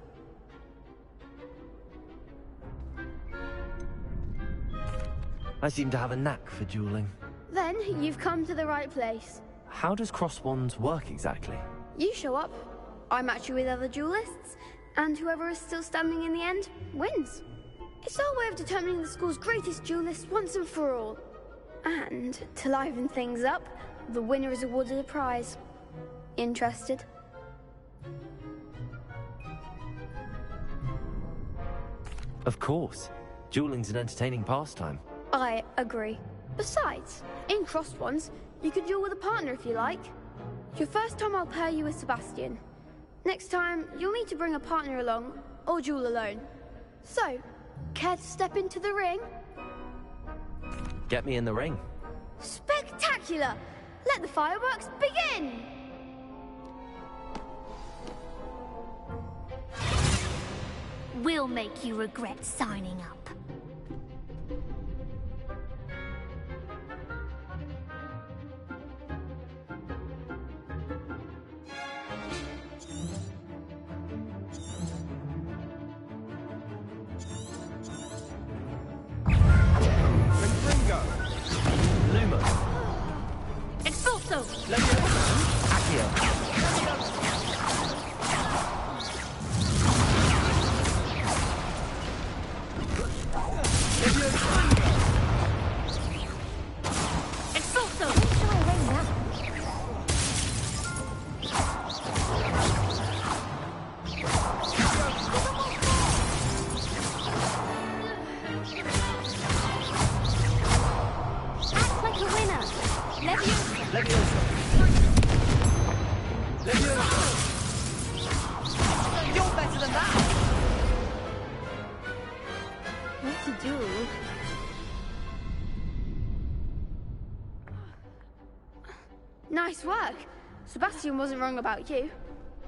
I seem to have a knack for dueling. Then you've come to the right place. How does cross wands work exactly? You show up, I match you with other duelists, and whoever is still standing in the end wins. It's our way of determining the school's greatest duelist once and for all. And to liven things up, the winner is awarded a prize. Interested? Of course. Dueling's an entertaining pastime. I agree. Besides, in crossed ones, you could duel with a partner if you like. Your first time I'll pair you with Sebastian. Next time, you'll need to bring a partner along, or duel alone. So, care to step into the ring? Get me in the ring. Spectacular! Let the fireworks begin! We'll make you regret signing up. Expulso! Accio. Expulso! Act like a winner! Leviosa! Leviosa. You're better than that! What to do? Nice work. Sebastian wasn't wrong about you.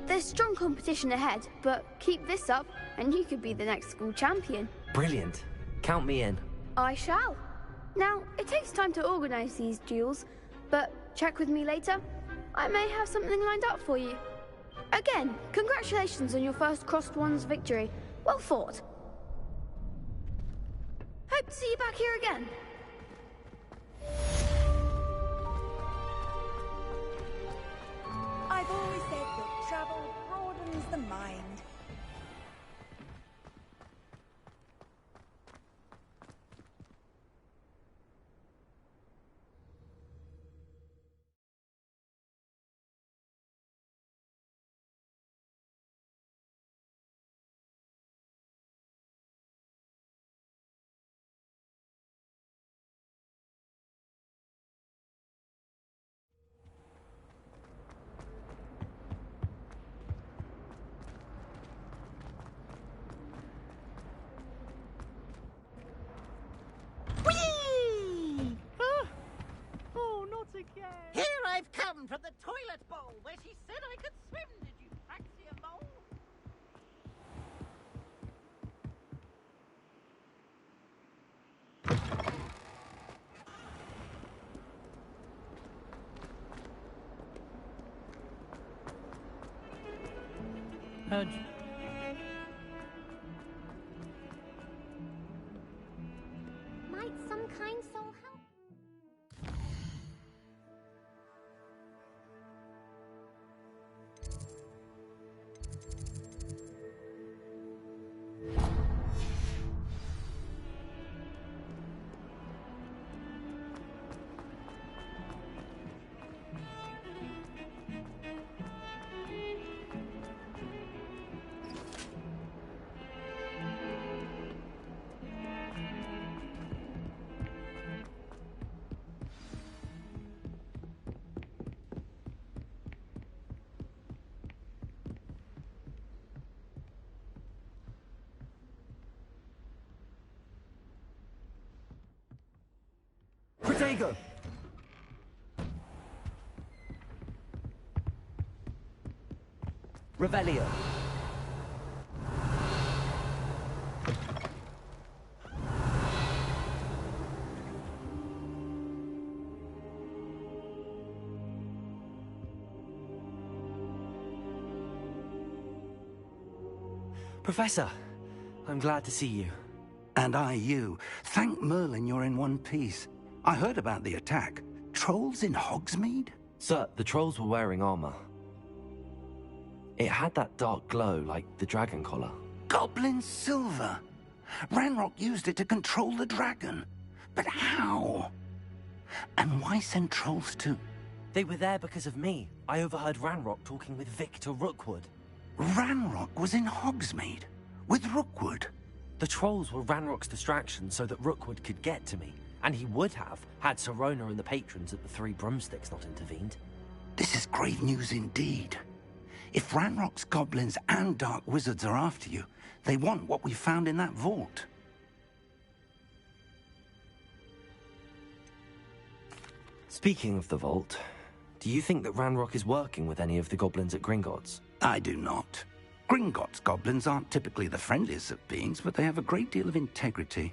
There's strong competition ahead, but keep this up and you could be the next school champion. Brilliant. Count me in. I shall. Now, it takes time to organize these duels, but check with me later. I may have something lined up for you. Again, congratulations on your first Crossed Wands victory. Well fought. Hope to see you back here again. I've always said that travel broadens the mind. Here I've come from the toilet bowl where she said I could swim, did you Praxia mole? Might some kind soul help? Protego! Revelio. Professor, I'm glad to see you. And I you. Thank Merlin you're in one piece. I heard about the attack. Trolls in Hogsmeade? Sir, the trolls were wearing armor. It had that dark glow like the dragon collar. Goblin silver. Ranrock used it to control the dragon. But how? And why send trolls to... They were there because of me. I overheard Ranrock talking with Victor Rookwood. Ranrock was in Hogsmeade? With Rookwood? The trolls were Ranrock's distraction so that Rookwood could get to me. And he would have, had Sirona and the patrons at the Three Broomsticks not intervened. This is grave news indeed. If Ranrock's goblins and dark wizards are after you, they want what we found in that vault. Speaking of the vault, do you think that Ranrock is working with any of the goblins at Gringotts? I do not. Gringotts goblins aren't typically the friendliest of beings, but they have a great deal of integrity.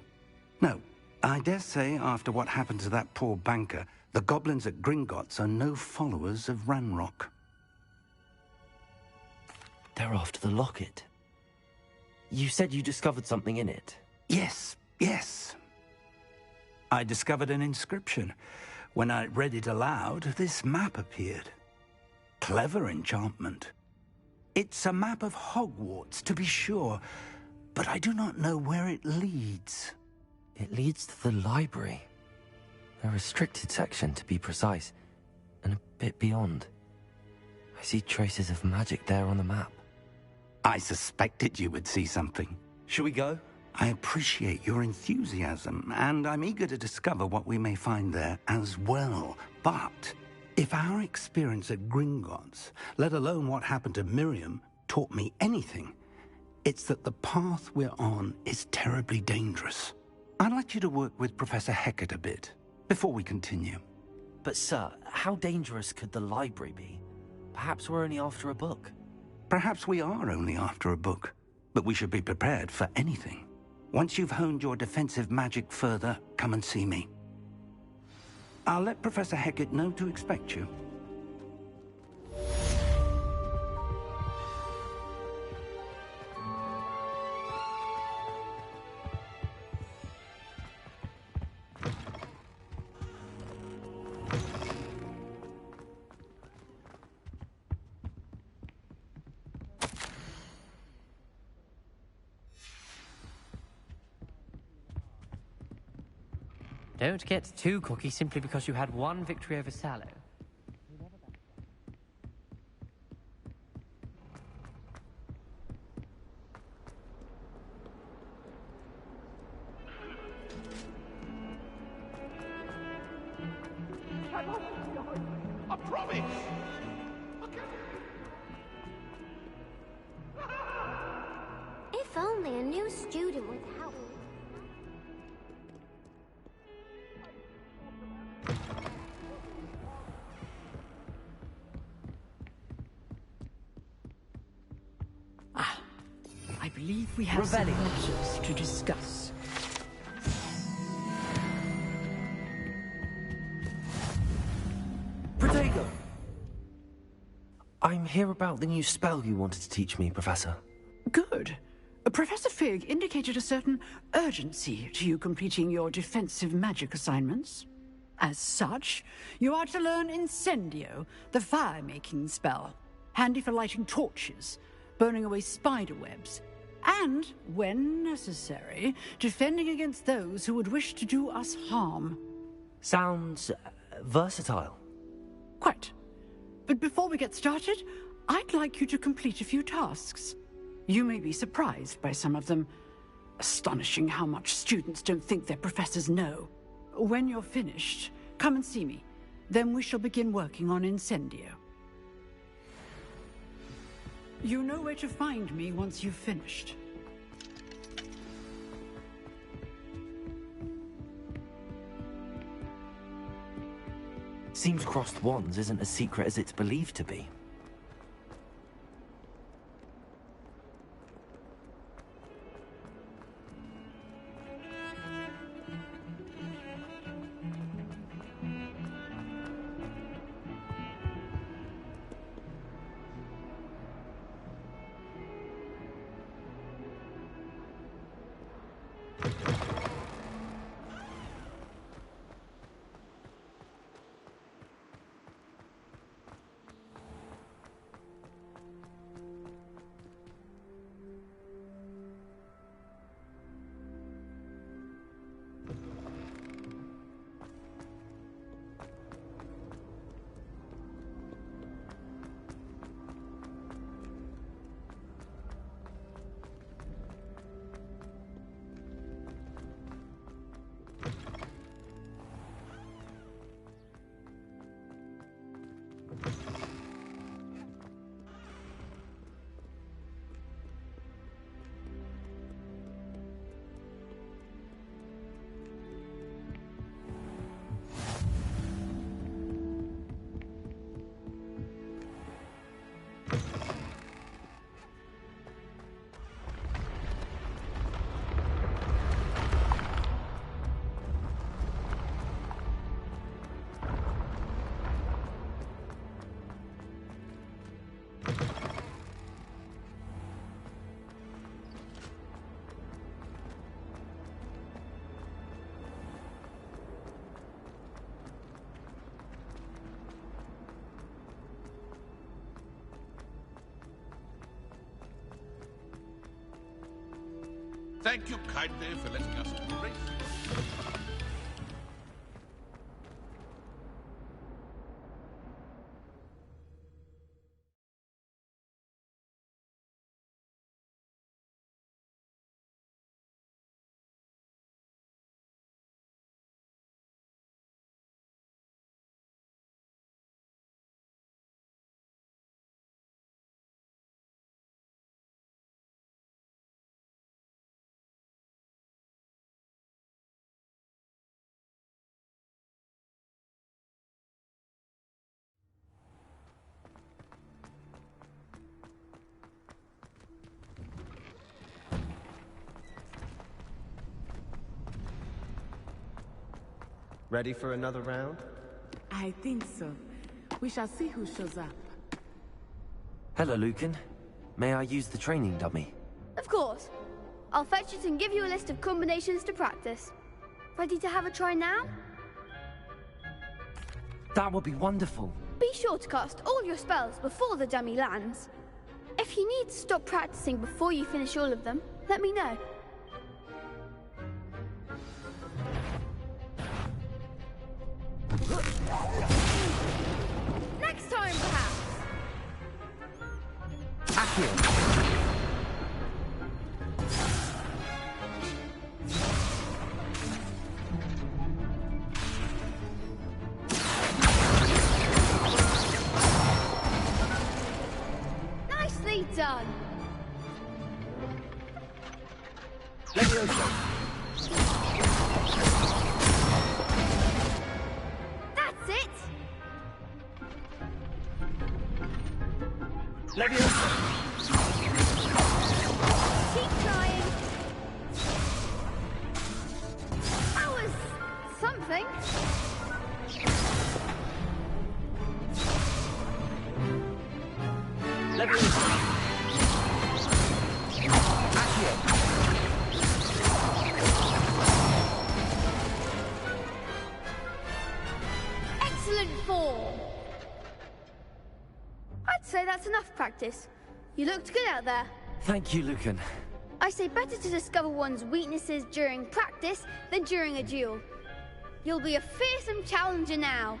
No, I dare say after what happened to that poor banker, the goblins at Gringotts are no followers of Ranrock. They're after the locket. You said you discovered something in it. Yes, yes. I discovered an inscription. When I read it aloud, this map appeared. Clever enchantment. It's a map of Hogwarts, to be sure, but I do not know where it leads. It leads to the library. A restricted section, to be precise, and a bit beyond. I see traces of magic there on the map. I suspected you would see something. Shall we go? I appreciate your enthusiasm, and I'm eager to discover what we may find there as well. But if our experience at Gringotts, let alone what happened to Miriam, taught me anything, it's that the path we're on is terribly dangerous. I'd like you to work with Professor Hecat a bit, before we continue. But sir, how dangerous could the library be? Perhaps we're only after a book. Perhaps we are only after a book. but we should be prepared for anything. Once you've honed your defensive magic further, come and see me. I'll let Professor Hecat know to expect you. Don't get too cocky simply because you had one victory over Sallow. I promise! If only a new student would help. I believe we have some matters to discuss. Protego! I'm here about the new spell you wanted to teach me, Professor. Good. Professor Fig indicated a certain urgency to you completing your defensive magic assignments. As such, you are to learn Incendio, the fire-making spell, handy for lighting torches, burning away spider webs, and, when necessary, defending against those who would wish to do us harm. Sounds versatile. Quite. But before we get started, I'd like you to complete a few tasks. You may be surprised by some of them. Astonishing how much students don't think their professors know. When you're finished, come and see me. Then we shall begin working on Incendio. You know where to find me once you've finished. Seems crossed wands isn't as secret as it's believed to be. Thank you kindly for letting us grace. Ready for another round? I think so. We shall see who shows up. Hello, Lucan. May I use the training dummy? Of course. I'll fetch it and give you a list of combinations to practice. Ready to have a try now? That would be wonderful. Be sure to cast all your spells before the dummy lands. If you need to stop practicing before you finish all of them, let me know. Next time, perhaps. Accio. Nicely done. Leviosa. That's it. Leviosa. Keep trying. That was something. Leviosa. Accio. Excellent form. I'd say that's enough practice. You looked good out there. Thank you, Lucan. I say better to discover one's weaknesses during practice than during a duel. You'll be a fearsome challenger now.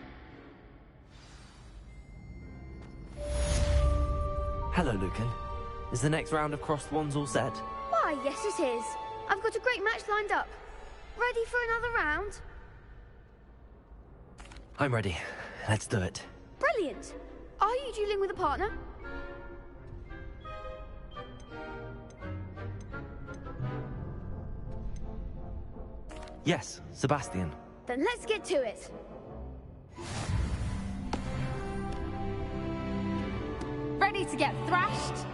Hello, Lucan. Is the next round of crossed wands all set? Why, yes it is. I've got a great match lined up. Ready for another round? I'm ready. Let's do it. Brilliant. Are you dueling with a partner? Yes, Sebastian. Then let's get to it. Ready to get thrashed?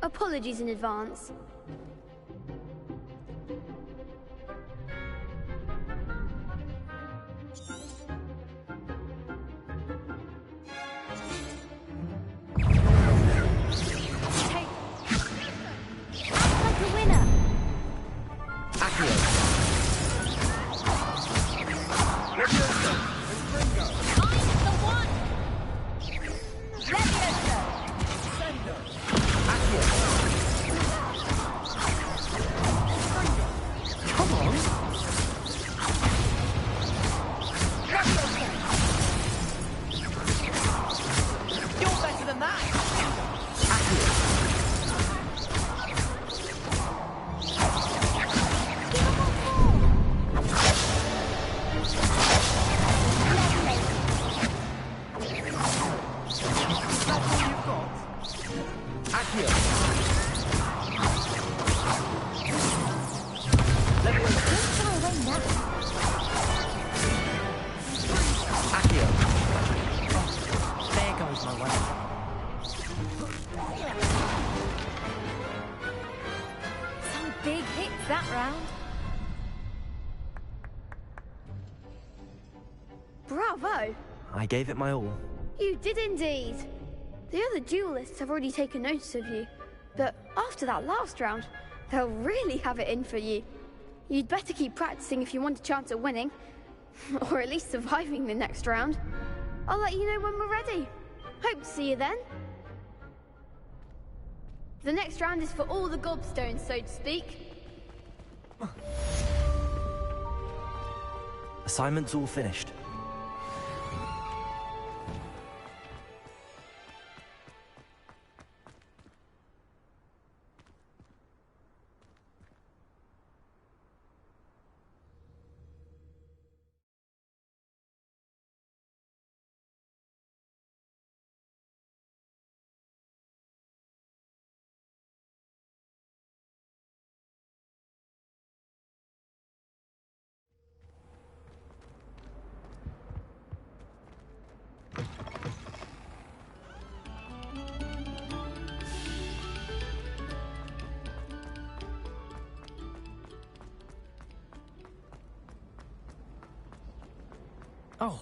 Apologies in advance. Like a winner. Accio. Leviosa. I'm the one. Leviosa. Accio. Come on. You're better than that. Accio. Accio. There goes my way. Some big hits that round. Bravo. I gave it my all. You did indeed. The other duelists have already taken notice of you. But after that last round, they'll really have it in for you. You'd better keep practicing if you want a chance at winning. Or at least surviving the next round. I'll let you know when we're ready. Hope to see you then. The next round is for all the gobstones, so to speak. Assignment's all finished. Oh.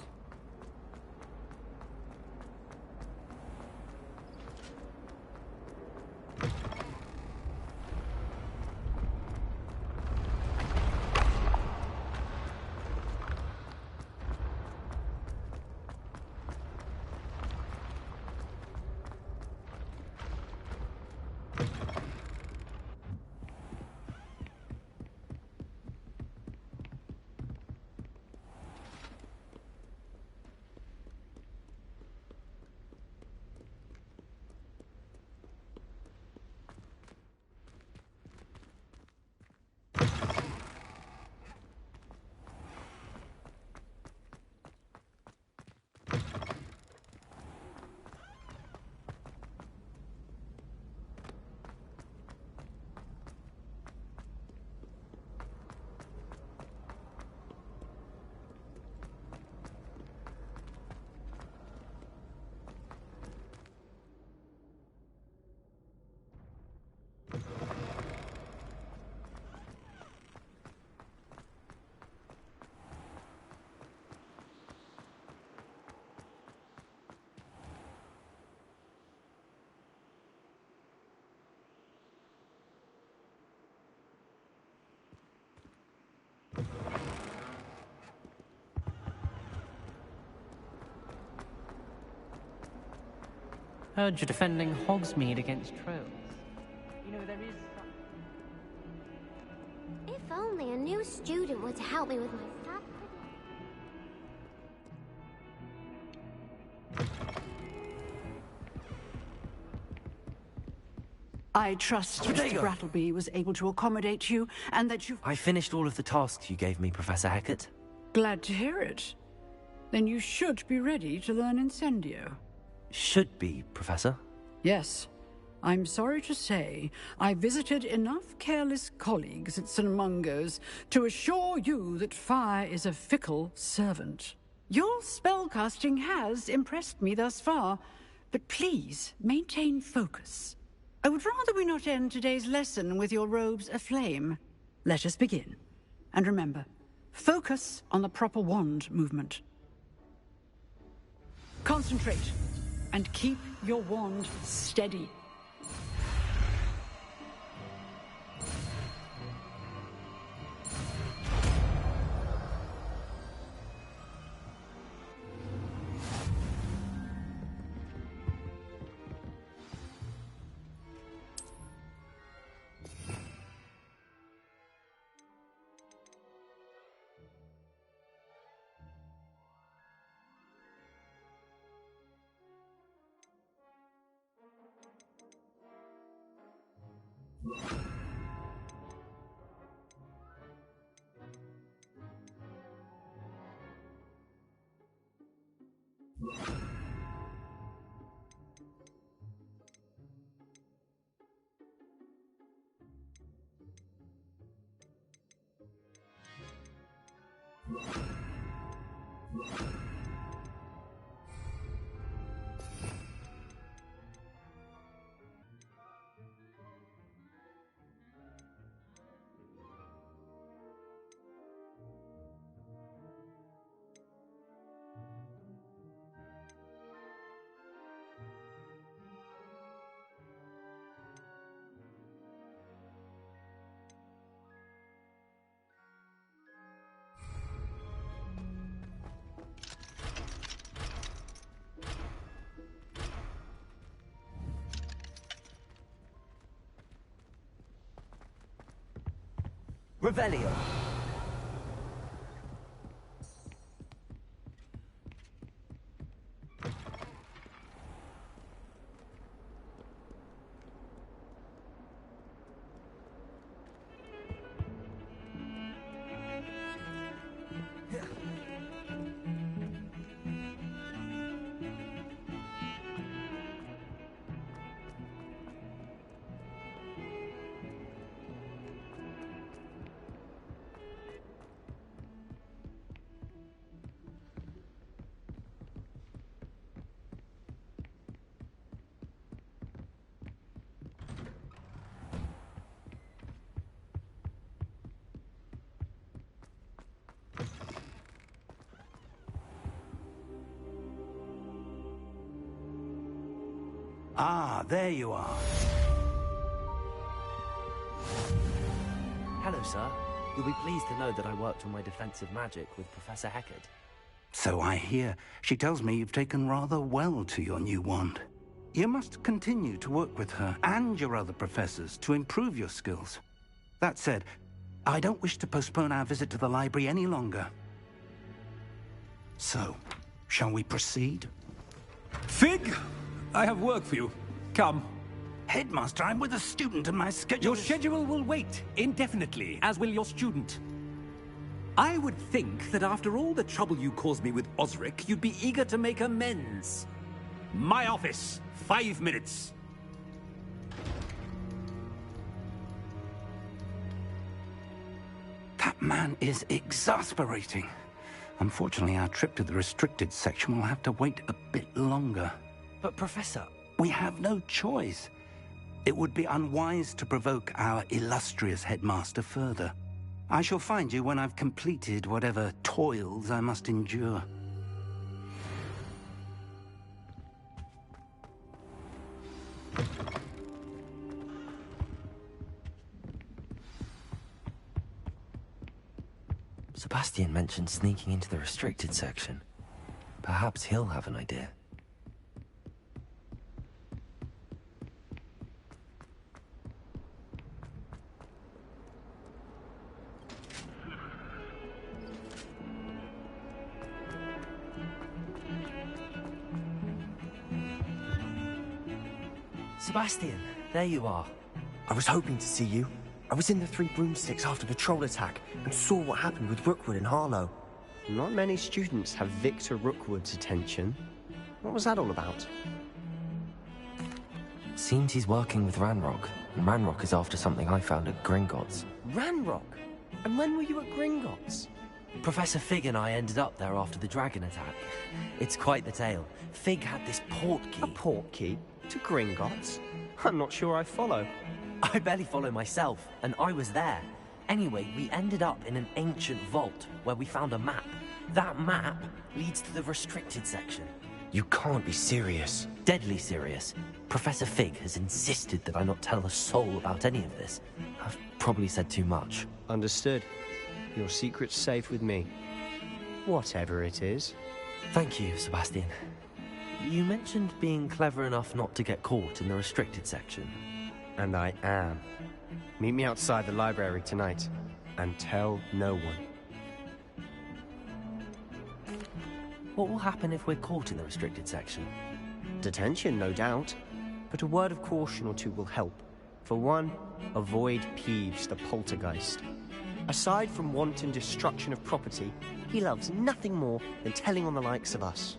Heard you're defending Hogsmeade against trolls. You know, there is... If only a new student were to help me with my sad I trust Mr. Brattleby was able to accommodate you, and that you... I finished all of the tasks you gave me, Professor Hackett. Glad to hear it. Then you should be ready to learn Incendio. Should be, Professor. Yes. I'm sorry to say, I visited enough careless colleagues at St. Mungo's to assure you that fire is a fickle servant. Your spellcasting has impressed me thus far, but please maintain focus. I would rather we not end today's lesson with your robes aflame. Let us begin. And remember, focus on the proper wand movement. Concentrate, and keep your wand steady. Revelio. Ah, there you are. Hello, sir. You'll be pleased to know that I worked on my defensive magic with Professor Heckard. So I hear. She tells me you've taken rather well to your new wand. You must continue to work with her and your other professors to improve your skills. That said, I don't wish to postpone our visit to the library any longer. So, shall we proceed? Fig, I have work for you. Come. Headmaster, I'm with a student and my schedule... Your schedule will wait indefinitely, as will your student. I would think that after all the trouble you caused me with Osric, you'd be eager to make amends. My office, 5 minutes. That man is exasperating. Unfortunately, our trip to the restricted section will have to wait a bit longer. But, Professor... We have no choice. It would be unwise to provoke our illustrious headmaster further. I shall find you when I've completed whatever toils I must endure. Sebastian mentioned sneaking into the restricted section. Perhaps he'll have an idea. Sebastian, there you are. I was hoping to see you. I was in the Three Broomsticks after the troll attack and saw what happened with Rookwood and Harlow. Not many students have Victor Rookwood's attention. What was that all about? Seems he's working with Ranrock, and Ranrock is after something I found at Gringotts. Ranrock? And when were you at Gringotts? Professor Fig and I ended up there after the dragon attack. It's quite the tale. Fig had this portkey. A portkey? To Gringotts? I'm not sure I follow. I barely follow myself, and I was there. Anyway, we ended up in an ancient vault where we found a map. That map leads to the restricted section. You can't be serious. Deadly serious. Professor Fig has insisted that I not tell a soul about any of this. I've probably said too much. Understood. Your secret's safe with me. Whatever it is. Thank you, Sebastian. You mentioned being clever enough not to get caught in the restricted section. And I am. Meet me outside the library tonight, and tell no one. What will happen if we're caught in the restricted section? Detention, no doubt. But a word of caution or two will help. For one, avoid Peeves, the poltergeist. Aside from wanton destruction of property, he loves nothing more than telling on the likes of us.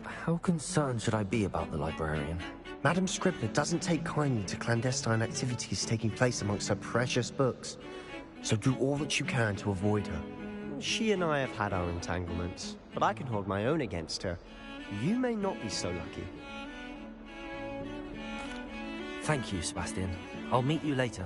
How concerned should I be about the librarian? Madam Scribner doesn't take kindly to clandestine activities taking place amongst her precious books. So do all that you can to avoid her. She and I have had our entanglements, but I can hold my own against her. You may not be so lucky. Thank you, Sebastian. I'll meet you later.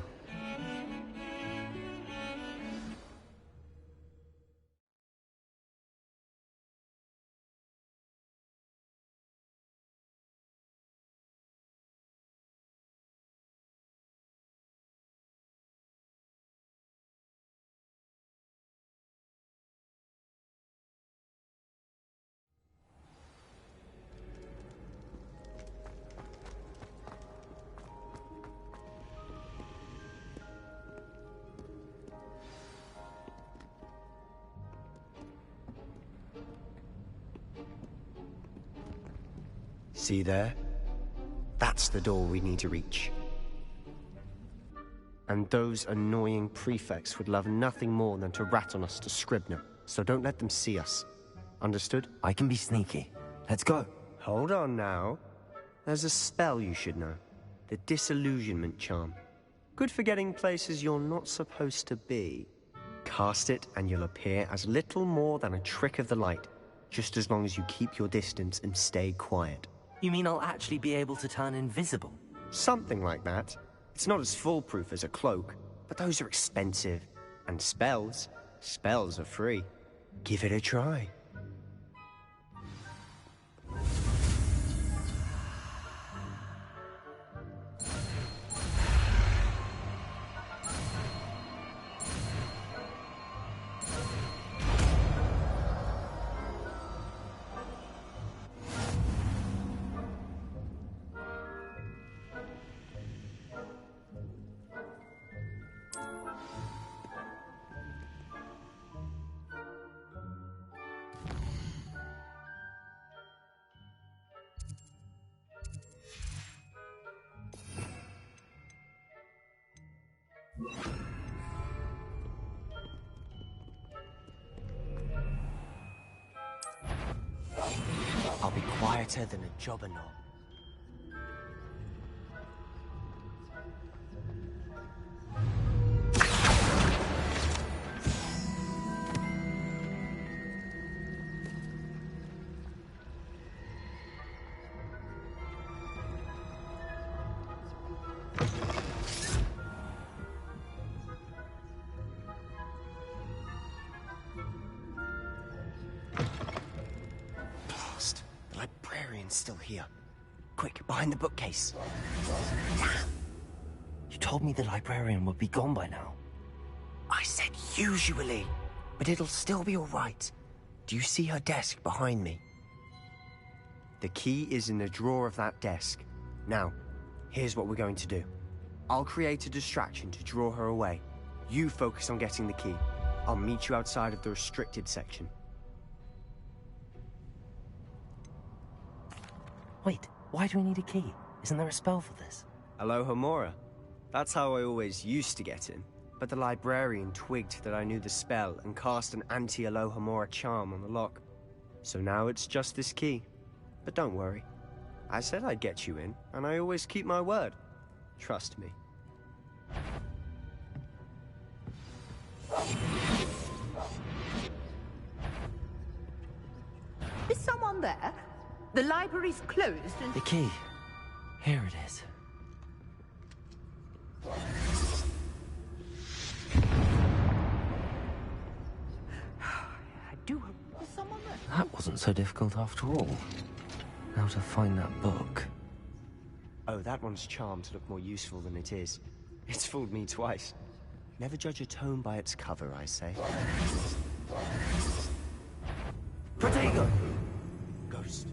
See there? That's the door we need to reach. And those annoying prefects would love nothing more than to rat on us to Scribner, so don't let them see us. Understood? I can be sneaky. Let's go. Hold on now. There's a spell you should know. The Disillusionment Charm. Good for getting places you're not supposed to be. Cast it and you'll appear as little more than a trick of the light, just as long as you keep your distance and stay quiet. You mean I'll actually be able to turn invisible? Something like that. It's not as foolproof as a cloak, but those are expensive. And spells are free. Give it a try. I'll be quieter than a jobberknoll. Still here. Quick, behind the bookcase. Damn! You told me the librarian would be gone by now. I said usually, but it'll still be all right. Do you see her desk behind me? The key is in the drawer of that desk. Now, here's what we're going to do. I'll create a distraction to draw her away. You focus on getting the key. I'll meet you outside of the restricted section. Wait, why do we need a key? Isn't there a spell for this? Alohomora. That's how I always used to get in. But the librarian twigged that I knew the spell and cast an anti-Alohomora charm on the lock. So now it's just this key. But don't worry. I said I'd get you in, and I always keep my word. Trust me. Is someone there? The library's closed and... The key. Here it is. I do hope there's someone there. That wasn't so difficult after all. Now to find that book. Oh, that one's charmed to look more useful than it is. It's fooled me twice. Never judge a tome by its cover, I say. Protego! Ghost.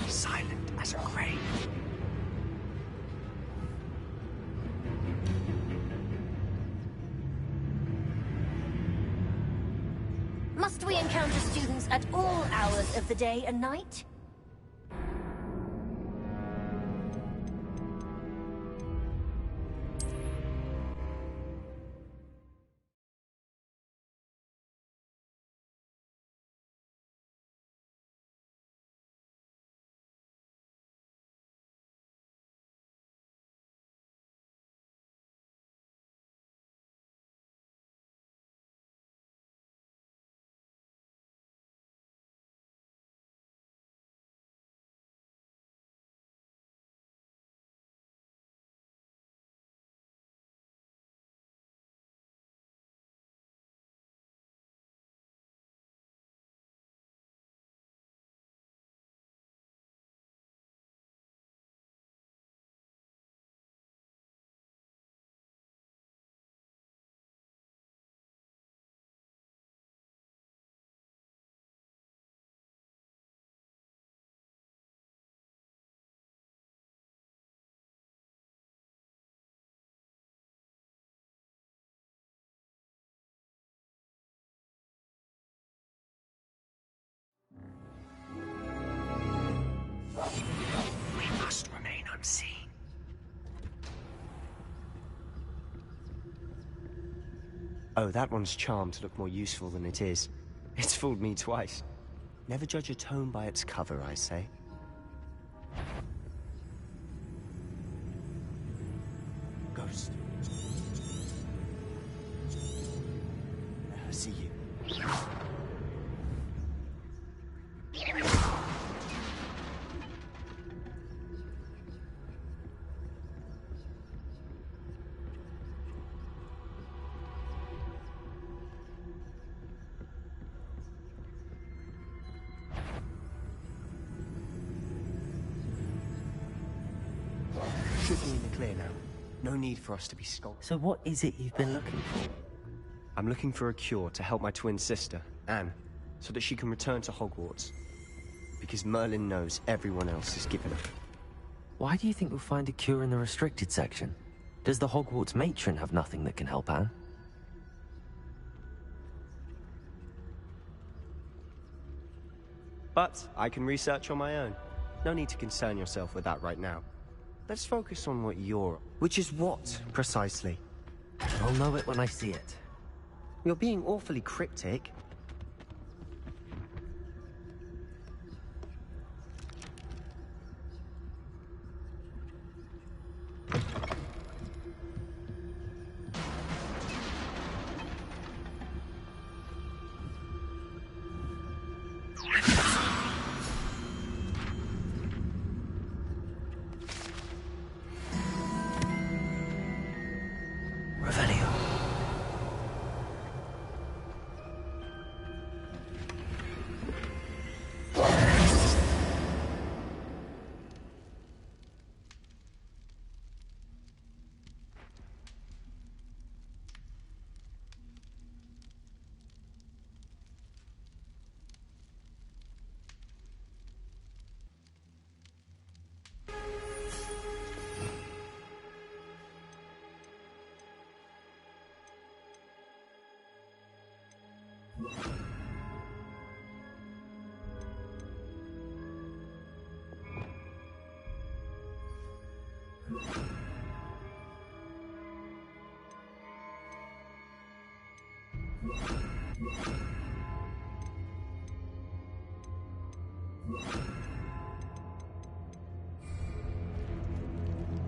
Silent as a grave. Must we encounter students at all hours of the day and night? We must remain unseen. Oh, that one's charmed to look more useful than it is. It's fooled me twice. Never judge a tome by its cover, I say. Ghost. Let her see you. Should be in the clear now. No need for us to be skulking. So what is it you've been looking for? I'm looking for a cure to help my twin sister, Anne, so that she can return to Hogwarts. Because Merlin knows everyone else is given up. Why do you think we'll find a cure in the restricted section? Does the Hogwarts matron have nothing that can help Anne? But I can research on my own. No need to concern yourself with that right now. Let's focus on what you're... Which is what, precisely? I'll know it when I see it. You're being awfully cryptic.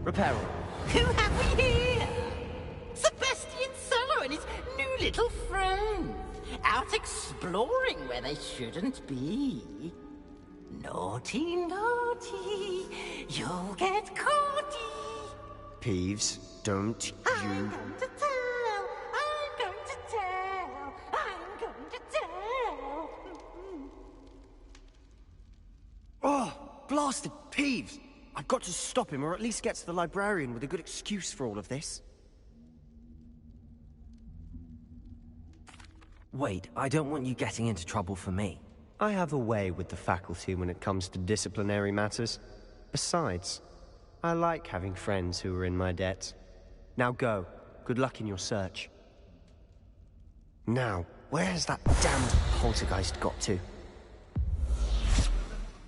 Reparo. Who have we here? Sebastian Sallow and his new little friend. Out exploring where they shouldn't be. Naughty, naughty. You'll get caughty. Peeves, don't I'm going to tell. I'm going to tell. I'm going to tell. Oh, blasted Peeves! I've got to stop him, or at least get to the librarian with a good excuse for all of this. Wait, I don't want you getting into trouble for me. I have a way with the faculty when it comes to disciplinary matters. Besides, I like having friends who are in my debt. Now go. Good luck in your search. Now, where's that damned poltergeist got to?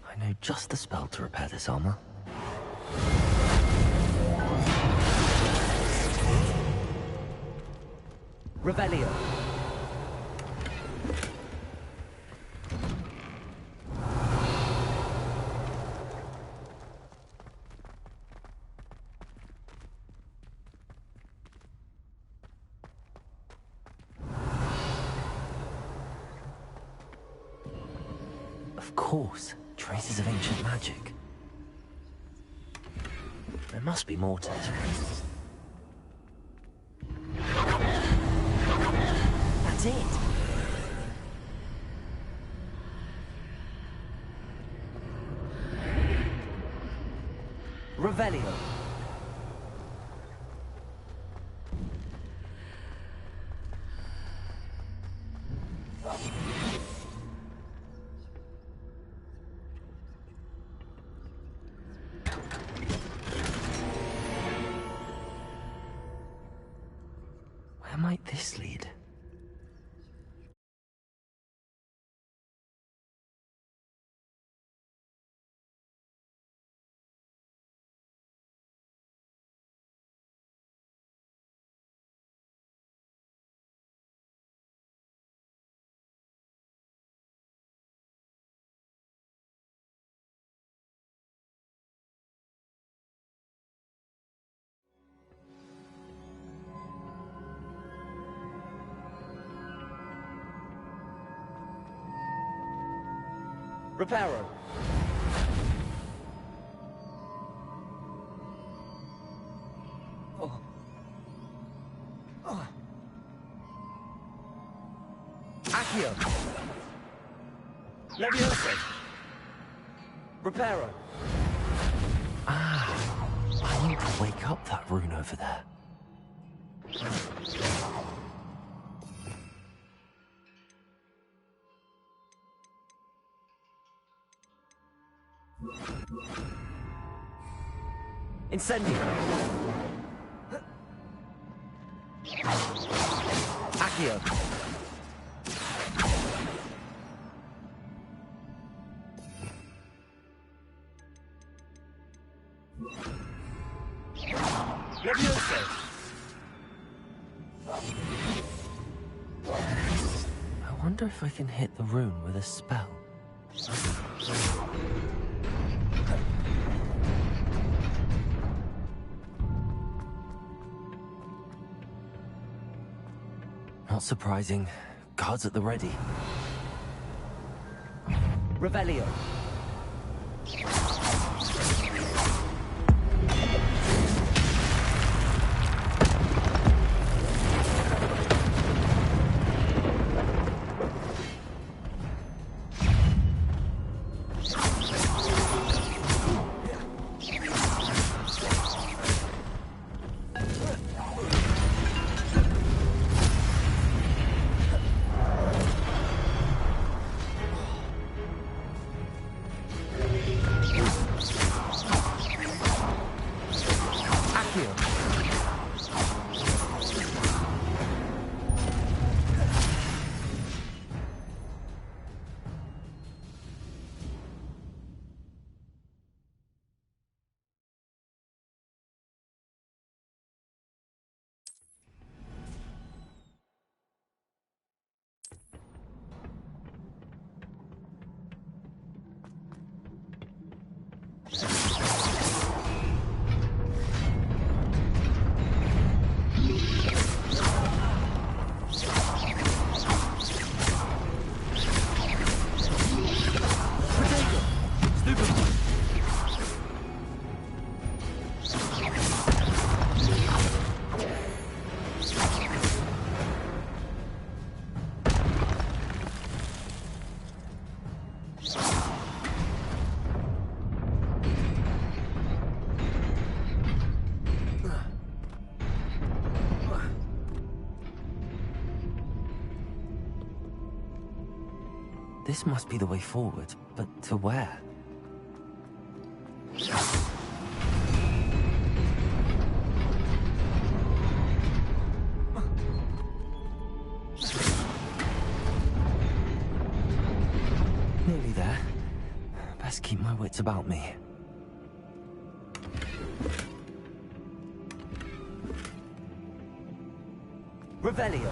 I know just the spell to repair this armor. Revelio. Of course, traces of ancient magic. There must be more to this place. That's it! Revelio. Where might this lead? Reparo. Oh. Oh. Accio. Leviosa. Reparo. Ah, I need to wake up that rune over there. Incendio! Accio. Levioso. I wonder if I can hit the rune with a spell. Not surprising. Guards at the ready. Revelio. This must be the way forward, but to where? Nearly there. Best keep my wits about me. Revelio.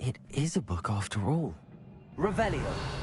It is a book after all. Revelio.